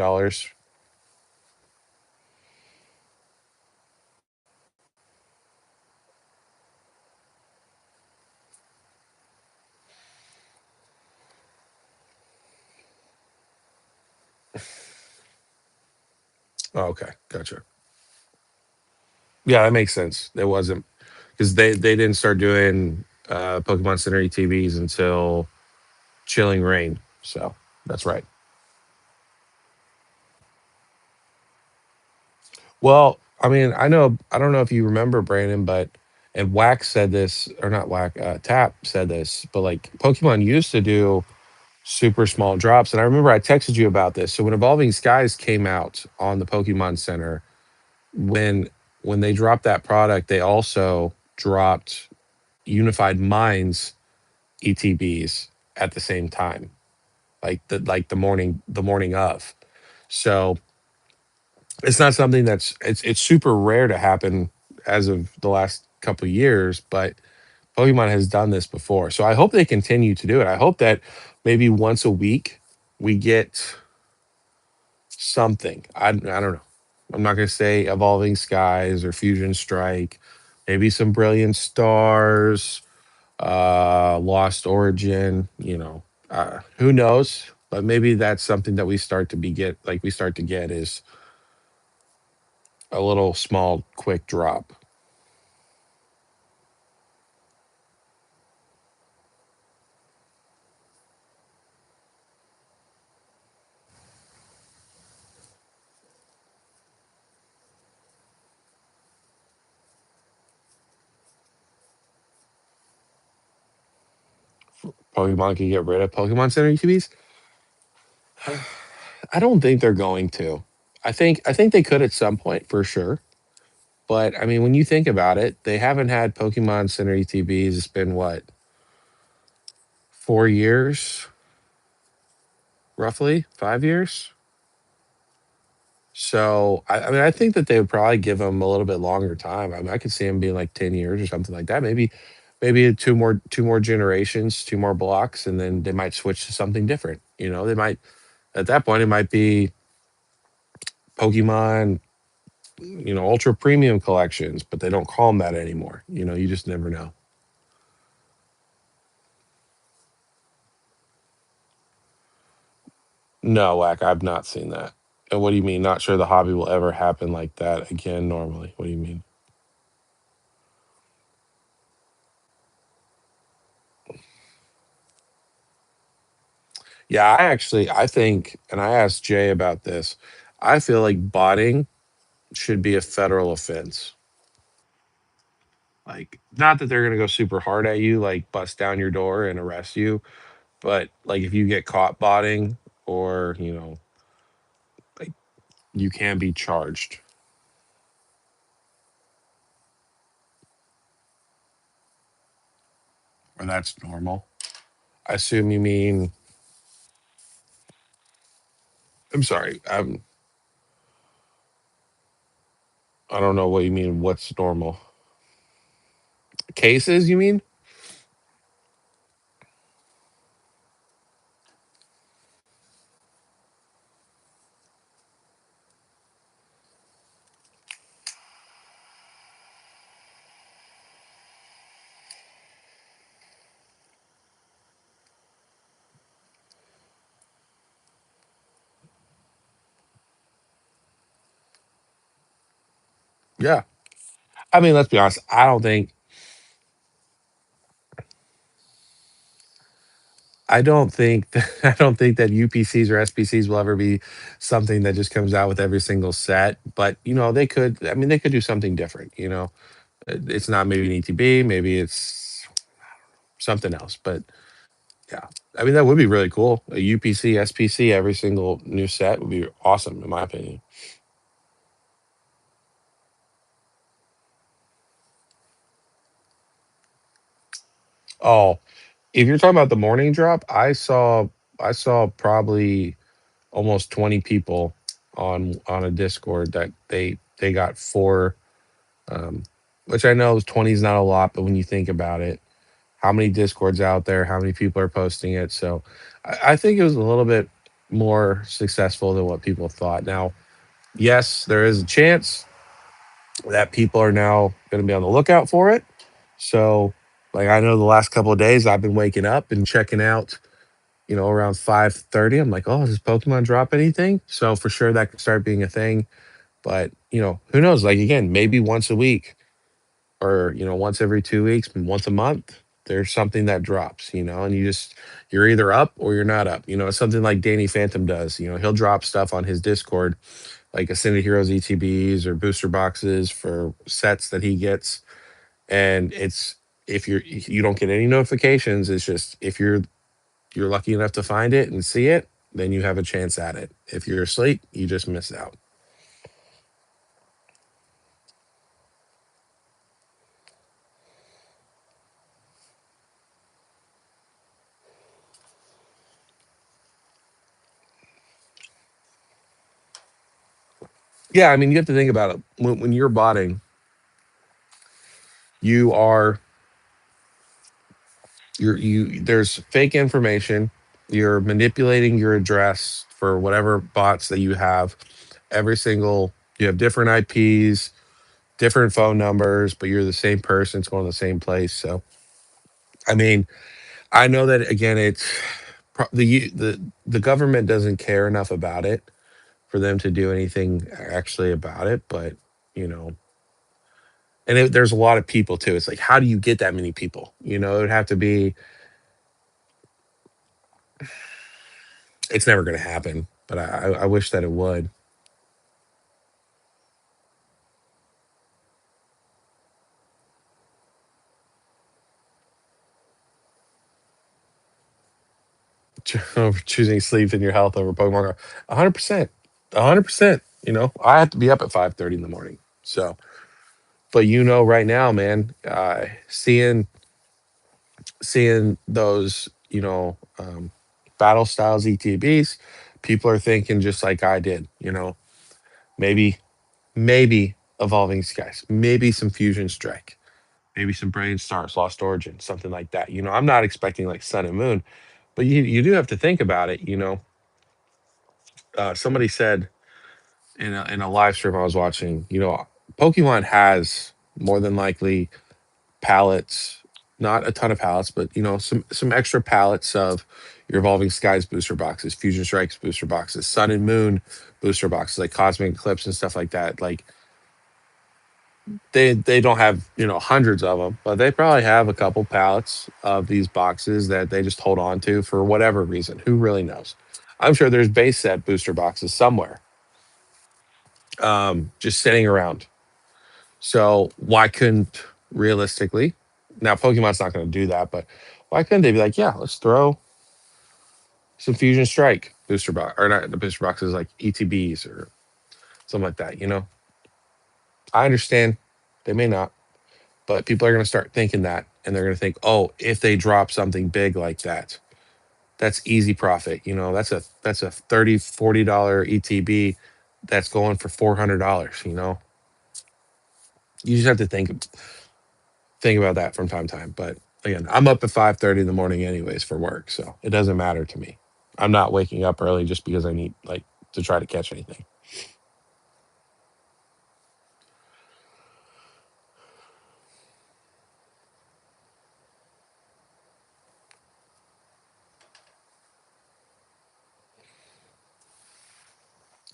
Oh, okay, gotcha. Yeah, that makes sense. It wasn't because they didn't start doing Pokemon Center ETVs until Chilling Reign. So that's right. Well, I mean, I don't know if you remember Brandon, but and Wax said this, or not Wax, Tap said this, but like Pokemon used to do super small drops. And I remember I texted you about this. So when Evolving Skies came out on the Pokemon Center, when they dropped that product, they also dropped Unified Minds ETBs at the same time, like the morning of. So it's not something that's it's super rare to happen as of the last couple of years, but Pokemon has done this before. So I hope they continue to do it. I hope that maybe once a week we get something. I don't know. I'm not going to say Evolving Skies or Fusion Strike. Maybe some Brilliant Stars, Lost Origin. Who knows? But maybe that's something that we start to get is a little small, quick drop. Pokemon can get rid of Pokemon Center UTVs. I don't think they're going to. I think they could at some point for sure. But I mean, when you think about it, they haven't had Pokemon Center ETBs. It's been what, 4 years, roughly 5 years. So I mean, I think that they would probably give them a little bit longer time. I mean, I could see them being like 10 years or something like that. Maybe two more generations, two more blocks, and then they might switch to something different. They might at that point it might be Pokemon, ultra premium collections, but they don't call them that anymore. You just never know. No, Whack, I've not seen that. And what do you mean? Not sure the hobby will ever happen like that again normally. What do you mean? Yeah, I think, and I asked Jay about this. I feel like botting should be a federal offense. Like, not that they're gonna go super hard at you, like bust down your door and arrest you, but like if you get caught botting, or like you can be charged. Or that's normal. I assume you mean. I'm sorry. I don't know what you mean. What's normal? Cases? You mean? Yeah. I mean, let's be honest. I don't think that UPCs or SPCs will ever be something that just comes out with every single set. But they could. I mean, they could do something different. It's not maybe an ETB. Maybe it's something else. But yeah, I mean, that would be really cool. A UPC, SPC, every single new set would be awesome, in my opinion. Oh, if you're talking about the morning drop, I saw probably almost 20 people on a Discord that they got four, um, which I know 20 is not a lot, but when you think about it, how many Discords out there, how many people are posting it. So I think it was a little bit more successful than what people thought. Now, yes, there is a chance that people are now going to be on the lookout for it. So, like, I know the last couple of days I've been waking up and checking out, around 5:30. I'm like, oh, does Pokemon drop anything? So for sure that could start being a thing. But who knows? Like, again, maybe once a week, or once every 2 weeks, once a month. There's something that drops, and you're either up or you're not up. It's something like Danny Phantom does. He'll drop stuff on his Discord, like Ascended Heroes ETBs or booster boxes for sets that he gets. And it's if you don't get any notifications, it's just if you're lucky enough to find it and see it, then you have a chance at it. If you're asleep, you just miss out. Yeah, I mean, you have to think about it. When you're botting, you are there's fake information. You're manipulating your address for whatever bots that you have. You have different IPs, different phone numbers, but you're the same person. It's going to the same place. So, I mean, I know that again. The government doesn't care enough about it for them to do anything actually about it. But you know, there's a lot of people too. It's like, how do you get that many people? It would have to be. It's never going to happen, but I wish that it would. Choosing sleep and your health over Pokemon Go. 100%. 100%. I have to be up at 5:30 in the morning. So, but right now, man, seeing those, battle styles ETBs, people are thinking just like I did, maybe, maybe evolving skies, maybe some fusion strike, maybe some brilliant stars, lost origin, something like that. I'm not expecting like sun and moon, but you do have to think about it. Somebody said in a live stream I was watching, Pokemon has more than likely pallets, not a ton of pallets, but some extra pallets of your Evolving Skies booster boxes, Fusion Strikes booster boxes, Sun and Moon booster boxes, like Cosmic Eclipse and stuff like that. Like they don't have hundreds of them, but they probably have a couple pallets of these boxes that they just hold on to for whatever reason. Who really knows? I'm sure there's base set booster boxes somewhere, just sitting around. So why couldn't realistically? Now Pokemon's not going to do that, but why couldn't they be like, yeah, let's throw some Fusion Strike booster box or not the booster boxes like ETBs or something like that? I understand they may not, but people are going to start thinking that, and they're going to think, oh, if they drop something big like that, that's easy profit. That's a 30 $40 ETB that's going for $400. You just have to think about that from time to time. But again, I'm up at 5:30 in the morning anyways for work, so it doesn't matter to me. I'm not waking up early just because I need like to try to catch anything.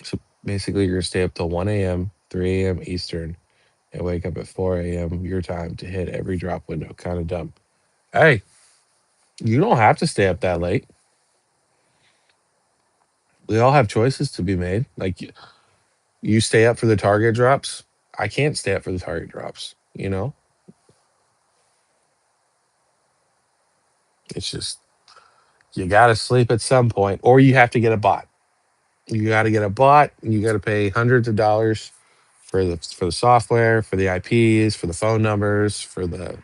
So basically, you're gonna stay up till 1 a.m., 3 a.m. Eastern, and wake up at 4 a.m. your time to hit every drop window. Kind of dumb. Hey, you don't have to stay up that late. We all have choices to be made. Like you stay up for the target drops. I can't stay up for the target drops. It's just you got to sleep at some point, or you have to get a bot. You got to get a bot, and you got to pay hundreds of dollars for the software, for the IPs, for the phone numbers, for the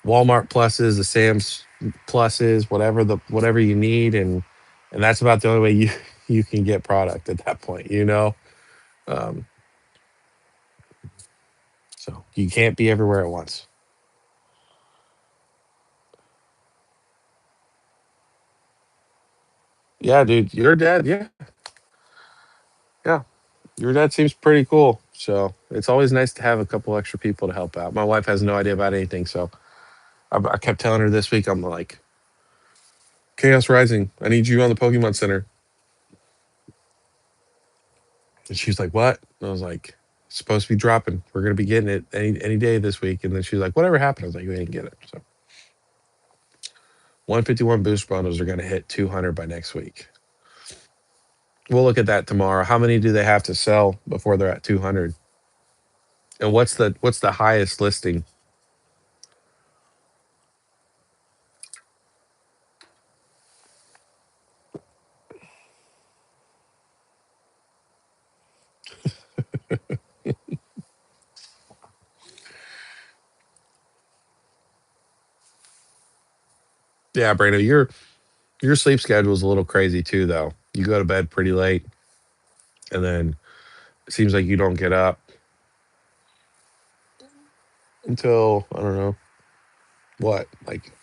Walmart pluses, the Sam's pluses, whatever you need, and that's about the only way you you can get product at that point. Um, so you can't be everywhere at once. Yeah, dude, your dad, yeah, yeah, your dad seems pretty cool. So it's always nice to have a couple extra people to help out. My wife has no idea about anything, so I kept telling her this week, I'm like, Chaos Rising, I need you on the Pokemon Center. And she's like, "What?" And I was like, "It's supposed to be dropping. We're gonna be getting it any day this week." And then she's like, "Whatever happened?" I was like, "We didn't get it." So 151 booster bundles are going to hit 200 by next week. We'll look at that tomorrow. How many do they have to sell before they're at 200? And what's the highest listing? Yeah, Brando, your sleep schedule is a little crazy too, though. You go to bed pretty late, and then it seems like you don't get up until I don't know what. Like,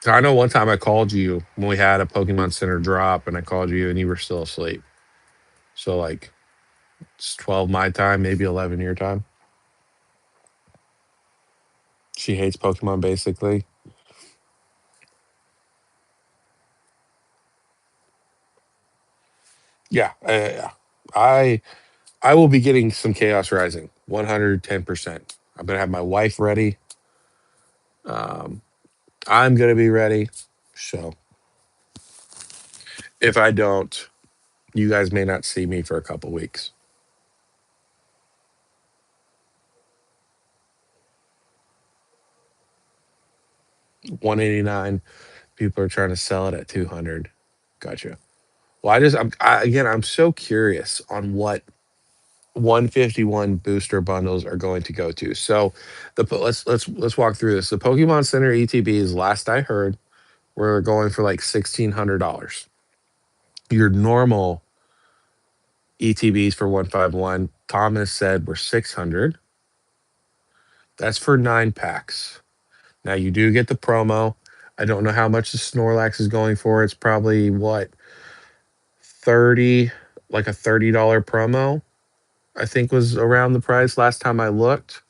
so I know one time I called you when we had a Pokemon Center drop, and I called you and you were still asleep. So like it's 12 my time, maybe 11 your time. She hates Pokemon basically. Yeah, I I will be getting some Chaos Rising, 110%. I'm gonna have my wife ready. Um, I'm gonna be ready. So if I don't, you guys may not see me for a couple weeks. 189. People are trying to sell it at 200. Gotcha. Well, again, I'm so curious on what 151 booster bundles are going to go to. So let's walk through this. The Pokemon Center ETBs, last I heard, were going for like $1,600. Your normal ETBs for 151, Thomas said were 600. That's for 9 packs. Now you do get the promo. I don't know how much the Snorlax is going for. It's probably what 30, like a $30 promo. I think was around the price last time I looked.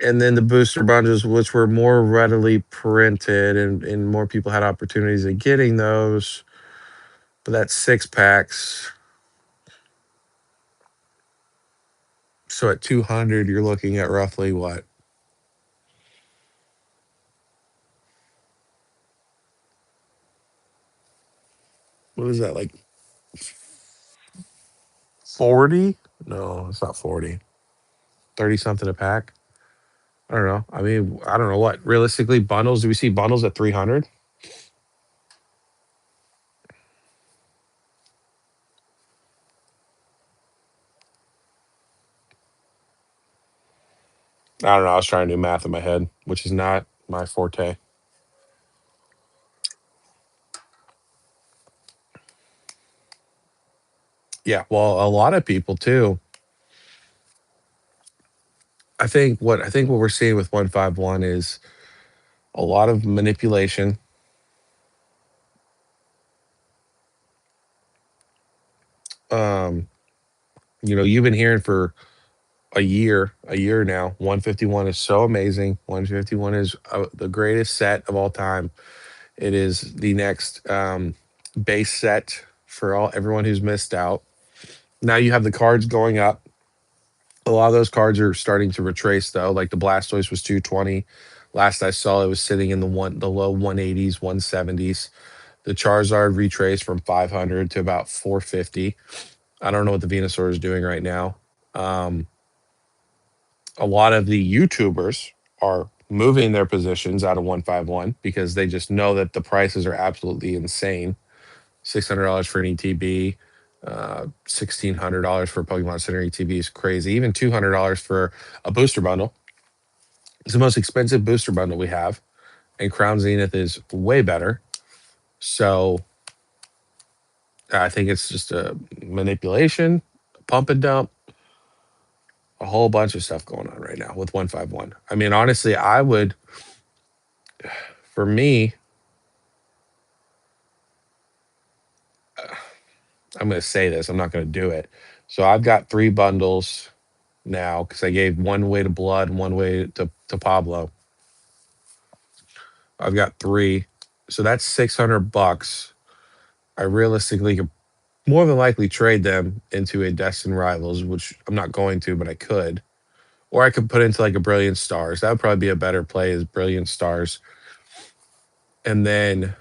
And then the booster bundles, which were more readily printed and more people had opportunities of getting those. But that's 6 packs. So at 200, you're looking at roughly what? What is that, like 40? No, it's not 40. 30 something a pack. I don't know. I mean, I don't know what. Realistically, bundles, do we see bundles at 300? I don't know. I was trying to do math in my head, which is not my forte. Yeah, well, a lot of people too. I think what we're seeing with 151 is a lot of manipulation. Um, you've been hearing for a year now. 151 is so amazing. 151 is the greatest set of all time. It is the next base set for all everyone who's missed out. Now you have the cards going up. A lot of those cards are starting to retrace though. Like the Blastoise was 220. Last I saw, it was sitting in the low 180s, 170s. The Charizard retraced from 500 to about 450. I don't know what the Venusaur is doing right now. Um, a lot of the YouTubers are moving their positions out of 151 because they just know that the prices are absolutely insane. $600 for an ETB, $1,600 for a Pokemon Center ETB is crazy. Even $200 for a booster bundle. It's the most expensive booster bundle we have, and Crown Zenith is way better. So I think it's just a manipulation, pump and dump, a whole bunch of stuff going on right now with 151. I mean, honestly, I would, for me, I'm going to say this, I'm not going to do it. So I've got 3 bundles now because I gave one way to Blood and one way to Pablo. I've got 3. So that's $600. I realistically could more than likely trade them into a Destin Rivals, which I'm not going to, but I could. or I could put into like a Brilliant Stars. That would probably be a better play is Brilliant Stars. And then,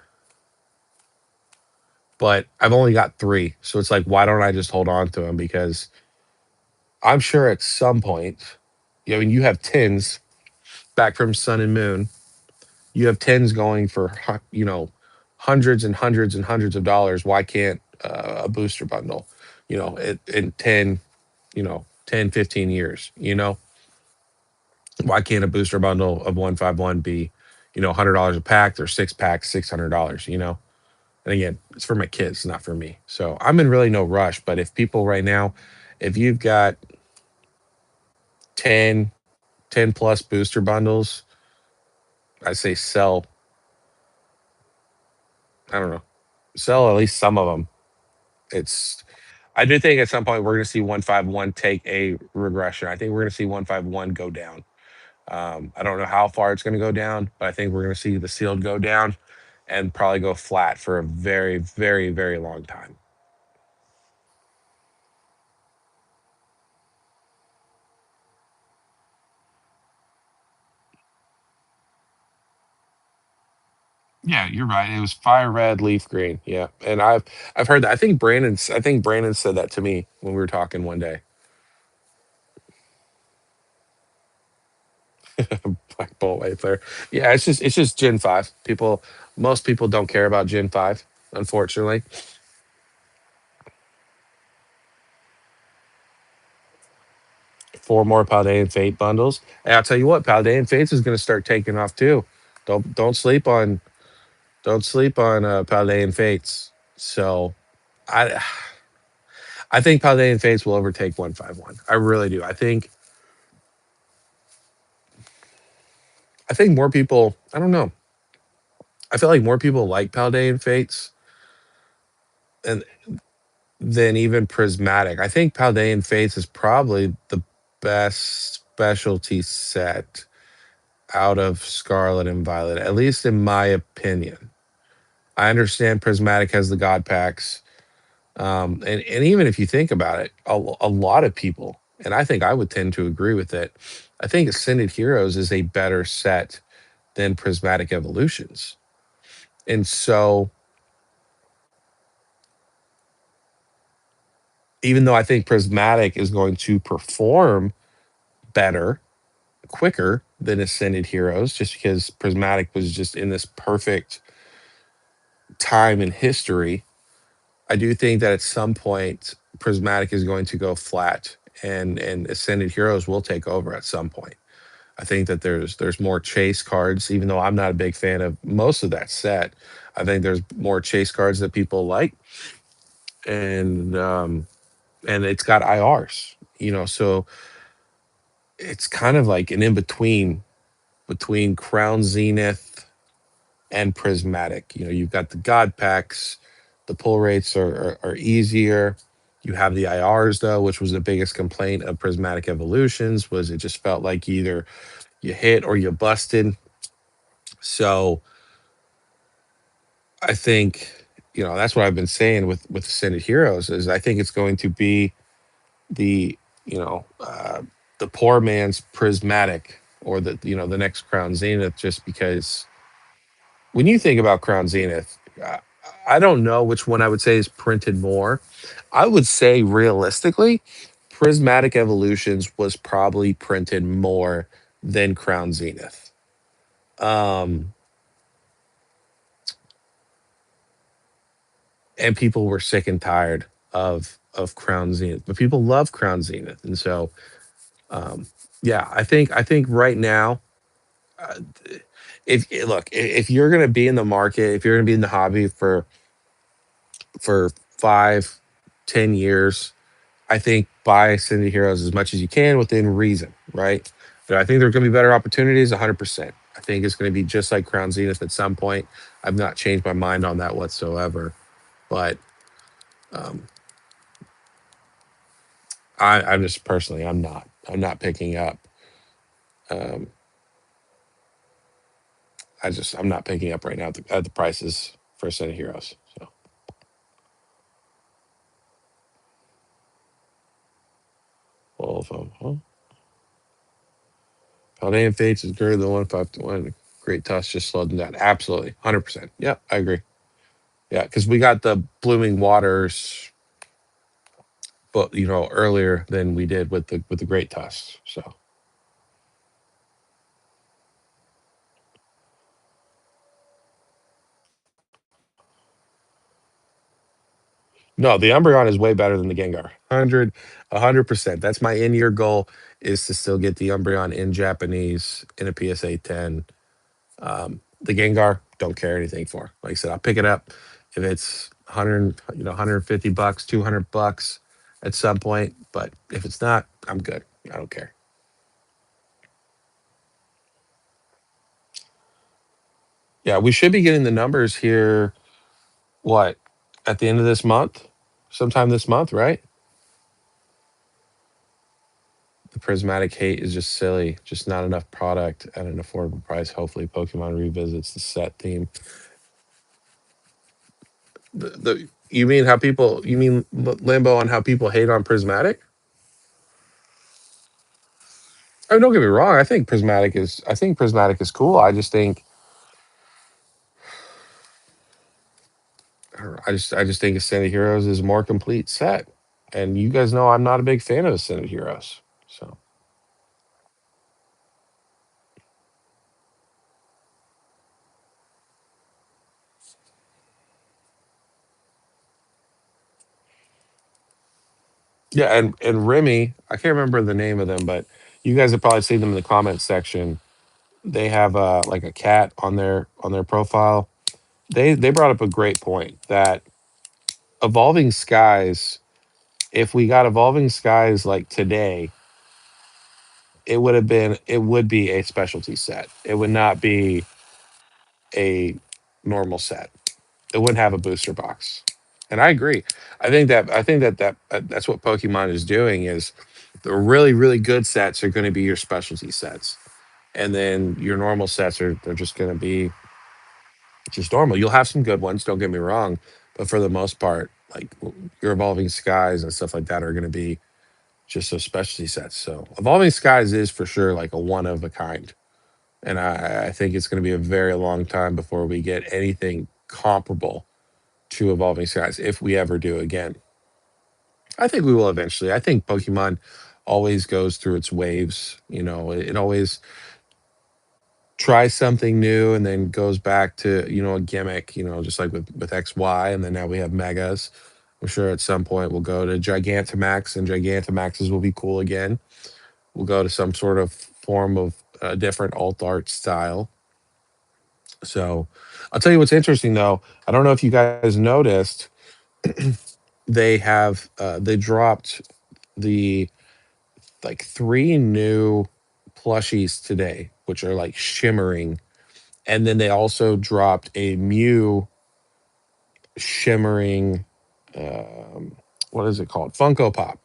but I've only got three. So it's like, why don't I just hold on to them? Because I'm sure at some point, I mean, you have tens back from Sun and Moon. You have tens going for, hundreds and hundreds and hundreds of dollars. Why can't a booster bundle, in 10, 10, 15 years, why can't a booster bundle of 151 be, $100 a pack or six packs, $600, And again, it's for my kids, not for me. So I'm in really no rush. But if people right now, if you've got 10, 10 plus booster bundles, I say sell, I don't know, sell at least some of them. It's, I do think at some point we're going to see 151 take a regression. I think we're going to see 151 go down. I don't know how far it's going to go down, but I think we're going to see the sealed go down and probably go flat for a very, very, very long time. Yeah, you're right. It was fire red, leaf green. Yeah, and I've heard that. I think Brandon said that to me when we were talking one day. Black Bolt Wayfarer. Yeah, it's just Gen 5. Most people don't care about Gen 5, unfortunately. Four more Paldean Fate bundles. And I'll tell you what, Paldean Fates is going to start taking off too. Don't sleep on Paldean Fates. So I I think Paldean Fates will overtake 151. I really do. I think more people. I don't know. I feel like more people like Paldean Fates and than even Prismatic. I think Paldean Fates is probably the best specialty set out of Scarlet and Violet, at least in my opinion. I understand Prismatic has the God packs, and even if you think about it, a lot of people, and I think I would tend to agree with it. I think Ascended Heroes is a better set than Prismatic Evolutions, and so even though I think Prismatic is going to perform better, quicker than Ascended Heroes, just because Prismatic was just in this perfect time in history, I do think that at some point Prismatic is going to go flat and Ascended Heroes will take over at some point. I think that there's more chase cards, even though I'm not a big fan of most of that set. I think there's more chase cards that people like, and it's got IRs, so it's kind of like an in between Crown Zenith and Prismatic. You've got the God packs, the pull rates are easier. You have the IRs though, which was the biggest complaint of Prismatic Evolutions, was it just felt like either you hit or you busted. So I think that's what I've been saying with Ascended Heroes is I think it's going to be the you know the poor man's Prismatic or the next Crown Zenith, just because when you think about Crown Zenith, I don't know which one I would say is printed more. I would say realistically, Prismatic Evolutions was probably printed more than Crown Zenith. Um, and people were sick and tired of Crown Zenith, but people love Crown Zenith, and so um, yeah, I think right now, uh, if look, if you're going to be in the market, if you're going to be in the hobby for 5, 10 years, I think buy City Heroes as much as you can within reason, right? But I think there's going to be better opportunities, 100%. I think it's going to be just like Crown Zenith at some point. I've not changed my mind on that whatsoever. But um, I'm just personally, I'm not picking up. Um, I'm not picking up right now at the prices for City Heroes. So all of them, huh? Haldane Fates is greater than 151. Great Tusk just slowed them down. Absolutely. 100%. Yeah, I agree. Yeah, because we got the Blooming Waters, but earlier than we did with the Great Tusk. So no, the Umbreon is way better than the Gengar. 100%. That's my in-year goal, is to still get the Umbreon in Japanese in a PSA 10. The Gengar, don't care anything for. Like I said, I'll pick it up if it's 100, 150 bucks, $200 at some point. But if it's not, I'm good. I don't care. Yeah, we should be getting the numbers here. What, at the end of this month? Sometime this month, right? The prismatic hate is just silly. Just not enough product at an affordable price. Hopefully, Pokemon revisits the set theme. You mean how people? You mean Limbo on how people hate on prismatic? I mean, don't get me wrong. I think prismatic is cool. I just think I just think Ascended Heroes is a more complete set. And you guys know I'm not a big fan of Ascended Heroes. So yeah, and Remy, I can't remember the name of them, but you guys have probably seen them in the comments section. They have like a cat on their profile. They brought up a great point that Evolving Skies, if we got Evolving Skies like today, it would be a specialty set. It would not be a normal set. It wouldn't have a booster box. And I agree. I think that's what Pokemon is doing, is the really really good sets are going to be your specialty sets. And then your normal sets they're just going to be just normal. You'll have some good ones, don't get me wrong, but for the most part, like your Evolving Skies and stuff like that are going to be just those specialty sets. So Evolving Skies is for sure like a one of a kind, and I think it's going to be a very long time before we get anything comparable to Evolving Skies, if we ever do again. I think we will eventually. I think Pokemon always goes through its waves. It always tries something new and then goes back to a gimmick. Just like with XY, and then now we have Megas. I'm sure at some point we'll go to Gigantamax, and Gigantamaxes will be cool again. We'll go to some sort of form of a different alt art style. So I'll tell you what's interesting though. I don't know if you guys noticed, they dropped the like three new plushies today, which are like shimmering. And then they also dropped a Mew shimmering, um, what is it called? Funko Pop.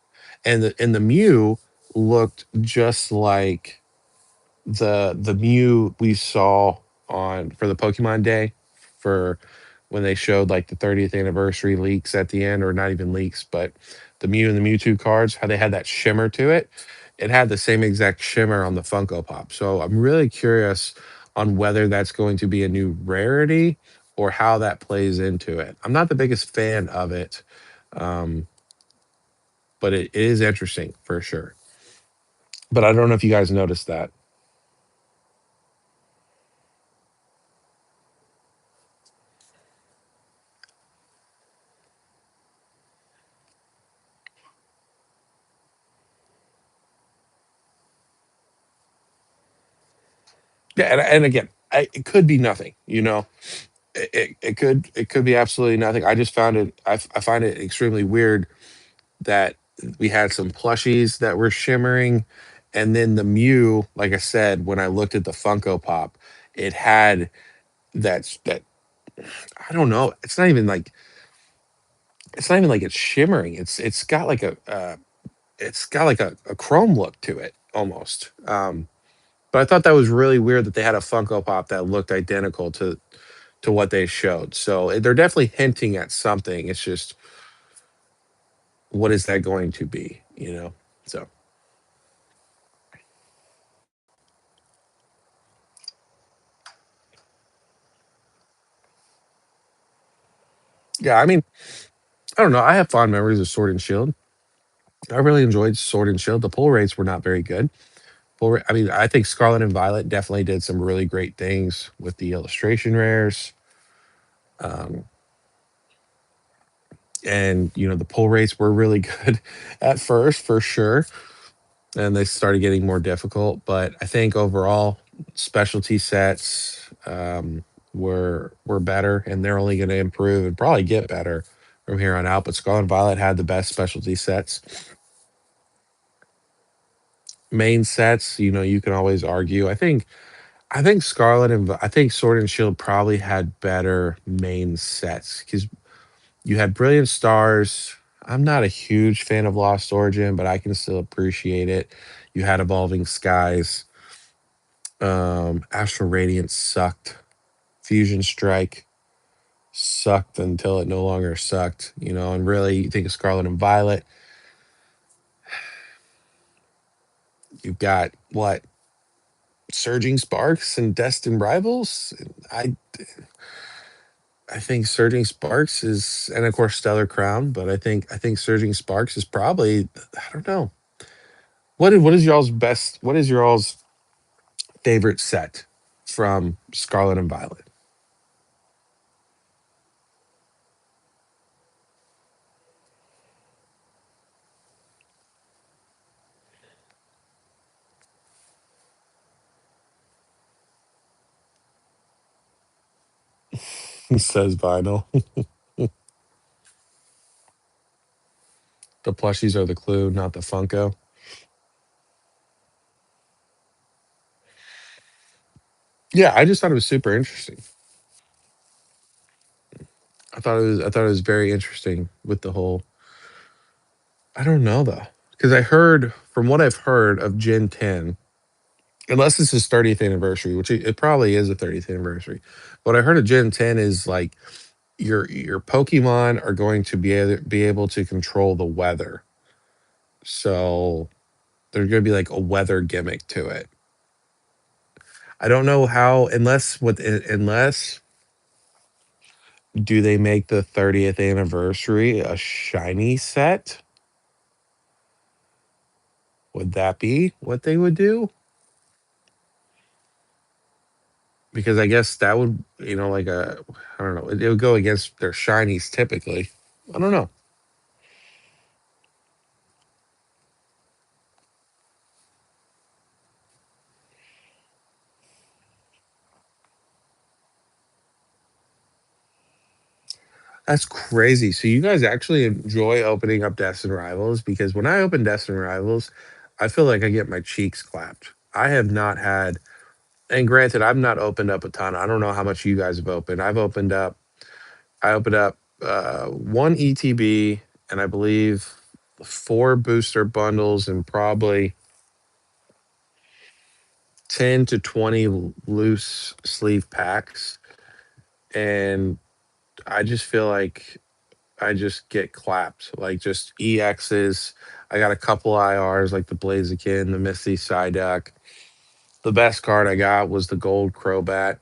And the Mew looked just like the Mew we saw on for the Pokemon Day, for when they showed like the 30th anniversary leaks at the end, or not even leaks, but the Mew and the Mewtwo cards, how they had that shimmer to it. It had the same exact shimmer on the Funko Pop. So I'm really curious on whether that's going to be a new rarity or how that plays into it. I'm not the biggest fan of it, um, but it is interesting for sure. But I don't know if you guys noticed that. Yeah, and again, it could be nothing. It could be absolutely nothing. I just found it. I find it extremely weird that we had some plushies that were shimmering, and then the Mew. Like I said, when I looked at the Funko Pop, it had that. I don't know. It's not even like it's shimmering. It's got like a chrome look to it almost. But I thought that was really weird that they had a Funko Pop that looked identical to what they showed. So they're definitely hinting at something. It's just, what is that going to be? So Yeah, I mean, I don't know. I have fond memories of Sword and Shield. I really enjoyed Sword and Shield. The pull rates were not very good. I mean, I think Scarlet and Violet definitely did some really great things with the illustration rares. Um, and the pull rates were really good at first, for sure, and they started getting more difficult. But I think overall, specialty sets were better, and they're only going to improve and probably get better from here on out. But Scarlet and Violet had the best specialty sets. Main sets, you can always argue. I think I think Sword and Shield probably had better main sets because you had Brilliant Stars. I'm not a huge fan of Lost Origin, but I can still appreciate it. You had Evolving Skies. Astral Radiance sucked. Fusion Strike sucked until it no longer sucked. And really, you think of Scarlet and Violet, you've got what? Surging Sparks and Destined Rivals. I think Surging Sparks is, and of course Stellar Crown, but I think Surging Sparks is probably, I don't know. What is y'all's favorite set from Scarlet and Violet? Says Vinyl. The plushies are the clue, not the Funko. Yeah, I just thought it was super interesting. I thought it was very interesting with the whole. I don't know though, because I heard from what I've heard of Gen 10, unless this is 30th anniversary, which it probably is a 30th anniversary. What I heard of Gen 10 is like your Pokemon are going to be able to control the weather. So there's going to be like a weather gimmick to it. I don't know how, unless do they make the 30th anniversary a shiny set? Would that be what they would do? Because I guess that would, like I don't know, it would go against their shinies typically. I don't know. That's crazy. So you guys actually enjoy opening up Destined Rivals? Because when I open Destined Rivals, I feel like I get my cheeks clapped. I have not had, and granted, I've not opened up a ton. I don't know how much you guys have opened. I opened up one ETB and I believe four booster bundles and probably 10 to 20 loose sleeve packs. And I just feel like I just get clapped, like just EXs. I got a couple IRs like the Blaziken, the Misty Psyduck. The best card I got was the Gold Crobat.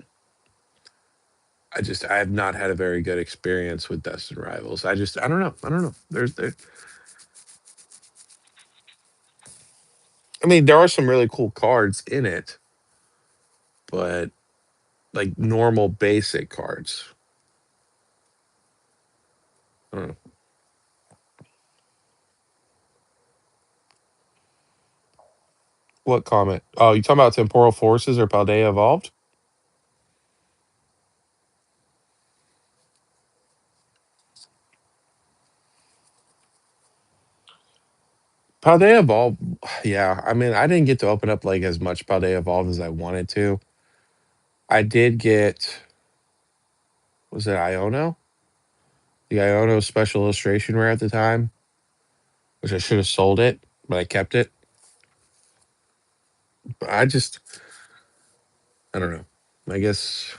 I have not had a very good experience with Destined Rivals. I don't know. I don't know. I mean, there are some really cool cards in it, but like normal basic cards. I don't know. What comment? Oh, you talking about Temporal Forces or Paldea Evolved? Paldea Evolved, yeah. I mean, I didn't get to open up like as much Paldea Evolved as I wanted to. I did get, was it Iono? The Iono special illustration rare at the time, which I should have sold it, but I kept it. But I don't know. I guess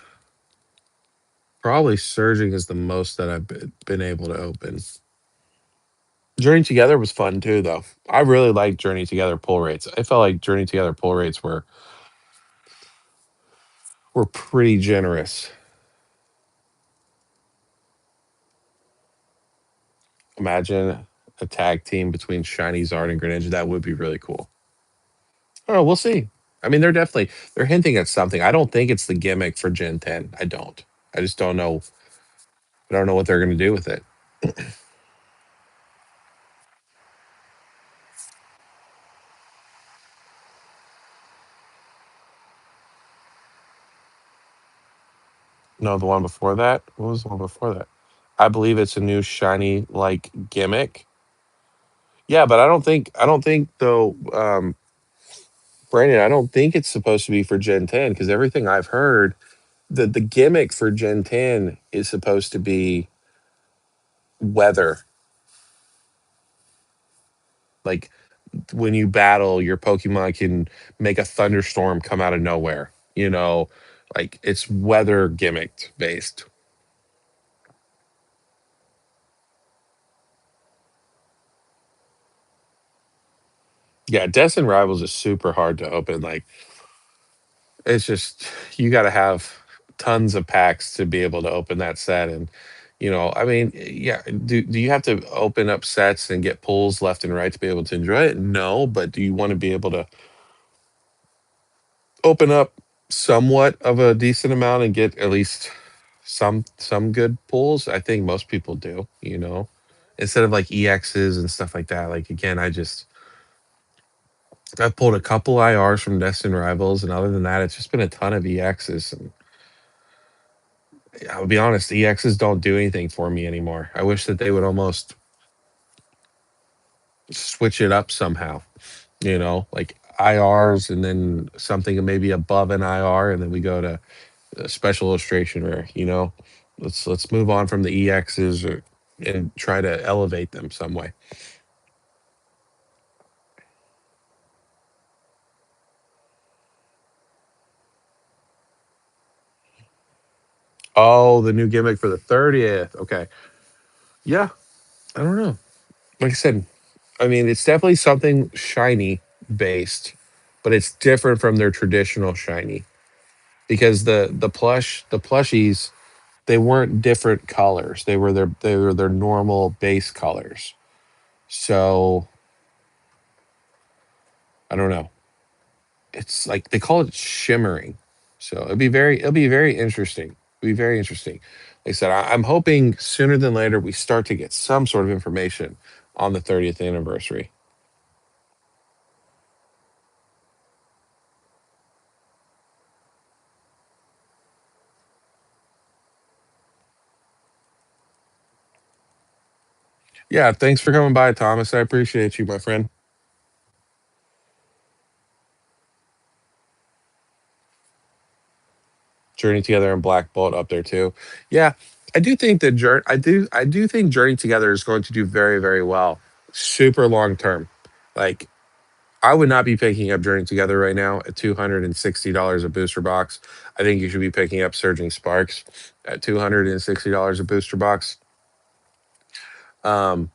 probably Surging is the most that I've been able to open. Journey Together was fun too, though. I really liked Journey Together pull rates. I felt like Journey Together pull rates were pretty generous. Imagine a tag team between Shiny Zard and Greninja. That would be really cool. Oh, we'll see. I mean, they're hinting at something. I don't think it's the gimmick for Gen 10. I don't. I just don't know. I don't know what they're going to do with it. No, the one before that. What was the one before that? I believe it's a new shiny like gimmick. Yeah, but I don't think though, Brandon. I don't think it's supposed to be for Gen 10 because everything I've heard, the gimmick for Gen 10 is supposed to be weather. Like when you battle, your Pokemon can make a thunderstorm come out of nowhere. Like it's weather gimmicked based. Yeah, Destin Rivals is super hard to open. Like it's just you got to have tons of packs to be able to open that set. And I mean, yeah, do you have to open up sets and get pulls left and right to be able to enjoy it? No, but do you want to be able to open up somewhat of a decent amount and get at least some good pulls? I think most people do. Instead of like EXs and stuff like that. Like again, I've pulled a couple IRs from Destin Rivals, and other than that, it's just been a ton of EXs. And I'll be honest, EXs don't do anything for me anymore. I wish that they would almost switch it up somehow, like IRs and then something maybe above an IR, and then we go to a special illustration rare. Let's move on from the EXs and try to elevate them some way. Oh, the new gimmick for the 30th. Okay. Yeah, I don't know. Like I said, I mean, it's definitely something shiny based, but it's different from their traditional shiny because the plushies, they weren't different colors. They were their normal base colors. So I don't know. It's like they call it shimmering. So it'll be very interesting. It'll be very interesting. Like I said, I'm hoping sooner than later we start to get some sort of information on the 30th anniversary. Yeah, thanks for coming by, Thomas. I appreciate you, my friend. Journey Together and Black Bolt up there too. Yeah, I do think that I do think Journey Together is going to do very very well, super long term. Like I would not be picking up Journey Together right now at $260 a booster box. I think you should be picking up Surging Sparks at $260 a booster box.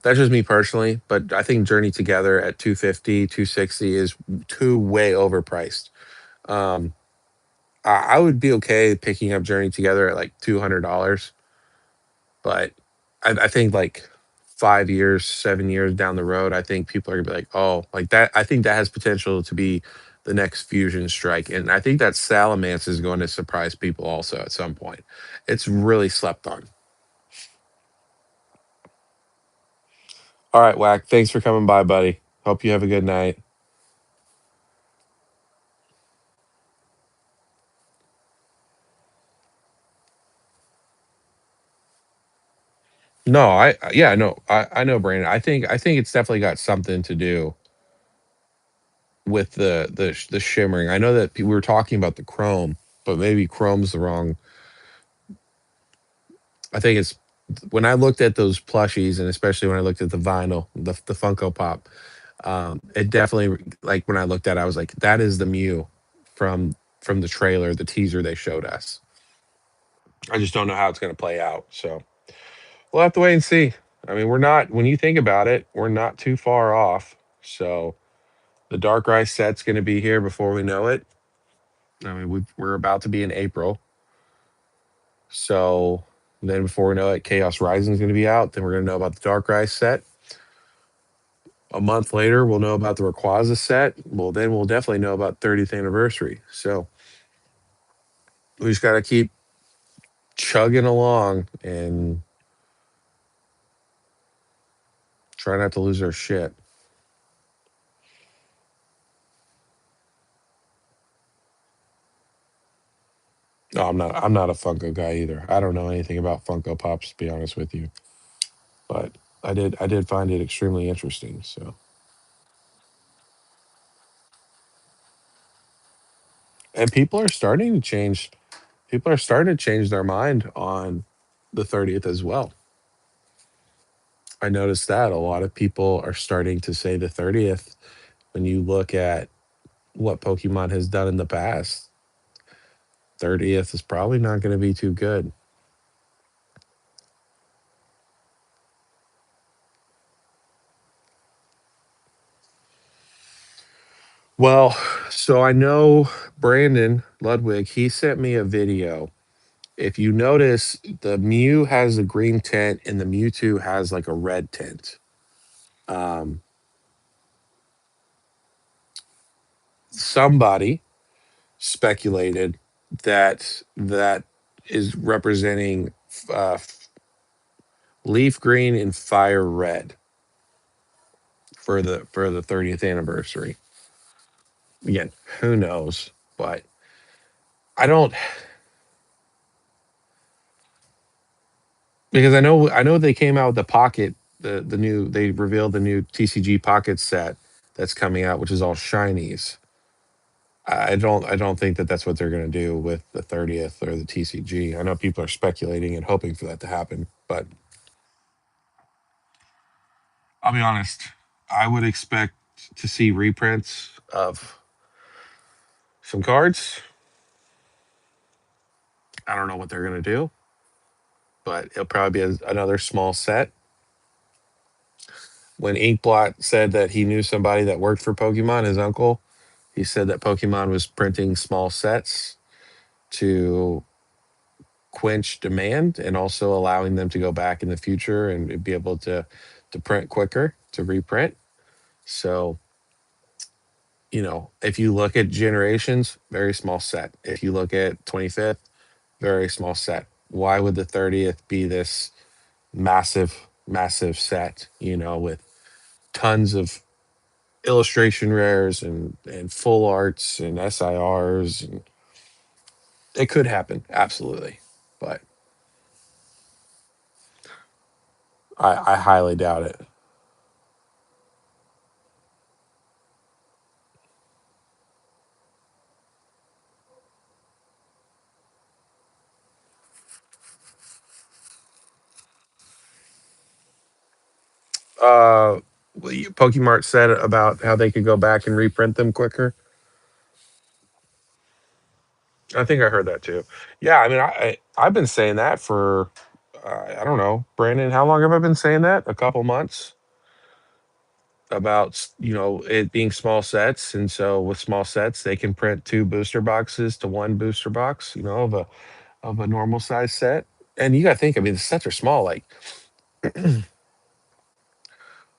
That's just me personally, but I think Journey Together at 250, 260 is too way overpriced. Um, I would be okay picking up Journey Together at like $200, but I think like 5 years, 7 years down the road, I think people are gonna be like, oh, like that. I think that has potential to be the next Fusion Strike, and I think that Salamence is going to surprise people also at some point. It's really slept on. All right, Whack. Thanks for coming by, buddy. Hope you have a good night. No, yeah, no, I know, Brandon. I think it's definitely got something to do with the shimmering. I know that we were talking about the chrome, but maybe chrome's the wrong. I think it's when I looked at those plushies, and especially when I looked at the vinyl, the Funko Pop. It definitely like when I looked at it, I was like, that is the Mew from the trailer, the teaser they showed us. I just don't know how it's going to play out. So we'll have to wait and see. I mean, we're not when you think about it, we're not too far off. So the Darkrai set's going to be here before we know it. I mean, we're about to be in April, so And then before we know it, Chaos Rising is going to be out. Then we're going to know about the Darkrai set. A month later, we'll know about the Rayquaza set. Well, then we'll definitely know about 30th anniversary. So we just got to keep chugging along and try not to lose our shit. No, I'm not. I'm not a Funko guy either. I don't know anything about Funko Pops, to be honest with you. But I did find it extremely interesting. So, and people are starting to change. People are starting to change their mind on the 30th as well. I noticed that a lot of people are starting to say the 30th. When you look at what Pokemon has done in the past, 30th is probably not going to be too good. Well, so I know Brandon Ludwig, he sent me a video. If you notice, the Mew has a green tint and the Mewtwo has like a red tint. Um, Somebody speculated that that is representing uh, leaf green and fire red for the 30th anniversary. Again, who knows? But I don't, because I know they came out with the pocket, the new, they revealed the new TCG pocket set that's coming out, which is all shinies. I don't think that that's what they're going to do with the 30th or the TCG. I know people are speculating and hoping for that to happen, but I'll be honest. I would expect to see reprints of some cards. I don't know what they're going to do, but it'll probably be another small set. When Inkblot said that he knew somebody that worked for Pokemon, his uncle, he said that Pokemon was printing small sets to quench demand and also allowing them to go back in the future and be able to print quicker, to reprint. So, you know, if you look at generations, very small set. If you look at 25th, very small set. Why would the 30th be this massive set, you know, with tons of illustration rares and full arts and SIRs, and it could happen, absolutely. But I highly doubt it. What Pokemart said about how they could go back and reprint them quicker. I think I heard that too. Yeah, I mean, I've been saying that for I don't know, Brandon. How long have I been saying that? A couple months about you know it being small sets, and so with small sets they can print two booster boxes to one booster box, you know, of a normal size set. And you got to think, I mean, the sets are small. Like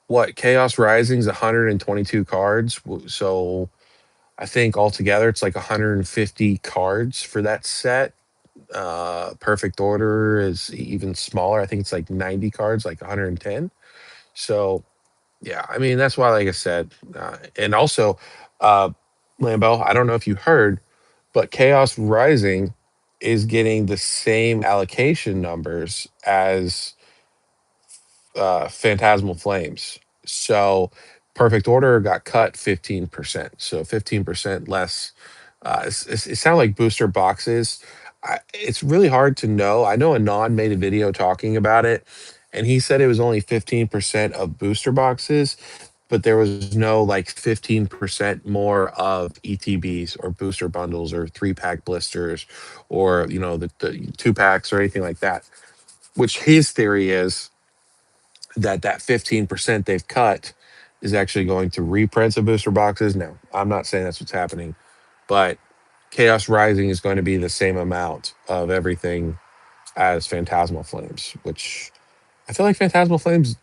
what Chaos Rising's 122 cards, so I think altogether it's like 150 cards for that set. Perfect Order is even smaller. I think it's like 90 cards, like 110. So yeah, I mean that's why, like I said, and also uh, Lambo. I don't know if you heard, but Chaos Rising is getting the same allocation numbers as Phantasmal Flames. So Perfect Order got cut 15%. So 15% less. It sounds like booster boxes. It's really hard to know. I know Anon made a video talking about it, and he said it was only 15% of booster boxes, but there was no like 15% more of ETBs or booster bundles or 3-pack blisters or, you know, the 2 packs or anything like that. Which his theory is that that 15% they've cut is actually going to reprints of booster boxes. No, I'm not saying that's what's happening, but Chaos Rising is going to be the same amount of everything as Phantasmal Flames, which I feel like Phantasmal Flames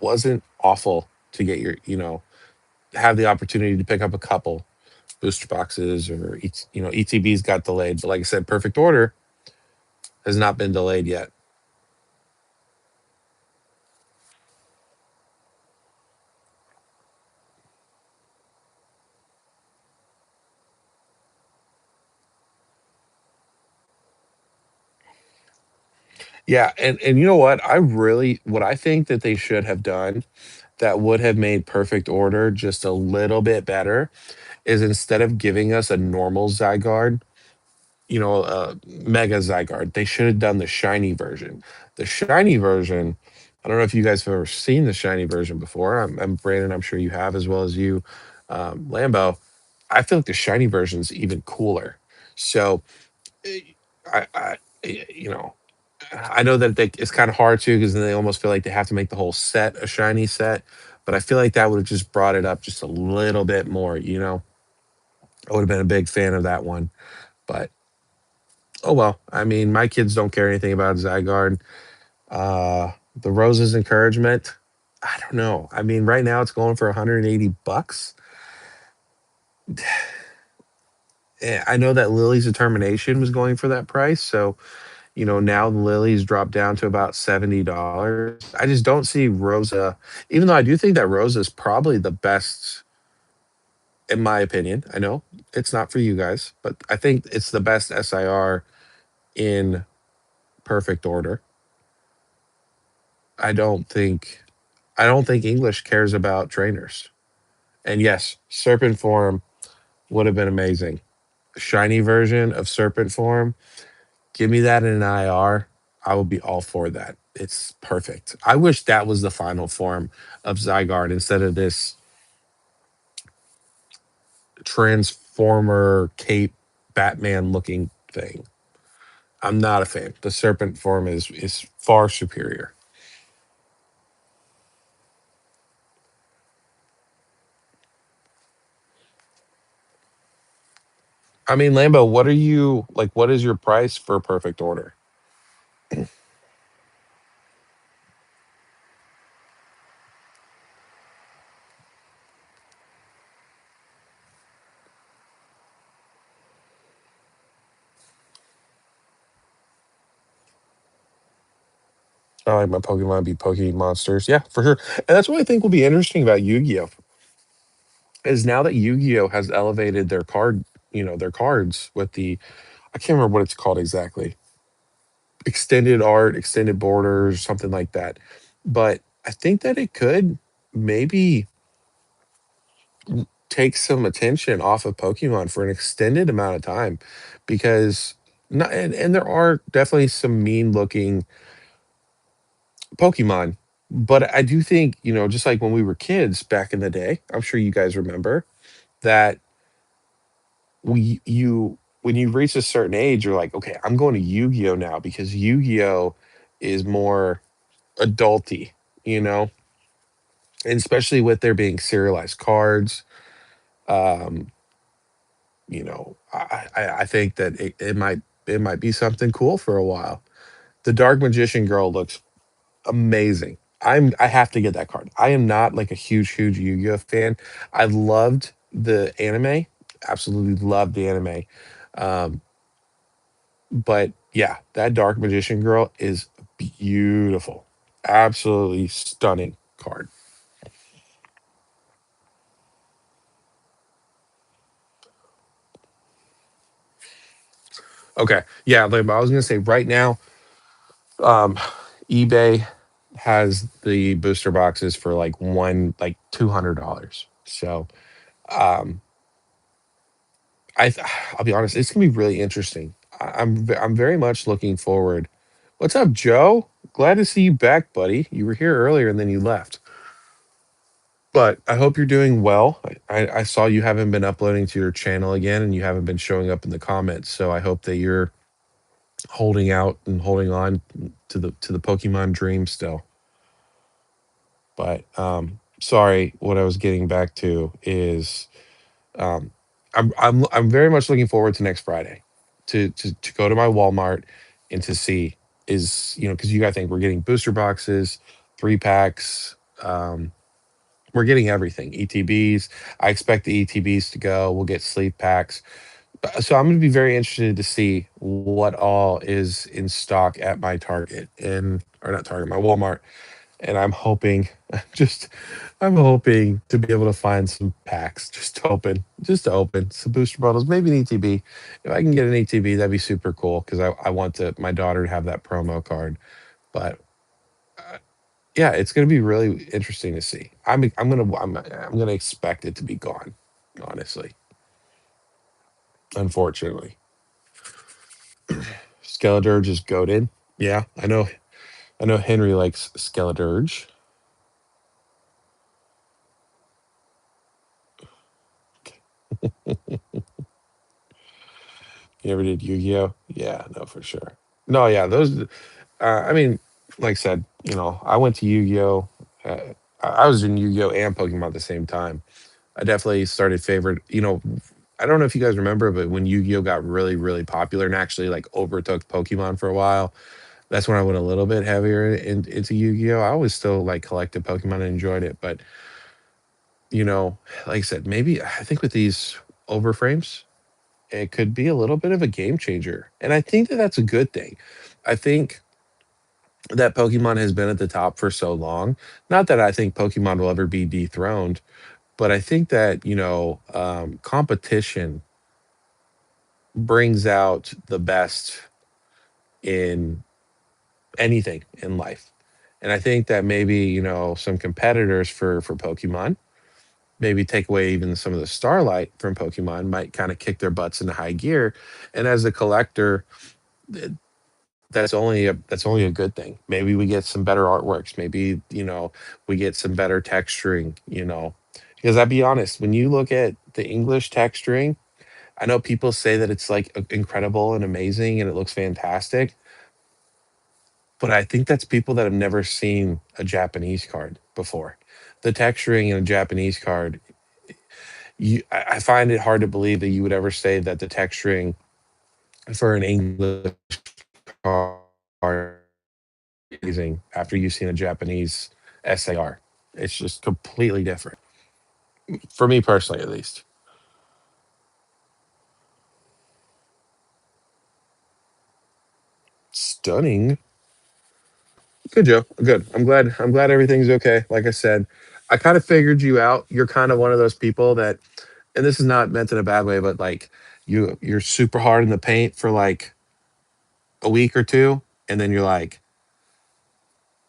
wasn't awful to get your, have the opportunity to pick up a couple booster boxes or, ETBs got delayed. But like I said, Perfect Order has not been delayed yet. Yeah. And you know what? What I think that they should have done that would have made Perfect Order just a little bit better is instead of giving us a normal Zygarde, Mega Zygarde. They should have done the shiny version. The shiny version, I don't know if you guys have ever seen the shiny version before. I'm Brandon, I'm sure you have, as well as you, Lambo. I feel like the shiny version is even cooler. So, eh, I you know, I know that it's kind of hard to because then they almost feel like they have to make the whole set a shiny set. But I feel like that would have just brought it up just a little bit more. I would have been a big fan of that one. But oh well. I mean, my kids don't care anything about Zygarde. The Rose's encouragement. I don't know. I mean, right now it's going for 180 bucks. I know that Lily's determination was going for that price, so now the Lily's dropped down to about $70. I just don't see Rosa, even though I do think that Rosa is probably the best, in my opinion. I know it's not for you guys, but I think it's the best SIR in perfect order. I don't think I don't think English cares about trainers. And yes, serpent form would have been amazing. Shiny version of serpent form, give me that in an IR. I would be all for that. It's perfect. I wish that was the final form of Zygarde instead of this Transformer cape Batman looking thing. I'm not a fan. The serpent form is far superior. I mean, Lambo, what are you like? What is your price for perfect order? I like my Pokemon be Pokemon monsters. Yeah, for sure. And that's what I think will be interesting about Yu-Gi-Oh! Is now that Yu-Gi-Oh! Has elevated their cards with the I can't remember what it's called exactly. Extended art, extended borders, something like that. But I think that it could maybe take some attention off of Pokemon for an extended amount of time because not and there are definitely some mean looking Pokemon. But I do think, just like when we were kids back in the day, I'm sure you guys remember that when you reach a certain age, you're like, okay, I'm going to Yu-Gi-Oh now because Yu-Gi-Oh is more adulty, you know, and especially with there being serialized cards. Um, I think that it might be something cool for a while. The Dark Magician Girl looks amazing. I have to get that card. I am not like a huge Yu-Gi-Oh fan. I loved the anime. Absolutely loved the anime. Um, but yeah, that Dark Magician Girl is beautiful. Absolutely stunning card. Okay. Yeah, like I was gonna say right now, um, eBay has the booster boxes for like $200. So um I I'll be honest, it's gonna be really interesting. I'm very much looking forward. What's up, Joe? Glad to see you back, buddy. You were here earlier and then you left. But I hope you're doing well. I saw you haven't been uploading to your channel again and you haven't been showing up in the comments. So I hope that you're holding out and holding on to the Pokemon dream still. But sorry, what I was getting back to is um, I'm very much looking forward to next Friday to go to my Walmart and to see. is, because you got to think we're getting booster boxes, 3 packs. We're getting everything. ETBs. I expect the ETBs to go. We'll get sleep packs. So I'm going to be very interested to see what all is in stock at my Target and or not Target, my Walmart. And I'm hoping, just I'm hoping to be able to find some packs, just to open some booster bottles, maybe an ETB. If I can get an ETB, that'd be super cool because I want my daughter to have that promo card. But yeah, it's gonna be really interesting to see. I'm gonna expect it to be gone, honestly. Unfortunately, Skeledirge is goaded. Yeah, I know. I know Henry likes Skeledirge. You ever did Yu-Gi-Oh? Yeah, no, for sure. No, yeah, those. I mean, like I said, I went to Yu-Gi-Oh. Uh, I was in Yu-Gi-Oh and Pokemon at the same time. I definitely started favorite. I don't know if you guys remember, but when Yu-Gi-Oh got really, really popular and actually like overtook Pokemon for a while, that's when I went a little bit heavier into Yu-Gi-Oh. I always still like collected Pokemon and enjoyed it, but you know, like I said, maybe I think with these overframes, it could be a little bit of a game changer, and I think that that's a good thing. I think that Pokemon has been at the top for so long. Not that I think Pokemon will ever be dethroned, but I think that competition brings out the best in anything in life. And I think that maybe, some competitors for Pokemon, maybe take away even some of the Starlight from Pokemon might kind of kick their butts into high gear. And as a collector, th- that's only a good thing. Maybe we get some better artworks. Maybe, we get some better texturing, Because I'll be honest, when you look at the English texturing, I know people say that it's like incredible and amazing and it looks fantastic, but I think that's people that have never seen a Japanese card before. The texturing in a Japanese card, I find it hard to believe that you would ever say that the texturing for an English card is amazing after you've seen a Japanese SAR. It's just completely different for me personally, at least. Stunning. Good, Joe. Good. I'm glad everything's okay. Like I said, I kind of figured you out. You're kind of one of those people that, and this is not meant in a bad way, but like you're super hard in the paint for like a week or two, and then you're like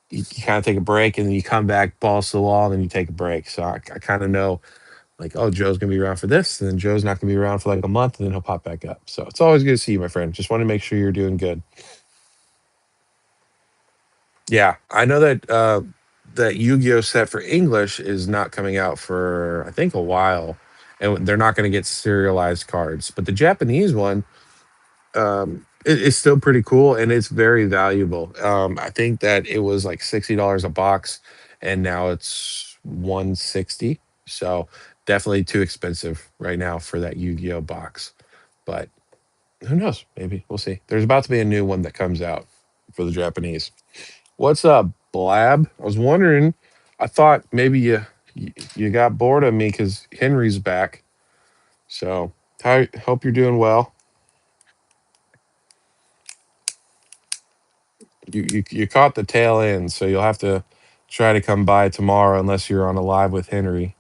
you kind of take a break, and then you come back balls to the wall, and then you take a break. So I kind of know like, oh, Joe's gonna be around for this, and then Joe's not gonna be around for like a month, and then he'll pop back up. So it's always good to see you, my friend. Just want to make sure you're doing good. Yeah, I know that that Yu-Gi-Oh set for English is not coming out for I think a while, and they're not going to get serialized cards. But the Japanese one, it's still pretty cool and it's very valuable. I think that it was like $60 a box, and now it's 160. So definitely too expensive right now for that Yu-Gi-Oh box. But who knows? Maybe we'll see. There's about to be a new one that comes out for the Japanese. What's up, Blab? I was wondering. I thought maybe you got bored of me because Henry's back. So I hope you're doing well. You caught the tail end, so you'll have to try to come by tomorrow unless you're on a live with Henry.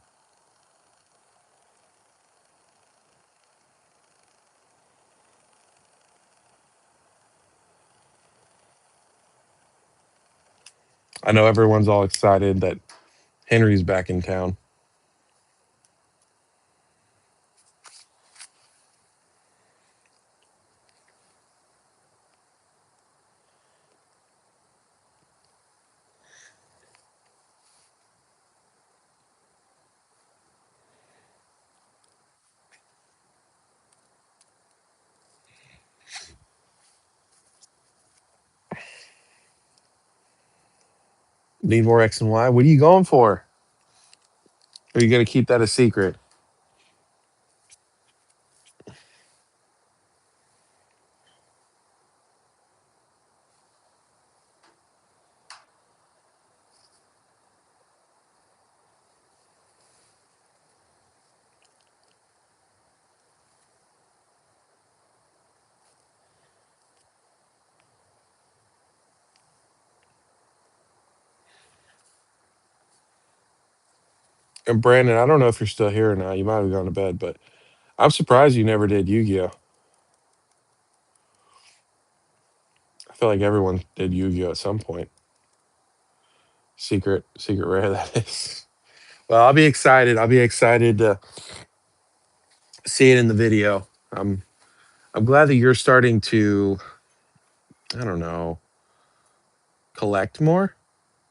I know everyone's all excited that Henry's back in town. Need more X and Y? What are you going for? Or are you gonna keep that a secret? And Brandon, I don't know if you're still here or not. You might have gone to bed, but I'm surprised you never did Yu-Gi-Oh. I feel like everyone did Yu-Gi-Oh at some point. Secret rare that is. Well, I'll be excited. I'll be excited to see it in the video. I'm glad that you're starting to, I don't know, collect more.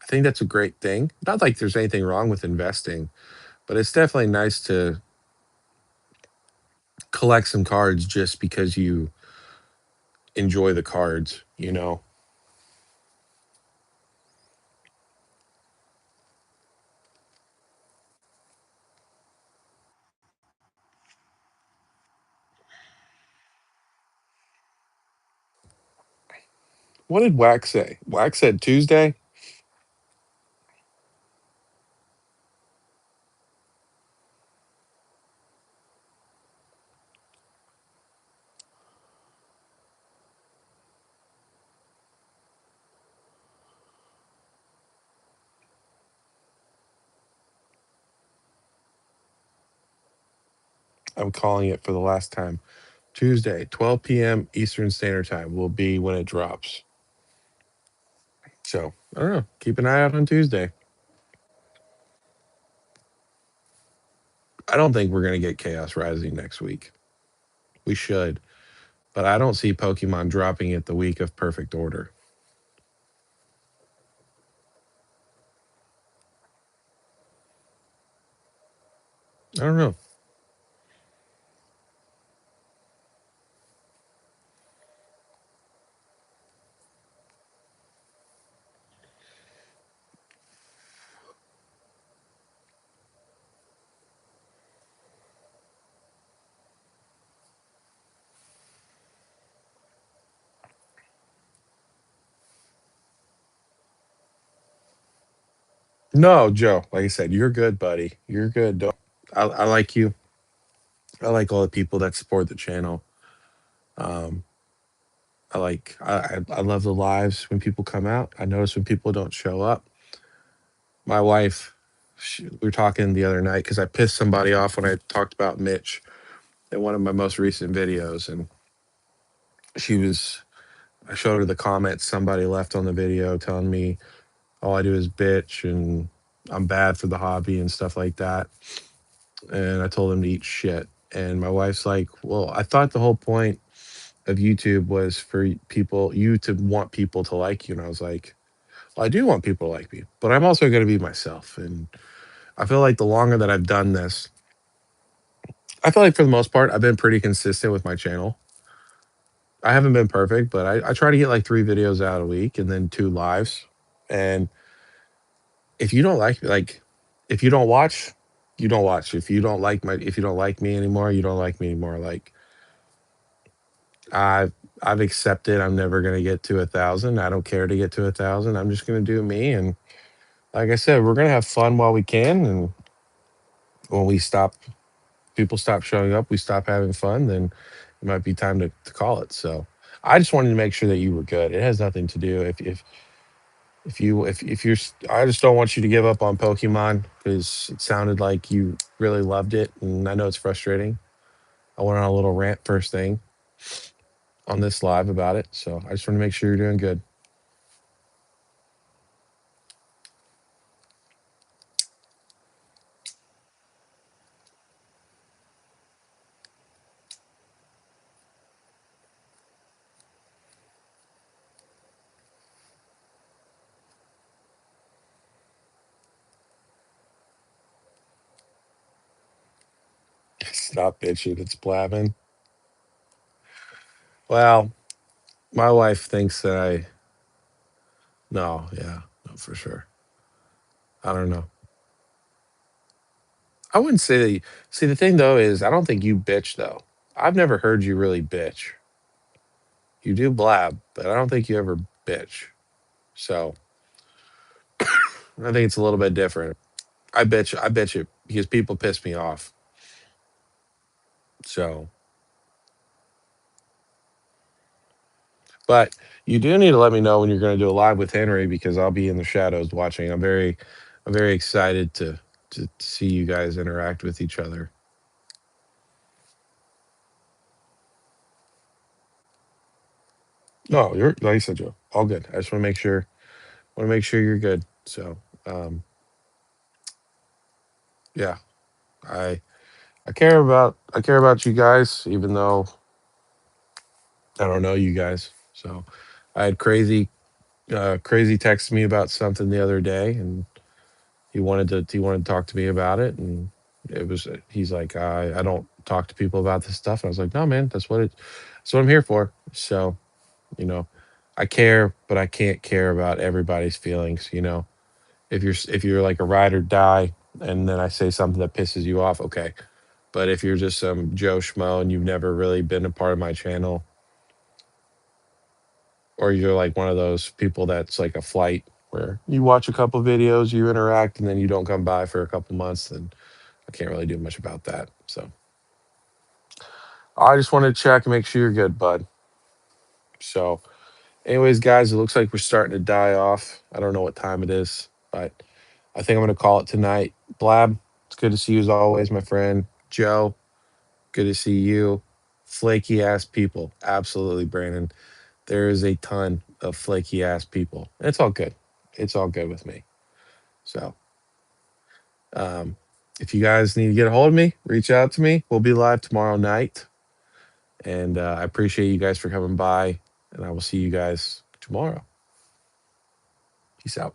I think that's a great thing. Not like there's anything wrong with investing, but it's definitely nice to collect some cards just because you enjoy the cards, you know. What did Wax say? Wax said Tuesday. I'm calling it for the last time. Tuesday, 12 p.m. Eastern Standard Time will be when it drops. So I don't know. Keep an eye out on Tuesday. I don't think we're gonna get Chaos Rising next week. We should, but I don't see Pokemon dropping it the week of Perfect Order. I don't know. No, Joe. Like I said, you're good, buddy. You're good. Don't, I like you. I like all the people that support the channel. Um, I love the lives when people come out. I notice when people don't show up. My wife, we were talking the other night because I pissed somebody off when I talked about Mitch in one of my most recent videos, and she was. I showed her the comments somebody left on the video telling me all I do is bitch and I'm bad for the hobby and stuff like that. And I told them to eat shit. And my wife's like, "Well, I thought the whole point of YouTube was for people, you to want people to like you." And I was like, "Well, I do want people to like me, but I'm also going to be myself." And I feel like the longer that I've done this, I feel like for the most part, I've been pretty consistent with my channel. I haven't been perfect, but I try to get like 3 videos out a week and then 2 lives. And if you don't like, if you don't watch, you don't watch. If you don't like me anymore, you don't like me anymore. Like I've accepted I'm never gonna get to 1,000. I don't care to get to 1,000. I'm just gonna do me. And like I said, we're gonna have fun while we can. And when we stop, people stop showing up, we stop having fun, then it might be time to call it. So I just wanted to make sure that you were good. It has nothing to do if you're I just don't want you to give up on Pokemon because it sounded like you really loved it, and I know it's frustrating. I went on a little rant first thing on this live about it, so I just want to make sure you're doing good. Stop bitching. It's blabbing. Well, my wife thinks that I no, yeah, no, for sure. I don't know. I wouldn't say that. See, the thing though is, I don't think you bitch though. I've never heard you really bitch. You do blab, but I don't think you ever bitch. So I think it's a little bit different. I bet you because people piss me off. So, but you do need to let me know when you're going to do a live with Henry because I'll be in the shadows watching. I'm very excited to see you guys interact with each other. No, you're like I said, Joe, all good. I just want to make sure you're good. So, um, yeah, I I care about you guys, even though I don't know you guys. So, I had crazy text me about something the other day, and he wanted to talk to me about it, and he's like, I don't talk to people about this stuff. And I was like, no, man, that's what I'm here for. So, you know, I care, but I can't care about everybody's feelings. If you're like a ride or die, and then I say something that pisses you off, okay. But if you're just some Joe Schmo and you've never really been a part of my channel, or you're like one of those people that's like a flight where you watch a couple videos, you interact, and then you don't come by for a couple months, then I can't really do much about that. So I just wanted to check and make sure you're good, bud. So, anyways, guys, it looks like we're starting to die off. I don't know what time it is, but I think I'm going to call it tonight. Blab, it's good to see you as always, my friend. Joe, good to see you. Flaky ass people. Absolutely, Brandon. There is a ton of flaky ass people. It's all good. It's all good with me. So, um, if you guys need to get a hold of me, reach out to me. We'll be live tomorrow night. And I appreciate you guys for coming by. And I will see you guys tomorrow. Peace out.